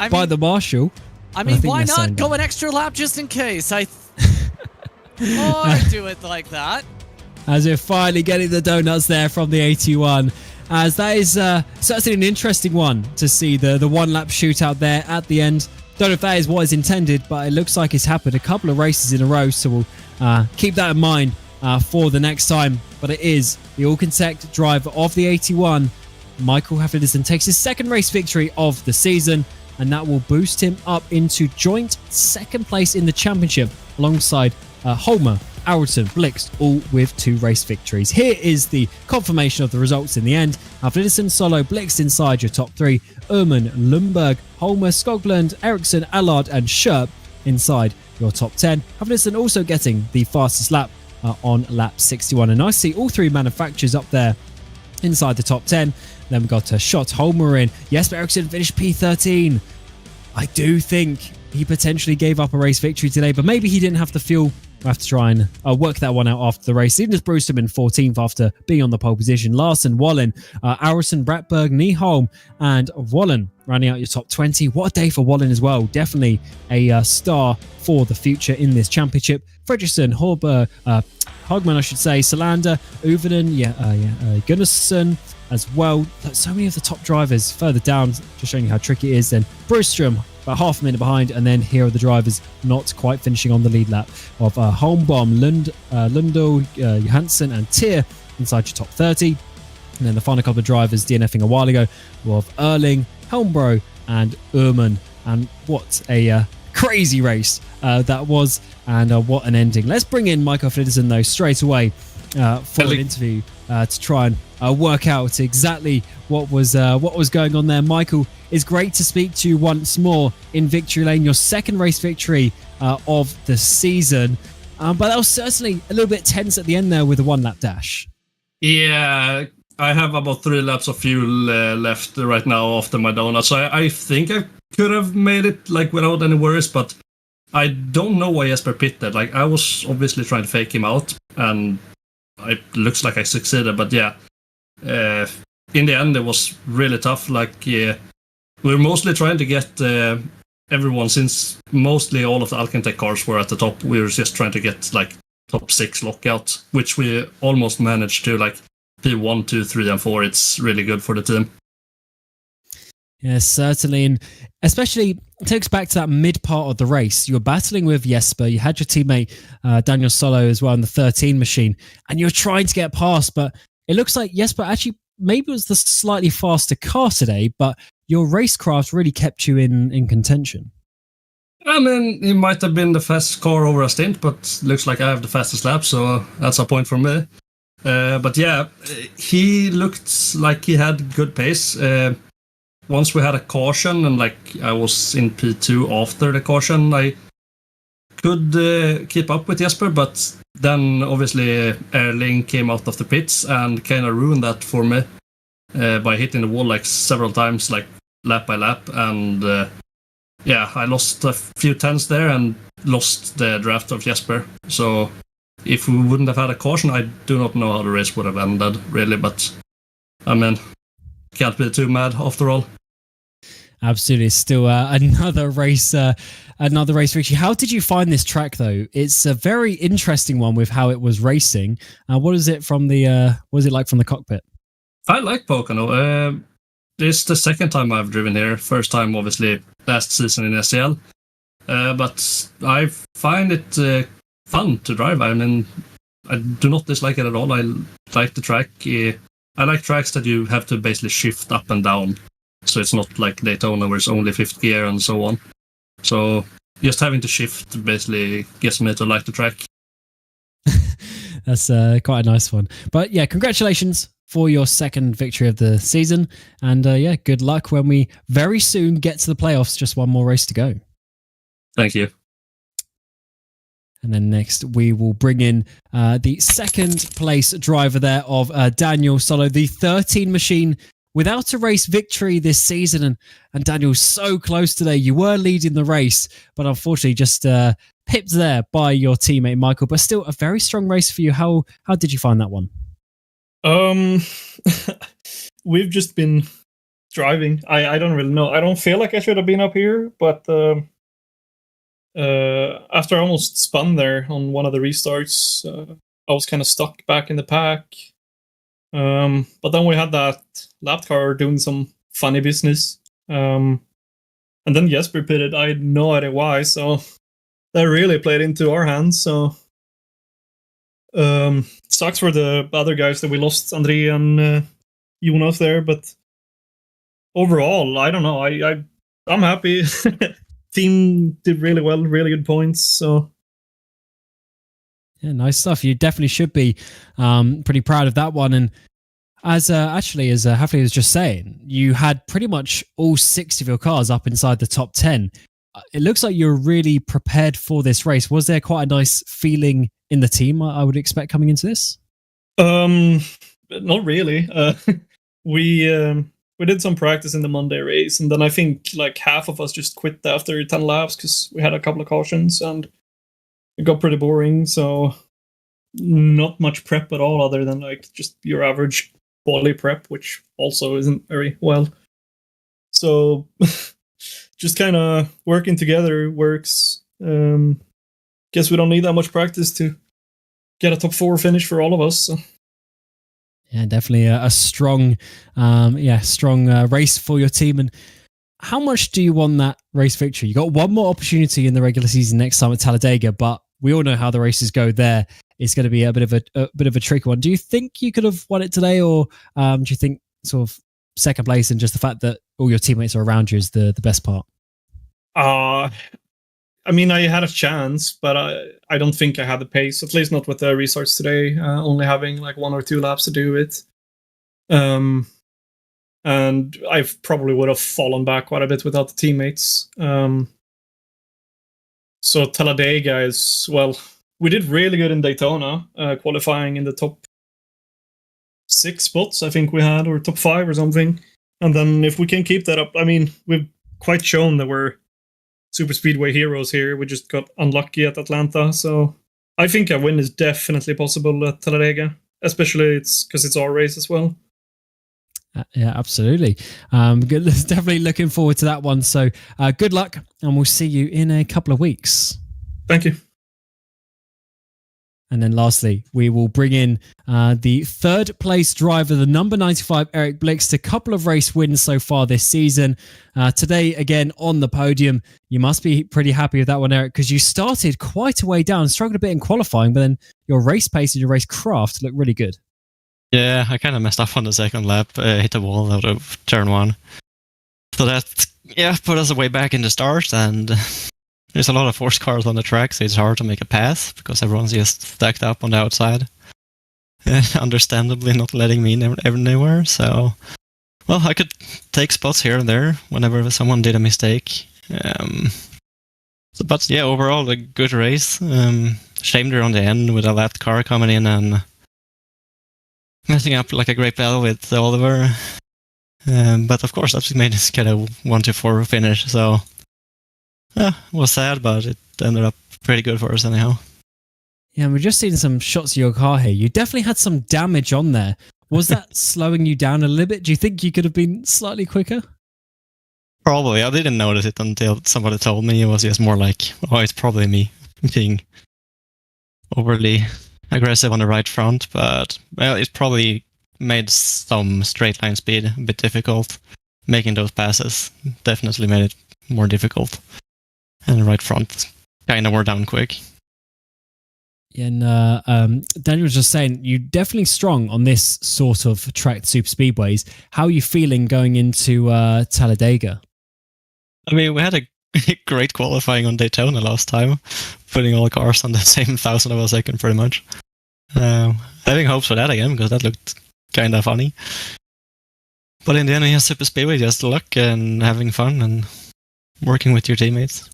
Speaker 2: by the marshal.
Speaker 3: I mean, why not go an extra lap just in case? Or do it like that.
Speaker 2: As we're finally getting the donuts there from the 81. As that is certainly an interesting one to see the one-lap shootout there at the end. Don't know if that is what is intended, but it looks like it's happened a couple of races in a row, so we'll keep that in mind for the next time. But it is the Alcantech driver of the 81, Michael Haflidsson, takes his second race victory of the season, and that will boost him up into joint second place in the championship alongside Holmer, Arilton, Blixt, all with 2 race victories. Here is the confirmation of the results in the end. Haflidsson, Solo, Blixt inside your top 3. Ullmann, Lundberg, Holmer, Skoglund, Ericsson, Allard and Scherp inside your top 10. Haflidsson also getting the fastest lap on lap 61. And I see all 3 manufacturers up there inside the top 10. Then we've got Schott, Holmer in. Jesper Ericsson finished P13. I do think he potentially gave up a race victory today, but maybe he didn't have the fuel. We'll have to try and work that one out after the race. Even as Brewster in 14th after being on the pole position. Larson, Wallin, Arilson, Bratberg, Nieholm, and Wallin rounding out your top 20. What a day for Wallin as well. Definitely a star for the future in this championship. Fredriksson, Hogman, I should say, Salander, Uveden, Gunnarsson as well. So many of the top drivers further down, just showing you how tricky it is. Then Brewstrom, about half a minute behind, and then here are the drivers not quite finishing on the lead lap of Holmbaum, Lundell, Johansson and Tyr inside your top 30. And then the final couple of drivers DNFing a while ago of Erling, Helmbro and Ullmann. And what a crazy race that was, and what an ending. Let's bring in Michael Haflidsson though straight away for an interview to try and work out exactly what was going on there. Michael, it's great to speak to you once more in victory lane, your second race victory of the season, but that was certainly a little bit tense at the end there with a one-lap dash.
Speaker 4: Yeah, I have about 3 laps of fuel left right now after my donut, so I think I could have made it like without any worries, but I don't know why Jesper pitted. Like, I was obviously trying to fake him out, and it looks like I succeeded, but yeah, in the end it was really tough. Like, we were mostly trying to get everyone, since mostly all of the Alcantech cars were at the top. We were just trying to get like top 6 lockout, which we almost managed to. Like P1, 2, 3 and 4, it's really good for the team.
Speaker 2: Yes, certainly. And especially it takes back to that mid part of the race. You were battling with Jesper. You had your teammate Daniel Solo as well in the 13 machine, and you're trying to get past, but it looks like Jesper actually maybe was the slightly faster car today, but your racecraft really kept you in contention.
Speaker 4: I mean, he might have been the fastest car over a stint, but looks like I have the fastest lap, so that's a point for me. But yeah, he looked like he had good pace. Once we had a caution, and like I was in P2 after the caution, I could keep up with Jesper, but then obviously Erling came out of the pits and kind of ruined that for me by hitting the wall like several times, like lap by lap, and yeah, I lost a few tenths there and lost the draft of Jesper. So if we wouldn't have had a caution, I do not know how the race would have ended really, but I mean, can't be too mad after all.
Speaker 2: Absolutely. It's still another race victory. How did you find this track though? It's a very interesting one with how it was racing. What is it from what was it like from the cockpit?
Speaker 4: I like Pocono. This is the second time I've driven here. First time, obviously, last season in SCL. But I find it fun to drive. I mean, I do not dislike it at all. I like the track. I like tracks that you have to basically shift up and down. So it's not like Daytona where it's only fifth gear and so on. So just having to shift basically gets me to like the track.
Speaker 2: That's quite a nice one. But yeah, congratulations for your second victory of the season. And yeah, good luck when we very soon get to the playoffs. Just one more race to go.
Speaker 4: Thank you.
Speaker 2: And then next, we will bring in the second place driver there of Daniel Solo, the 13 machine without a race victory this season. And Daniel, so close today. You were leading the race, but unfortunately just pipped there by your teammate, Michael. But still a very strong race for you. How did you find that one?
Speaker 5: We've just been driving. I don't really know. I don't feel like I should have been up here, but after I almost spun there on one of the restarts, I was kind of stuck back in the pack. But then we had that lap car doing some funny business. And then Jesper pitted. I had no idea why, so that really played into our hands. So sucks for the other guys that we lost, André and Jonas there. But overall, I don't know. I'm happy. Team did really well, really good points. So
Speaker 2: yeah, nice stuff. You definitely should be pretty proud of that one. And as Hafley was just saying, you had pretty much all 6 of your cars up inside the top 10. It looks like you're really prepared for this race. Was there quite a nice feeling in the team, I would expect, coming into this?
Speaker 5: Not really. We did some practice in the Monday race, and then I think like half of us just quit after 10 laps because we had a couple of cautions and it got pretty boring. So not much prep at all, other than like just your average quality prep, which also isn't very well. So just kind of working together works. Guess we don't need that much practice to get a top 4 finish for all of us. So.
Speaker 2: Yeah, definitely a strong race for your team. And how much do you want that race victory? You got one more opportunity in the regular season next time at Talladega, but we all know how the races go there. It's going to be a bit of a tricky one. Do you think you could have won it today, or do you think sort of second place and just the fact that all your teammates are around you is the best part?
Speaker 5: I mean, I had a chance, but I don't think I had the pace, at least not with the restarts today, only having like 1 or 2 laps to do it. And I probably would have fallen back quite a bit without the teammates. So Talladega is, well, we did really good in Daytona, qualifying in the top 6 spots, I think we had, or top 5 or something. And then if we can keep that up, I mean, we've quite shown that we're super speedway heroes here. We just got unlucky at Atlanta, so I think a win is definitely possible at Talladega, especially it's because it's our race as well.
Speaker 2: Yeah, absolutely. Good, definitely looking forward to that one. So good luck, and we'll see you in a couple of weeks.
Speaker 5: Thank you.
Speaker 2: And then lastly, we will bring in the third place driver, the number 95, Eric Blixt. A couple of race wins so far this season. Today, again, on the podium. You must be pretty happy with that one, Eric, because you started quite a way down, struggled a bit in qualifying, but then your race pace and your race craft looked really good.
Speaker 6: Yeah, I kind of messed up on the second lap, hit the wall out of turn 1. So that, put us way back in the start, and there's a lot of forced cars on the track, so it's hard to make a pass because everyone's just stacked up on the outside. Understandably not letting me anywhere, so... Well, I could take spots here and there whenever someone did a mistake. But yeah, overall a good race. Shame there on the end with a lap car coming in and messing up like a great battle with Oliver. But of course, that's made us get a 1-4 finish, so... Yeah, it was sad, but it ended up pretty good for us anyhow.
Speaker 2: Yeah, and we've just seen some shots of your car here. You definitely had some damage on there. Was that slowing you down a little bit? Do you think you could have been slightly quicker?
Speaker 6: Probably. I didn't notice it until somebody told me. It was just more like, oh, it's probably me being overly aggressive on the right front. But, well, it probably made some straight line speed a bit difficult. Making those passes definitely made it more difficult. And the right front kind of wore down quick.
Speaker 2: And Daniel was just saying, you're definitely strong on this sort of track super speedways. How are you feeling going into Talladega?
Speaker 6: I mean, we had a great qualifying on Daytona last time, putting all the cars on the same 1,000 of a second pretty much. Having hopes for that again, because that looked kind of funny. But in the end, yeah, super speedway, just luck and having fun and working with your teammates.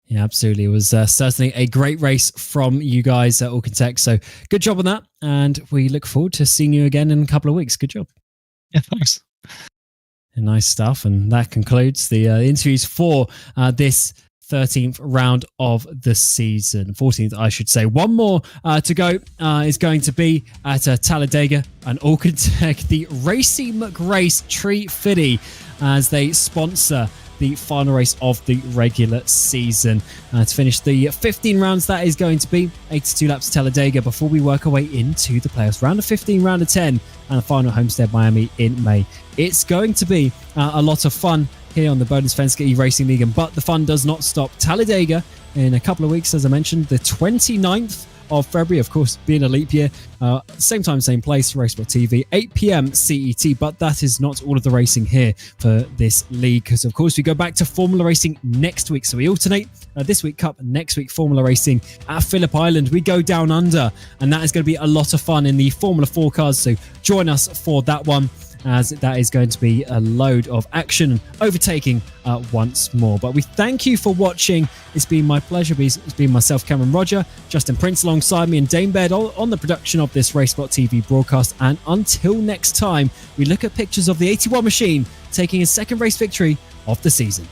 Speaker 2: Yeah, absolutely. It was certainly a great race from you guys at Tech. So good job on that. And we look forward to seeing you again in a couple of weeks. Good job.
Speaker 6: Yeah, thanks.
Speaker 2: Nice stuff. And that concludes the interviews for this 13th round of the season. 14th, I should say. One more to go is going to be at Talladega and Tech, the Racy McRace Tree Fitty, as they sponsor the final race of the regular season. To finish the 15 rounds, that is going to be 82 laps at Talladega before we work our way into the playoffs. Round of 15, round of 10, and a final Homestead Miami in May. It's going to be a lot of fun here on the Bohlin Svenska Eracingligan, but the fun does not stop. Talladega in a couple of weeks, as I mentioned, the 29th of February, of course, being a leap year. Same time, same place, RaceSpotTV, 8 p.m. CET, but that is not all of the racing here for this league, because of course we go back to Formula Racing next week. So we alternate this week Cup, next week Formula Racing at Phillip Island. We go down under, and that is going to be a lot of fun in the Formula 4 cars, so join us for that one, as that is going to be a load of action and overtaking once more. But we thank you for watching. It's been my pleasure. It's been myself, Cameron Roger, Justin Prince alongside me, and Dane Baird on the production of this RaceSpotTV broadcast. And until next time, we look at pictures of the 81 machine taking his second race victory of the season.